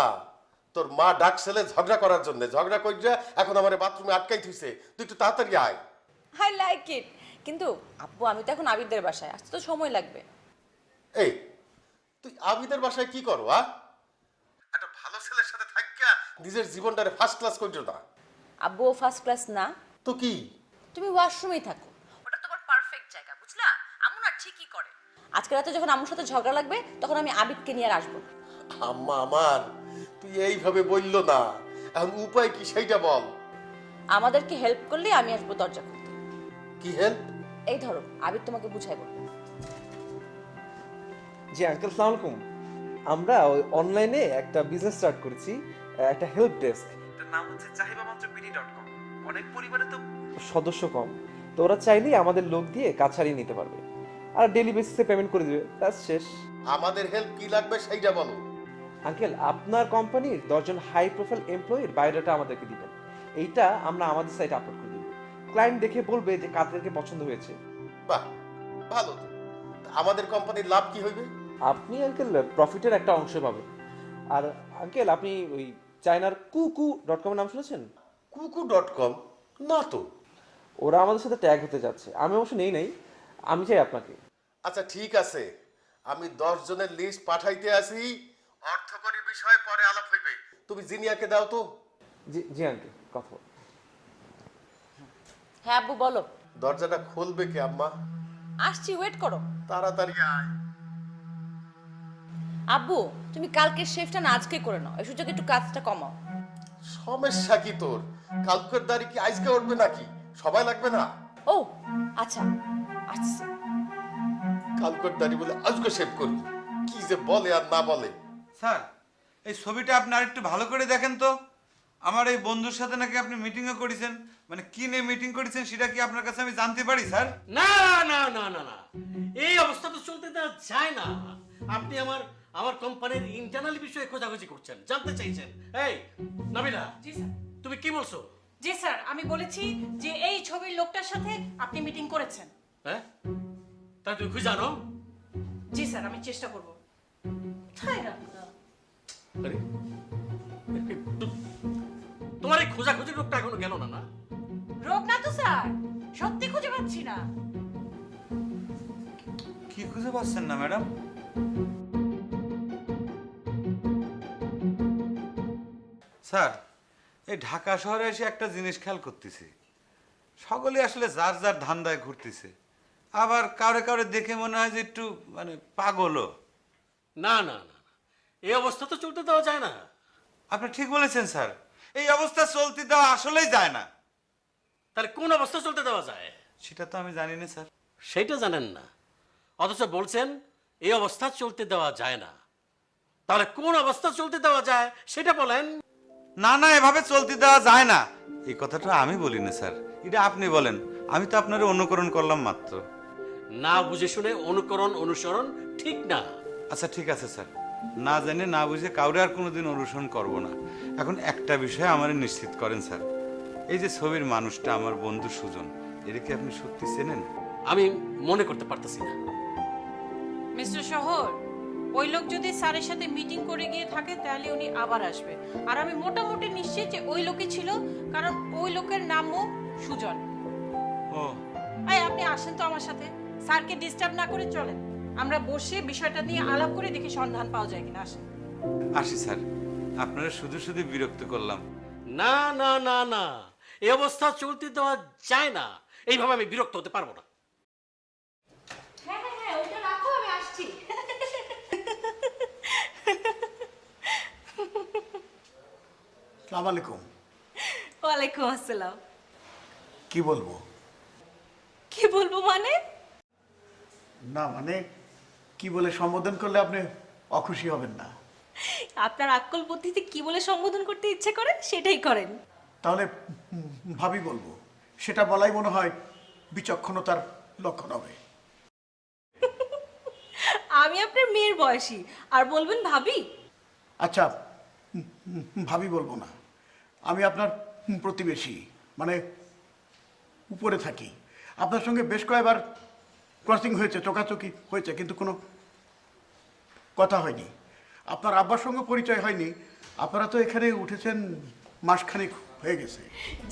তোর মা ডাকছেলে ঝগড়া করার জন্য, ঝগড়া কইরা এখন আমার বাথরুমে আটকাই থইছে। তুই একটু তাড়াতাড়ি আয়। I like it. কিন্তু আব্বু আমি তো এখন আবিরদের বাসায়, আসতে তো সময় লাগবে। এই তুই আবিদের বাসায় কি করো? একটা ভালো ছেলের সাথে থাকিয়া নিজের জীবনটারে ফার্স্ট ক্লাস করছো না। আব্বু ও ফার্স্ট ক্লাস না, তো কি? তুমি ওয়াশরুমেই থাকো, ওটা তোমার পারফেক্ট জায়গা, বুঝলা? আম্মু না ঠিকই করে। আজকে রাতে যখন আম্মুর সাথে ঝগড়া লাগবে তখন আমি আবিদকে নিয়ে আর আসবো। আম্মা আমার, তুই এইভাবে বললো না, এখন উপায় কি সেইটা বল। আমাদেরকে হেল্প করলে আমি আসবো দরজা খুলতে। কি হেল্প? এই ধরো আবিদ তোমাকে বুঝাই বলবো। জি আঙ্কেল, সালাম আলাইকুম। আমরা ওই অনলাইনে একটা বিজনেস স্টার্ট করেছি, একটা হেল্প ডেস্ক। এটার নাম হচ্ছে চাহিবামঞ্চবিডি.com। অনেক পরিবারে তো সদস্য কম, তো ওরা চাইলেই আমাদের লোক দিয়ে কাজ ছাড়িয়ে নিতে পারবে আর ডেইলি বেসিসে পেমেন্ট করে দিবে, ব্যাস শেষ। আমাদের হেল্প কি লাগবে সেইটা বলো। আঙ্কেল, আপনার কোম্পানির 10 জন হাই প্রোফাইল এমপ্লয়ির বায়োডাটা আমাদেরকে দিবেন। এইটা আমরা আমাদের সাইটে আপলোড করে দিব। ক্লায়েন্ট দেখে বলবে যে কাদেরকে পছন্দ হয়েছে। বাহ, ভালো তো। আমাদের কোম্পানির লাভ কি হইবে? আপনি আঙ্কেল প্রফিটের একটা অংশ পাবেন। আর আঙ্কেল, আপনি ওই চায়নার কুকু.com এর নাম শুনেছেন? কুকু.com? না তো। ওরা আমাদের সাথে ট্যাগ হতে যাচ্ছে, আমি অবশ্য নেই নাই, আমি চাই আপনাকে। আচ্ছা ঠিক আছে, আমি 10 জনের লিস্ট পাঠাইতে আসি, অর্থকরী বিষয়ে পরে আলাপ হইবে। তুমি জিনিয়াকে দাও তো। জি জি আঙ্কেল, কথা বল। হ্যাঁ আব্বু বলো। দরজাটা খুলবে কে আম্মা? আসছি, ওয়েট করো। তাড়াতাড়ি আয়। আব্বু তুমি কালকের শেফটা না আজকে করে নাও, এই সুযোগে একটু কাজটা কমাও। সমস্যা কি তোর? কালকের দাড়ি কি আজকে উঠবে নাকি? সবাই লাগবে না? ও আচ্ছা, আসছি। কালকের দাড়ি বলে আজকে শেভ করবি? কি যে বলে আর না বলে। স্যার, এই ছবিটা আপনি আরেকটু ভালো করে দেখেন তো। আমার এই বন্ধুর সাথে নাকি আপনি মিটিংও করেছেন, মানে কি নিয়ে মিটিং করেছেন সেটা কি আপনার কাছে আমি জানতে পারি স্যার? না না না না না, এই অবস্থা তো চলতে দেওয়া যায় না। আপনি আমার কোম্পানির ইন্টারনাল বিষয়ে খোঁজাখুঁজি করছেন, জানতে চাইছেন। এই নাবিলা, জি স্যার। তুমি কি বলছো? জি স্যার, আমি বলেছি যে এই ছবির লোকটার সাথে আপনি মিটিং করেছেন। হ্যাঁ, তাই তুমি খুঁজে আনো। জি স্যার, আমি চেষ্টা করব। আরে, তোমার এই খোঁজাখুঁজির লোকটা এখনো গেল না? না রোগ না তো স্যার, সত্যি খুঁজে পাচ্ছি না। কি খুঁজে পাচ্ছেন না ম্যাডাম? স্যার, এই ঢাকা শহরে এসে একটা জিনিস খেয়াল করতেছি, সকলে আসলে যার যার ধান্দায় ঘুরতেছে, আবার কাউরে কাউরে দেখে মনে হয় যে একটু মানে পাগলও। না না না, এই অবস্থা তো চলতে দেওয়া যায় না। আপনি ঠিক বলেছেন স্যার, এই অবস্থা চলতে দেওয়া আসলেই যায় না। তাহলে কোন অবস্থা চলতে দেওয়া যায় সেটা তো আমি জানি না স্যার। সেটা জানেন না, অথচ বলছেন এই অবস্থা চলতে দেওয়া যায় না। তাহলে কোন অবস্থা চলতে দেওয়া যায় সেটা বলেন। না না, এভাবে চলতে দেওয়া যায় না, এই কথাটা আমি বলি না স্যার, এটা আপনি বলেন। আমি তো আপনার অনুকরণ করলাম মাত্র। না বুঝে শুনে অনুকরণ অনুসরণ ঠিক না। আচ্ছা ঠিক আছে স্যার, না জেনে না বুঝে কাউরে আর কোনোদিন অনুসরণ করব না। এখন একটা বিষয় আমার নিশ্চিত করেন স্যার, এই যে ছবির মানুষটা আমার বন্ধু সুজন, এটা কি আপনি সত্যি চেনেন? আমি মনে করতে পারতেছি না। মিস্টার শহর, ওই লোক যদি স্যারের সাথে মিটিং করে গিয়ে থাকে তাহলে উনি আবার আসবে। আর আমি মোটামুটি নিশ্চিত যে ওই লোকই ছিল, কারণ ওই লোকের নামও সুজন। ও, এই আপনি আসেন তো আমার সাথে, স্যারকে ডিস্টার্ব না করে চলেন। আমরা বসে বিষয়টা নিয়ে আলাপ করে দেখি সন্ধান পাওয়া যায় কিনা। আসেন। আসি স্যার, আপনারা শুধু শুধু বিরক্ত করলাম। না না না না, এই অবস্থা চলতে দেওয়া যায় না। এইভাবে আমি বিরক্ত হতে পারবো না। হ্যাঁ হ্যাঁ হ্যাঁ, ওটা রাখো, আমি আসছি। আসসালামু আলাইকুম। ওয়ালাইকুম আসসালাম। কি বলবো? কি বলবো মানে? না মানে কি বলে সম্বোধন করলে আপনি অখুশি হবেন না। আপনার আক্কল বুদ্ধিতে কি বলে সম্বোধন করতে ইচ্ছে করে সেটাই করেন। তাহলে ভাবি বলবো, সেটা বলাই মনে হয় বিচক্ষণতার লক্ষণ হবে। আমি আপনার মেয়ের বয়সী, আর বলবেন ভাবি? আচ্ছা, ভাবি বলবো না, আমি আপনার প্রতিবেশী, মানে উপরে থাকি। আপনার সঙ্গে বেশ কয়েকবার ক্রসিং হয়েছে, চোকাচোকি হয়েছে, কিন্তু কোনো কথা হয়নি। আপনার আব্বার সঙ্গে পরিচয় হয়নি। আপনারা তো এখানে উঠেছেন মাসখানেক হয়ে গেছে।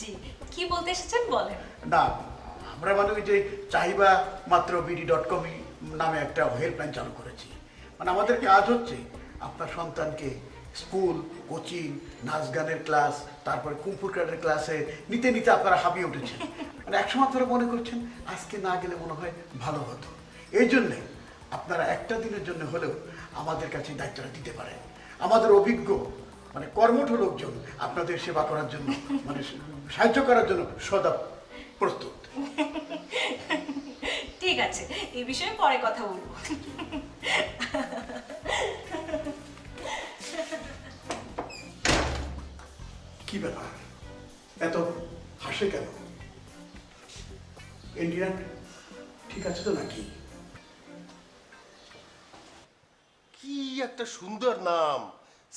জি, কি বলতে এসেছেন বলেন। না, আমরা মানে ওই যে চাহিবা মাত্র BD.com নামে একটা হেল্পলাইন চালু করেছি। মানে আমাদের কাজ হচ্ছে আপনার সন্তানকে স্কুল, কোচিং, নাচ গানের ক্লাস, তারপরে কুম্ফু ক্যারাটের ক্লাসে নিতে নিতে আপনারা হাঁপিয়ে উঠেছেন। মানে একসময় আপনারা মনে করছেন আজকে না গেলে মনে হয় ভালো হতো। এই জন্যে আপনারা একটা দিনের জন্য হলেও আমাদের কাছে দায়িত্বটা দিতে পারেন। আমাদের অভিজ্ঞ মানে কর্মঠ লোকজন আপনাদের সেবা করার জন্য মানে সাহায্য করার জন্য সদা প্রস্তুত। ঠিক আছে, এই বিষয়ে পরে কথা বলবো। কি ব্যাপার, এত হাসে কেন? ইন্ডিয়ান ঠিক আছে তো নাকি? কি একটা সুন্দর নাম,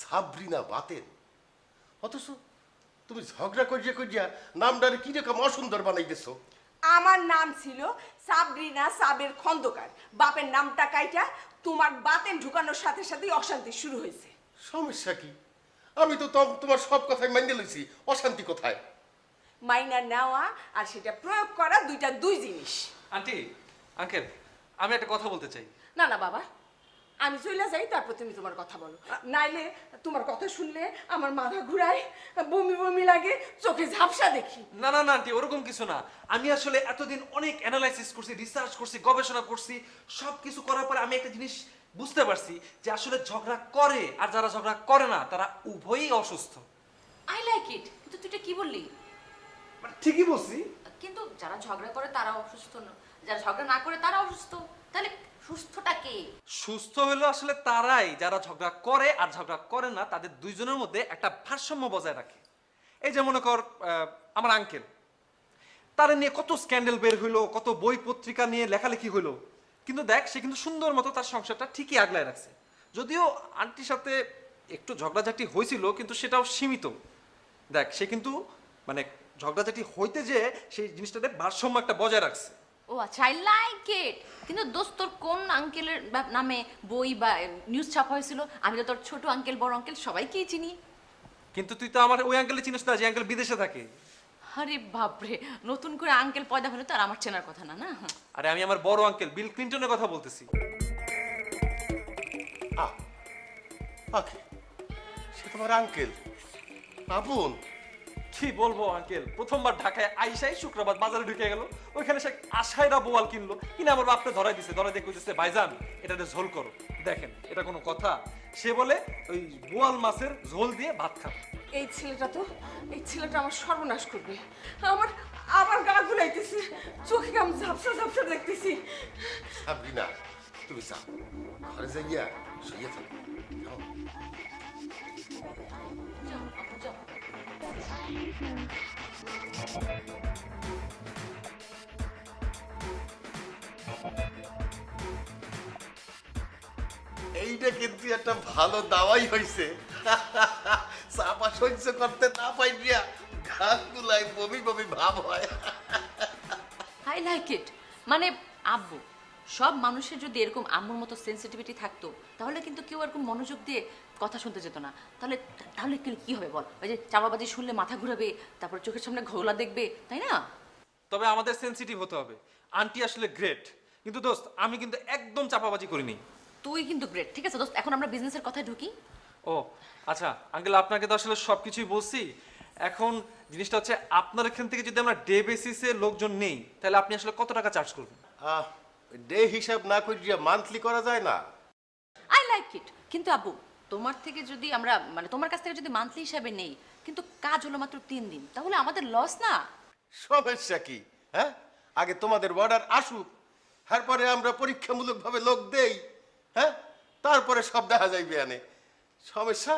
সাবরিনা বাতেন। অথচ তুমি ঝগড়া করিয়া করিয়া নামটারে কি রকম অসুন্দর বানাইতেছো। আমার নাম ছিল সাবরিনা সাবের খন্দকার। বাপের নামটা কাইটা তোমার বাতেন ঢুকানোর সাথে সাথেই অশান্তি শুরু হয়েছে। সমস্যা কি? আমি তো তোমার সব কথাই মাইনে লইছি, অশান্তি কোথায়? মাইনা নেওয়া আর সেটা প্রয়োগ করা দুই জিনিস। আন্টি, আঙ্কেল, আমি একটা কথা বলতে চাই। না না বাবা, আমি চলে যাই, তারপর তুমি তোমার কথা বলো। নাইলে তোমার কথা শুনলে আমার মাথা ঘুরায়, বমি বমি লাগে, চোখে ঝাপসা দেখি। না না না আন্টি, ওরকম কিছু না। আমি আসলে এতদিন অনেক অ্যানালাইসিস করছি, রিসার্চ করছি, গবেষণা করছি। সব কিছু করার পরে আমি একটা জিনিস বুঝতে পারছি যে আসলে ঝগড়া করে আর যারা ঝগড়া করে না তারা উভয়ই অসুস্থ। I like it. কিন্তু তুই এটা কি বললি? মানে ঠিকই বলছি। কিন্তু যারা ঝগড়া করে তারা অসুস্থ না, যারা ঝগড়া না করে তারা অসুস্থ। তাহলে সুস্থটা কে? সুস্থ হলো আসলে তারাই যারা ঝগড়া করে আর ঝগড়া করে না তাদের দুইজনের মধ্যে একটা ভারসাম্য বজায় রাখে। এই যে মনে কর আমার আঙ্কেল, তারা নিয়ে কত স্ক্যান্ডেল বের হইলো, কত বই পত্রিকা নিয়ে লেখালেখি হইলো, কিন্তু দেখ সে কিন্তু সুন্দর মতো তার সংসারটা ঠিকই আগলায় রাখছে। যদিও আন্টির সাথে একটু ঝগড়াঝাটি হয়েছিল, কিন্তু সেটাও সীমিত। দেখ সে কিন্তু মানে ঝগড়াঝাটি হইতে যে সেই জিনিসটাতে ভারসাম্য একটা বজায় রাখছে। ও আচ্ছা, আই লাইক ইট। কিন্তু দোস্ত, তোর কোন আঙ্কেলের নামে বই বা নিউজ ছাপা হয়েছিল? আমি তো তোর ছোট আঙ্কেল, বড় আঙ্কেল সবাইকেই চিনি। কিন্তু তুই তো আমার ওই আঙ্কেলে চিনিস না যে আঙ্কেল বিদেশে থাকে। আরে বাপরে, নতুন করে আঙ্কেল পয়দা হলে তো আর আমার চেনার কথা না। না, আরে আমি আমার বড় আঙ্কেল বিল ক্লিন্টনের কথা বলতেছি। সে তোমার আঙ্কেল আপন? কি বলবো আঙ্কেল, প্রথমবার ঢাকায় আইসাই শুক্রবার বাজারে ঢুকে গেল। ওইখানে সে আশাইরা বোয়াল কিনলো, কিনে আমার বাপকে ধরাই দিছে। ধরাই দিয়ে কইতেছে, ভাইজান এটাতে ঝোল করো। দেখেন এটা কোনো কথা? সে বলে ওই বোয়াল মাছের ঝোল দিয়ে ভাত খাবে। এই ছেলেটা আমার সর্বনাশ করবে। আমার গা ঘুরাইতেছে, চোখে কেমন ঝাপসা ঝাপসা দেখতেছি। সাবরিনা, তুমি যাও, ঘরে যাইয়া শুয়ে থাকো। এইটা কিন্তু একটা ভালো দাওয়াই হয়েছে। চাপা সহ্য করতে না পাইয়া ঘাস গুলাই বমি বমি ভাব হয়। I like it. মানে আব্বু, সব মানুষের যদি এরকম আম্মুর মতো সেন্সিটিভিটি থাকতো তাহলে কিন্তু কেউ এরকম মনোযোগ দিয়ে কথা শুনতে যেত না। তাহলে তাহলে কি হবে বল? ওই যে চাপাবাজি শুনলে মাথা ঘুরাবে, তারপর চোখের সামনে ঘোলা দেখবে, তাই না? তবে আমাদের সেন্সিটিভ হতে হবে। আন্টি আসলে গ্রেট, কিন্তু দোস্ত আমি কিন্তু একদম চাপাবাজি করিনি। তুই কিন্তু গ্রেট। ঠিক আছে দোস্ত, এখন আমরা বিজনেসের কথায় ঢুকি। ও আচ্ছা আঙ্কেল, আপনাকে তো আসলে সবকিছুই বলছি। এখন জিনিসটা হচ্ছে আপনার এখান থেকে যদি আমরা ডে বেসিসে লোকজন নেই তাহলে আপনি আসলে কত টাকা চার্জ করবেন? ডে হিসাব না করিয়া মান্থলি করা যায় না? I like it. কিন্তু আব্বু, তোমার থেকে যদি আমরা মানে তোমার কাছ থেকে যদি মান্থলি হিসাবে নেই, কিন্তু কাজ হলো মাত্র 3 দিন, তাহলে আমাদের লস না? সমস্যা কি? হ্যাঁ, আগে তোমাদের অর্ডার আসুক, তারপরে আমরা পরীক্ষামূলকভাবে লোক দেই। হ্যাঁ, তারপরে সব দেখা যাইবে। আনে সমস্যা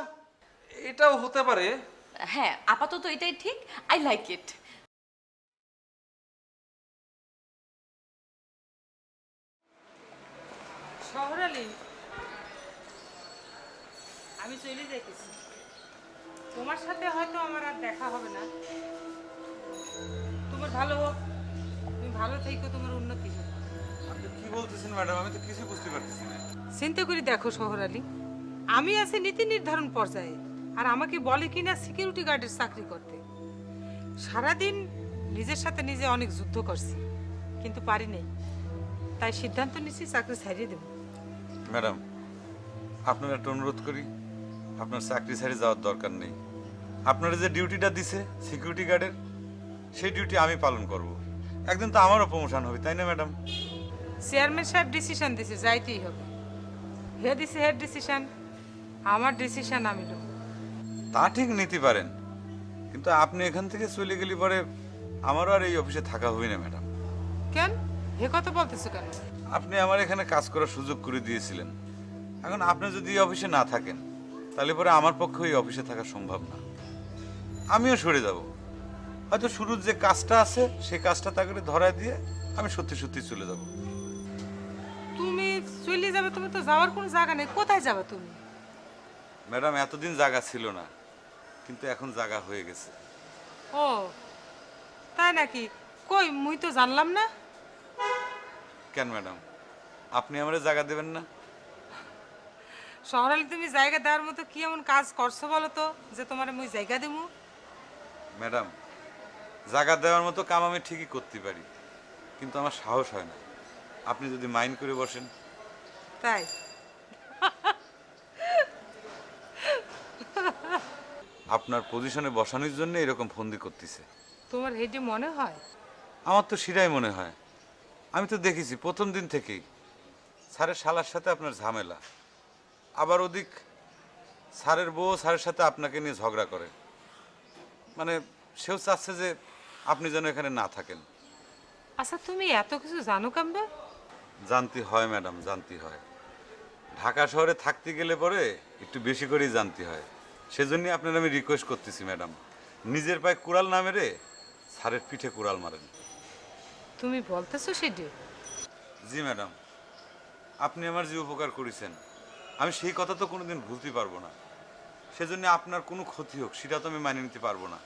এটাও হতে পারে। হ্যাঁ, আপাতত এটাই ঠিক। I like it. শহরালি, আমি চলে যাইতেছি। তোমার সাথে হয়তো আমার আর দেখা হবে না। তোমার ভালো হোক, তুমি ভালো থেকো, তোমার উন্নতি হোক। আপনি কি বলতেছেন ম্যাডাম? আমি তো কিছু বুঝতে পারতেছি না। চিন্তা করে দেখো শহরালি, আমি আছি নীতি নির্ধারণ পর্যায়ে, আর আমাকে বলে কিনা সিকিউরিটি গার্ডের চাকরি করতে। সারাদিন নিজের সাথে নিজে অনেক যুদ্ধ করছি, কিন্তু পারি নাই। তাই সিদ্ধান্ত নিচ্ছি চাকরি ছাড়িয়ে দেব। ম্যাডাম, আপনার একটা অনুরোধ করি, আপনার চাকরি ছেড়ে যাওয়ার দরকার নেই। আপনারা যে ডিউটিটা দিছে সিকিউরিটি গার্ডের, সেই ডিউটি আমি পালন করব। একদিন তো আমারও প্রমোশন হবে, তাই না ম্যাডাম? চেয়ারম্যান সাহেব ডিসিশন দিছে, যাইতেই হবে। হে দিছে হেড ডিসিশন, আমার ডিসিশন আমি নেব। তা ঠিক নিতে পারেন, কিন্তু আপনি এখান থেকে চলে গেলে পরে আমারও আর এই অফিসে থাকা হবে না ম্যাডাম। কেন হে কথা বলতেছো কেন? আপনি আমার এখানে কাজ করার সুযোগ করে দিয়েছিলেন, এখন আপনি যদি এই অফিসে না থাকেন তাহলে পরে আমার পক্ষে এই অফিসে থাকা সম্ভব না। আমিও সরে যাব, হয়তো শুরুর যে কাজটা আছে সেই কাজটা তাকে ধরায় দিয়ে আমি সত্যি সত্যি চলে যাব। তুমি চলে যাবে? তুমি তো যাওয়ার কোনো জায়গা নেই, কোথায় যাবে তুমি? ম্যাডাম, এতদিন জায়গা ছিল না, কিন্তু এখন জায়গা হয়ে গেছে। ও তাই নাকি? কই মুই তো জানলাম না। কেন ম্যাডাম, আপনি আমারে জায়গা দেবেন না? শহরালি তুমি জায়গা দেওয়ার মতো কি এমন কাজ করছো বলো তো যে তোমার মুই জায়গা দেবো? ম্যাডাম, জায়গা দেওয়ার মতো কাম আমি ঠিকই করতে পারি, কিন্তু আমার সাহস হয় না। আপনি যদি মাইন্ড করে বসেন। তাই? আপনার পজিশনে বসানোর জন্য এরকম ফন্দি করতেছে। তোমার হেডে মনে হয়? আমার তো সেটাই মনে হয়। আমি তো দেখেছি প্রথম দিন থেকেই স্যারের শালার সাথে আপনার ঝামেলা, আবার ওদিক স্যারের বউ স্যারের সাথে আপনাকে নিয়ে ঝগড়া করে, মানে সেও চাচ্ছে যে আপনি যেন এখানে না থাকেন। আচ্ছা তুমি এত কিছু জানো কেমবে? জানতে হয় ম্যাডাম, জানতে হয়। ঢাকা শহরে থাকতে গেলে পরে একটু বেশি করেই জানতে হয়। সেজন্য আপনার আমি রিকোয়েস্ট করতেছি ম্যাডাম, নিজের পায়ে কুড়াল না মেরে স্যারের পিঠে কুড়াল মারেন। তুমি বলতেছো সেটি? জি ম্যাডাম, আপনি আমার যে উপকার করেছেন আমি সেই কথা তো কোনোদিন ভুলতে পারবো না। সেজন্য আপনার কোনো ক্ষতি হোক সেটা তো আমি মানিয়ে নিতে পারবো না।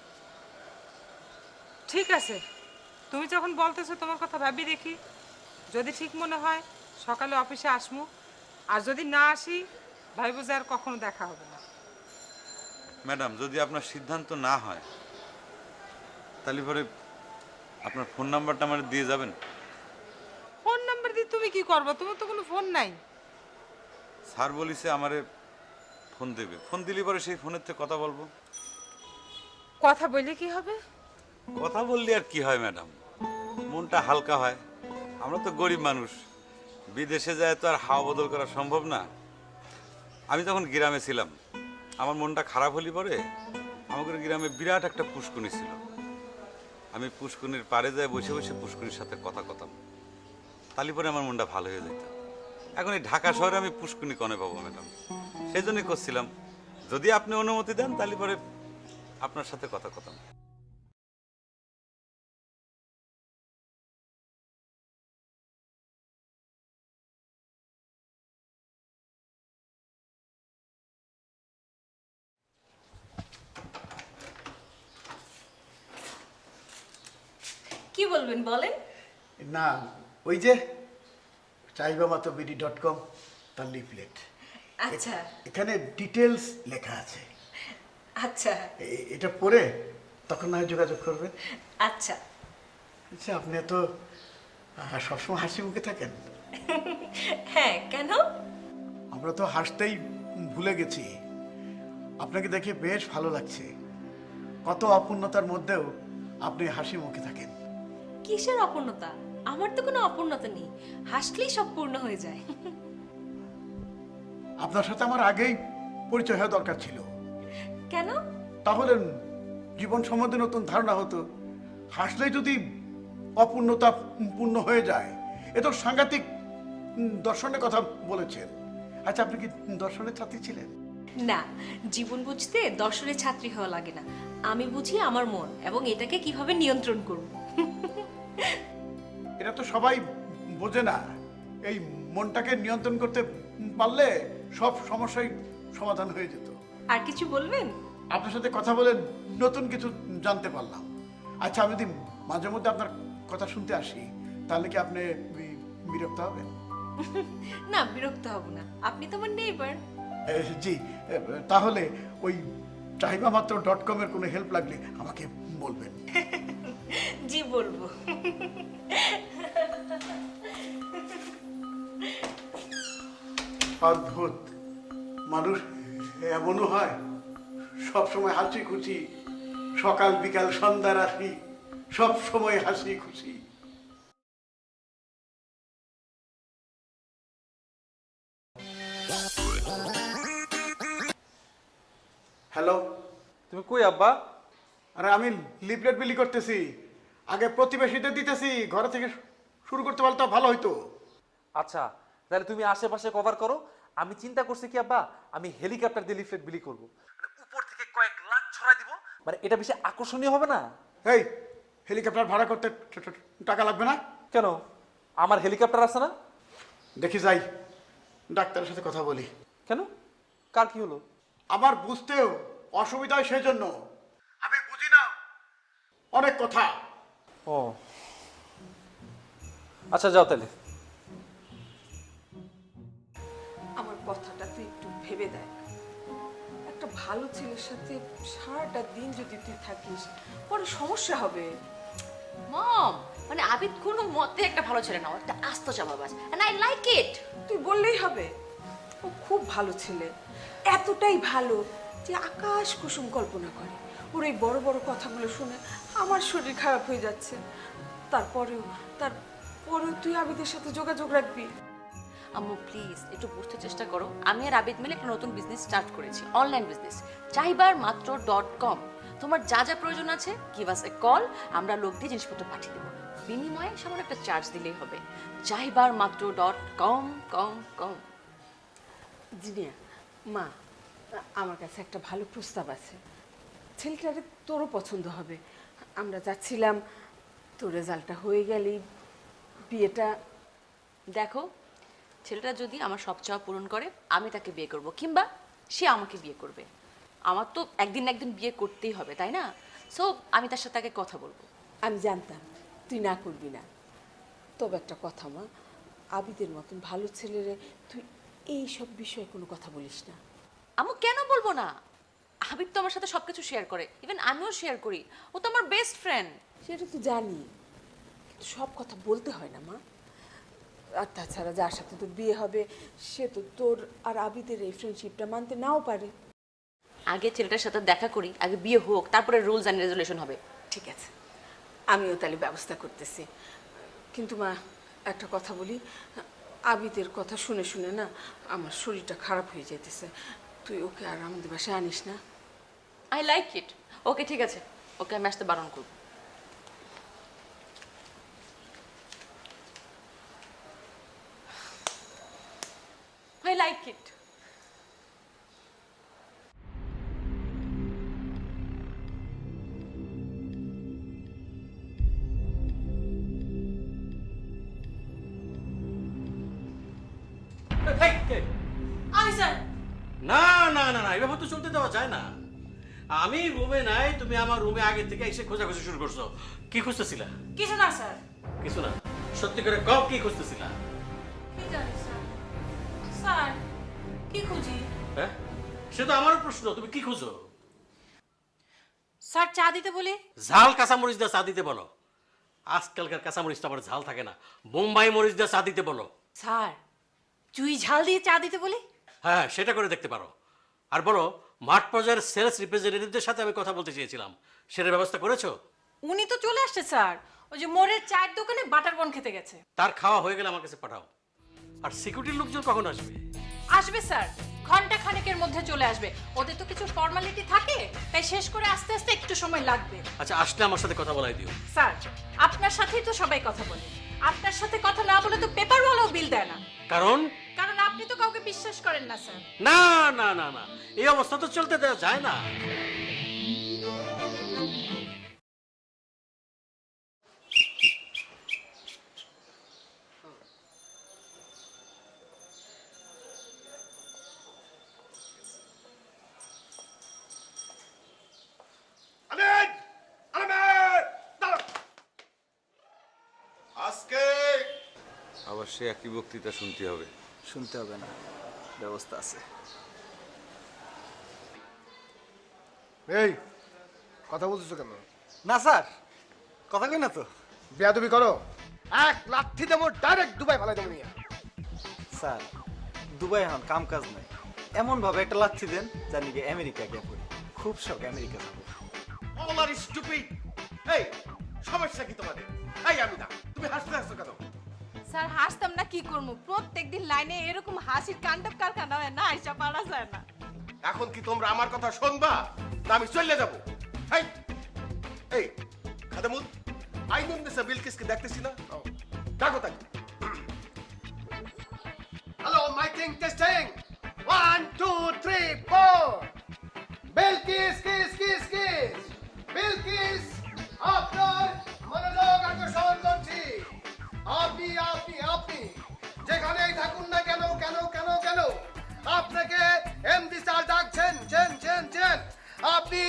ঠিক আছে, তুমি যখন বলতেছো তোমার কথা ভাবি দেখি। যদি ঠিক মনে হয় সকালে অফিসে আসমু, আর যদি না আসি ভাইবো যে আর কখনো দেখা হবে না। ম্যাডাম, যদি আপনার সিদ্ধান্ত না হয় তাহলে পরে আপনার ফোন নাম্বারটা আমার দিয়ে যাবেন। ফোন নাম্বার দিয়ে তুমি কি করবে? তোমার তো কোনো ফোন নাই। স্যার বলিছে আমারে ফোন দেবে, ফোন দিলে পরে সেই ফোনের থেকে কথা বলবো। কথা বললে কি হবে? কথা বললে আর কি হয় ম্যাডাম, মনটা হালকা হয়। আমরা তো গরিব মানুষ, বিদেশে যায় তো আর হাওয়া বদল করা সম্ভব না। আমি তখন গ্রামে ছিলাম, আমার মনটা খারাপ হলি পরে আমাদের গ্রামে বিরাট একটা পুষ্কুনি ছিল। আমি পুষ্কুনির পাড়ে যায় বসে বসে পুষ্কুনির সাথে কথা কতাম, তাহলে পরে আমার মনটা ভালো হয়ে যেত। এখন এই ঢাকা শহরে আমি পুষ্কুনি কনে পাবো ম্যাডাম? সেই জন্যই করছিলাম, যদি আপনি অনুমতি দেন তাহলে পরে আপনার সাথে কথা কতাম। কি বলবেন বলেন? না, ওই যে চাহিবামাত্রবিডি.com তার লিফলেট। আচ্ছা এখানে ডিটেলস লেখা আছে। আচ্ছা এটা পড়ে তখন না হয় যোগাযোগ করবেন। আচ্ছা। আচ্ছা, আপনি তো সবসময় হাসি মুখে থাকেন। হ্যাঁ, কেন? আমরা তো হাসতেই ভুলে গেছি। আপনাকে দেখে বেশ ভালো লাগছে। কত অপূর্ণতার মধ্যেও আপনি হাসি মুখে থাকেন। কিসের অপূর্ণতা? আমার তো কোনো অপূর্ণতা নেই, হাসলেই সব পূর্ণ হয়ে যায়। আপনার সাথে আমার আগেই পরিচয় হওয়া দরকার ছিল। কেন? তাহলে জীবন সম্বন্ধে নতুন ধারণা হতো। হাসলেই যদি অপূর্ণতা পূর্ণ হয়ে যায়, এ তো সাংঘাতিক দর্শনের কথা বলেছেন। আচ্ছা, আপনি কি দর্শনের ছাত্রী ছিলেন? না, জীবন বুঝতে দর্শনের ছাত্রী হওয়া লাগে না। আমি বুঝি আমার মন এবং এটাকে কিভাবে নিয়ন্ত্রণ করব। এটা তো সবাই বোঝে না। এই মনটাকে নিয়ন্ত্রণ করতে পারলে সব সমস্যাই সমাধান হয়ে যেত। আর কিছু বলবেন? আপনার সাথে কথা বলে নতুন কিছু জানতে পারলাম। আচ্ছা, আমি যদি মাঝে মধ্যে আপনার কথা শুনতে আসি তাহলে কি আপনি বিরক্ত হবেন? না, বিরক্ত হব না। আপনি তো আমার নেইবার। জি, তাহলে ওই চাহিবামাত্র.com এর কোনো হেল্প লাগলে আমাকে বলবেন। জি বলবো। অদ্ভুত মানুষ এমনও হয়, সব সময় হাসি খুশি, সকাল বিকাল সন্ধ্যা রাশি, সব সময় হাসি খুশি। হ্যালো, তুমি কই আব্বা? আরে আমি লিফলেট বিলি করতেছি, আগে প্রতিবেশীদের দিতেছি, ঘরে থেকে শুরু করতে পারলে তো ভালো হইতো। আচ্ছা, তাহলে তুমি আশেপাশে কভার করো। আমি চিন্তা করছি কি আব্বা, আমি হেলিকপ্টার দিয়ে লিফলেট বিলি করব, মানে উপর থেকে কয়েক লাখ ছড়াই দিব, মানে এটা বেশি আকর্ষণীয় হবে না? এই হেলিকপ্টার ভাড়া করতে টাকা লাগবে না? কেন, আমার হেলিকপ্টার আছে না? দেখি যাই, ডাক্তারের সাথে কথা বলি। কেন, কার কি হলো? আমার বুঝতেও অসুবিধা হয়, সেই জন্য। আমি বুঝি না অনেক কথা। ও আচ্ছা, যাও তাহলে। আমার কথাটা তুই একটু ভেবে দেখ। একটা ভালো ছেলের সাথে সারাটা দিন যদি তুই থাকিস, পরে সমস্যা হবে। মম, মানে আবিদ কোনো মতে একটা ভালো ছেলে না, ও একটা আস্ত চাপাবাজ, এন্ড আই লাইক ইট। তুই বললেই হবে। ও খুব ভালো ছেলে, এতটাই ভালো যে আকাশ কুসুম কল্পনা করে। ওর এই বড় বড় কথাগুলো শুনে আমার শরীর খারাপ হয়ে যাচ্ছে। তারপরেও তুই আবিদের সাথে যোগাযোগ রাখবি। আম্মু প্লিজ একটু বুঝতে চেষ্টা করো, আমি আর আবিদ মিলে একটা নতুন বিজনেস স্টার্ট করেছি, অনলাইন বিজনেস, চাহিবারমাত্র.com। তোমার যা যা প্রয়োজন আছে গিভ আস এ কল, আমরা লোক দিয়ে জিনিসপত্র পাঠিয়ে দেবো, বিনিময়ে সামান্য একটা চার্জ দিলেই হবে। চাহিবারমাত্র.com। জিনিয়া মা, আমার কাছে একটা ভালো প্রস্তাব আছে। ছেলেটারে তোরও পছন্দ হবে। আমরা যাচ্ছিলাম, তোর রেজাল্টটা হয়ে গেলেই বিয়েটা। দেখো, ছেলেটা যদি আমার সব চাওয়া পূরণ করে আমি তাকে বিয়ে করব, কিংবা সে আমাকে বিয়ে করবে। আমার তো একদিন না একদিন বিয়ে করতেই হবে, তাই না? সো আমি তার সাথে আগে কথা বলবো। আমি জানতাম তুই না করবি না। তবে একটা কথা মা, আবিদের মতন ভালো ছেলেরে তুই এই সব বিষয়ে কোনো কথা বলিস না। আম্মু কেন বলবো না? আবিদ তো আমার সাথে সবকিছু শেয়ার করে, ইভেন আমিও শেয়ার করি, ও তো আমার বেস্ট ফ্রেন্ড। সেটা তো জানি, কিন্তু সব কথা বলতে হয় না মা। আর তাছাড়া যার সাথে তোর বিয়ে হবে সে তো তোর আর আবিদের এই ফ্রেন্ডশিপটা মানতে নাও পারে। আগে ছেলেটার সাথে দেখা করি, আগে বিয়ে হোক, তারপরে রুলস অ্যান্ড রেজুলেশন হবে। ঠিক আছে, আমিও তাহলে ব্যবস্থা করতেছি। কিন্তু মা, একটা কথা বলি, আবিদের কথা শুনে শুনে না আমার শরীরটা খারাপ হয়ে যেতেছে। তুই ওকে আর আমাদের বাসায় আনিস না। I like it. ওকে ঠিক আছে, ওকে আমি আসতে বারণ করবো। I like it. আমি স্যার। না না না না, এভাবে তো চলতে দেওয়া যায় না। আমি রুমে নাই, তুমি আমার রুমে আগে থেকে এসে খোঁজাখুঁজি শুরু করছো। কি খুঁজতেছিলা? কিছু না স্যার। কিছু না, সত্যি করে কও কি খুঁজতেছিলা? কি জানি স্যার। স্যার কি খুঁজি? হ্যাঁ, সে তো আমারও প্রশ্ন, তুমি কি খুঁজো? স্যার চা দিতে বলি। ঝাল কাঁচামরিচ দিয়ে চা দিতে বলো। আজকালকার কাঁচামরিচ তো আবার ঝাল থাকে না, বোম্বাই মরিচ দিয়ে চা দিতে বলো। স্যার চুই ঝাল দিয়ে চা দিতে বলি। হ্যাঁ, সেটা করে দেখতে পারো। আর বলো, মাঠ পর্যায়ের সেলস রিপ্রেজেন্টেটিভদের সাথে আমি কথা বলতে চেয়েছিলাম, সেটার ব্যবস্থা করেছো? উনি তো চলে আসছে স্যার, ওই যে মোড়ের চায়ের দোকানে বাটার বন খেতে গেছে। তার খাওয়া হয়ে গেলে আমার কাছে পাঠাও। আর সিকিউরিটির লোকজন কখন আসবে? আসবে স্যার, ঘন্টা খানেকের মধ্যে চলে আসবে। ওদের তো কিছু ফর্মালিটি থাকে, তাই শেষ করে আস্তে আস্তে একটু সময় লাগবে। আচ্ছা, আসলে আমার সাথে কথা বলাই দিও। স্যার আপনার সাথেই তো সবাই কথা বলে, আপনার সাথে কথা না বলে তো পেপারওয়ালাও বিল দেয় না। কারণ আপনি তো কাউকে বিশ্বাস করেন না স্যার। না না না না, এই অবস্থা তো চলতে দেওয়া যায় না। আজকে আবার সে একই বক্তৃতা শুনতে হবে? শুনতে হবে না, ব্যবস্থা আছে। এই কথা বলতেছো কেন? না স্যার, কথা কই না তো। বেয়াদবি করো, এক লাঠি দেবো, ডাইরেক্ট দুবাই ফেলাই দেবো নিয়ে। স্যার দুবাই এখন কাম কাজ নাই, এমন ভাবে একটা লাচ্ছি দেন জানি কি আমেরিকা গিয়ে পড়ি। খুব শখ আমেরিকা যাবো। অল আর স্টুপিড। এই সমস্যা কি তোমাদের? এই আমিনা, তুমি হাসতে হাসছো কেন? স্যার হাসতাম না কি করবো, প্রত্যেকদিন লাইনে এরকম হাসির কাণ্ডব কারখানা হয় না, আইসা পারা যায় না। এখন কি তোমরা আমার কথা শুনবা না আমি চলে যাব? এই এই খাদেমুল, আইনুন্নেসা বিলকিসকে দেখতেছি না, ডাকো তাকে। Hello, miking testing, 1 2 3 4। Bilkis kiss kiss kiss, Bilkis আপনার মনোযোগ আকর্ষণ করছি। আপনি আপনি আপনি যেখানেই থাকুন না কেন কেন কেন কেন আপনাকে এমডি স্যার ডাকছেন, চেন চেন চেন। আপনি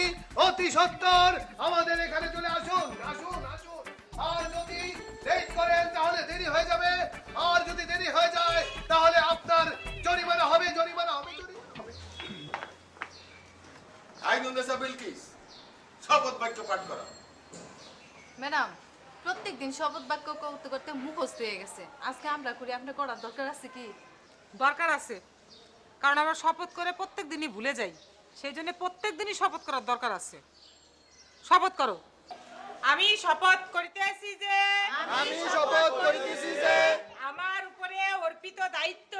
অতি সত্বর আমাদের এখানে চলে আসুন, আসুন আসুন। আর যদি লেট করেন তাহলে দেরি হয়ে যাবে, আর যদি দেরি হয়ে যায় তাহলে আপনার জরিমানা হবে, জরিমানা হবে, জরিমানা হবে। আইনুন্নেসা বিলকিস, শপথ বাক্য পাঠ করো। ম্যাডাম প্রত্যেকদিন শপথ বাক্য করতে করতে মুখস্থ হয়ে গেছে, আজকে আমরা করি, আপনার করার দরকার আছে কি? দরকার আছে, কারণ আমরা শপথ করে প্রত্যেক দিনই ভুলে যাই, সেই জন্য প্রত্যেক দিনই শপথ করার দরকার আছে। শপথ করো। আমি শপথ করিতেছি যে, আমি শপথ করিতেছি যে আমার উপরে অর্পিত দায়িত্ব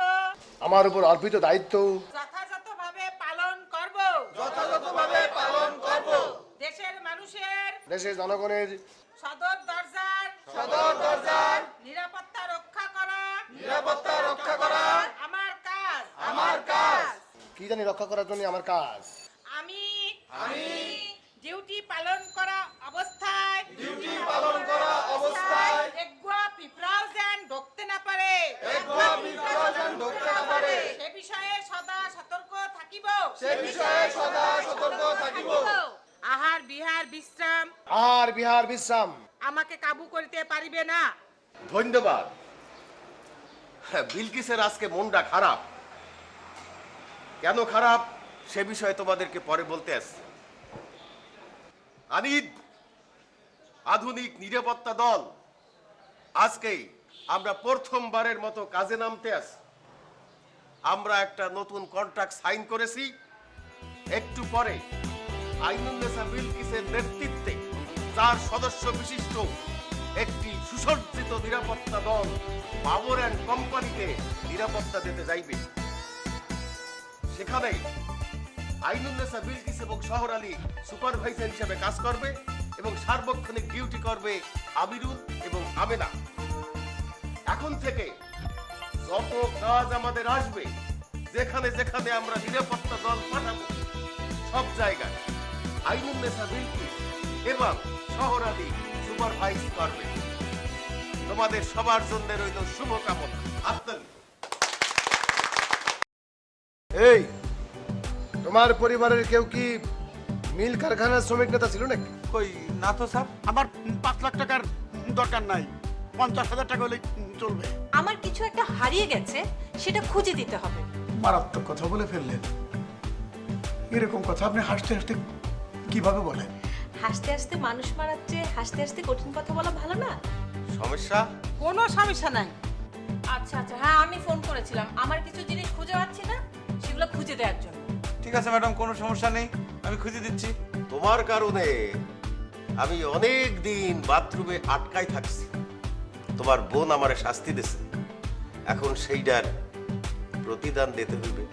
আমার উপর অর্পিত দায়িত্ব যথাযথভাবে পালন করব, যথাযথভাবে পালন করব। দেশের মানুষের, দেশের জনগণের সদর দরজার নিরাপত্তা রক্ষা করা, নিরাপত্তা রক্ষা করা আমার কাজ। আমার কাজ। কি জানি রক্ষা করার জন্য আমার কাজ। আমি ডিউটি পালন করা অবস্থায় এগুয়া পিঁপড়াও যেন ঢুকতে না পারে, সে বিষয়ে সদা সতর্ক থাকিব। আহার বিহার বিশ্রাম আমাকে কাবু করিতে পারিবে না। ধন্যবাদ। হ্যাঁ, বিলকিসের আজকে মনটা খারাপ। কেন খারাপ সে বিষয়ে তোমাদেরকে পরে বলতে আসছি। আনিদ, আধুনিক নিরাপত্তা দল, আজকেই আমরা প্রথমবারের মতো কাজে নামতে আসি। আমরা একটা নতুন কন্ট্রাক্ট সাইন করেছি। একটু পরে আইনুন্নেসা বিলকিসের নেতৃত্বে 4 সদস্য বিশিষ্ট একটি সুসজ্জিত নিরাপত্তা দল পাওয়ার অ্যান্ড কোম্পানিতে নিরাপত্তা দিতে যাইবে। সেখানে আইনুন্নেসা বিলকিস এবং শহর আলী সুপারভাইজার হিসেবে কাজ করবে এবং সার্বক্ষণিক ডিউটি করবে আমিরুল এবং আমেনা। এখন থেকে যত কাজ আমাদের আসবে, যেখানে যেখানে আমরা নিরাপত্তা দল পাঠাবো, সব জায়গায় আইনুন্নেসা বিলকিস এবং শহর আলী সুপারভাইজ করবে। তোমাদের সবার জন্য রইল শুভকামনা। আপনার এই তোমার পরিবারের কেউ কি মিল কারখানার শ্রমিক নেতা ছিল নাকি? কই না তো স্যার। আমার 5 লাখ টাকার দরকার নাই, 50,000 টাকা হলে চলবে। আমার কিছু একটা হারিয়ে গেছে, সেটা খুঁজে দিতে হবে। মারাত্মক কথা বলে ফেললেন। এরকম কথা আপনি হাসতে হাসতে কিভাবে বলেন? হাসতে হাসতে মানুষ মারার চেয়ে হাসতে হাসতে কঠিন কথা বলা ভালো না? সমস্যা? কোনো সমস্যা নাই। আচ্ছা হ্যাঁ, আমি ফোন করেছিলাম আমার কিছু জিনিস খুঁজে পাচ্ছি না, সেগুলো খুঁজে দেওয়ার জন্য। ঠিক আছে ম্যাডাম, কোনো সমস্যা নেই, আমি খুঁজে দিচ্ছি। তোমার কারণে আমি অনেক দিন বাথরুমে আটকাই থাকছি। তোমার বোন আমারে শাস্তি দিছে, এখন সেইটার প্রতিদান দিতে হইবে।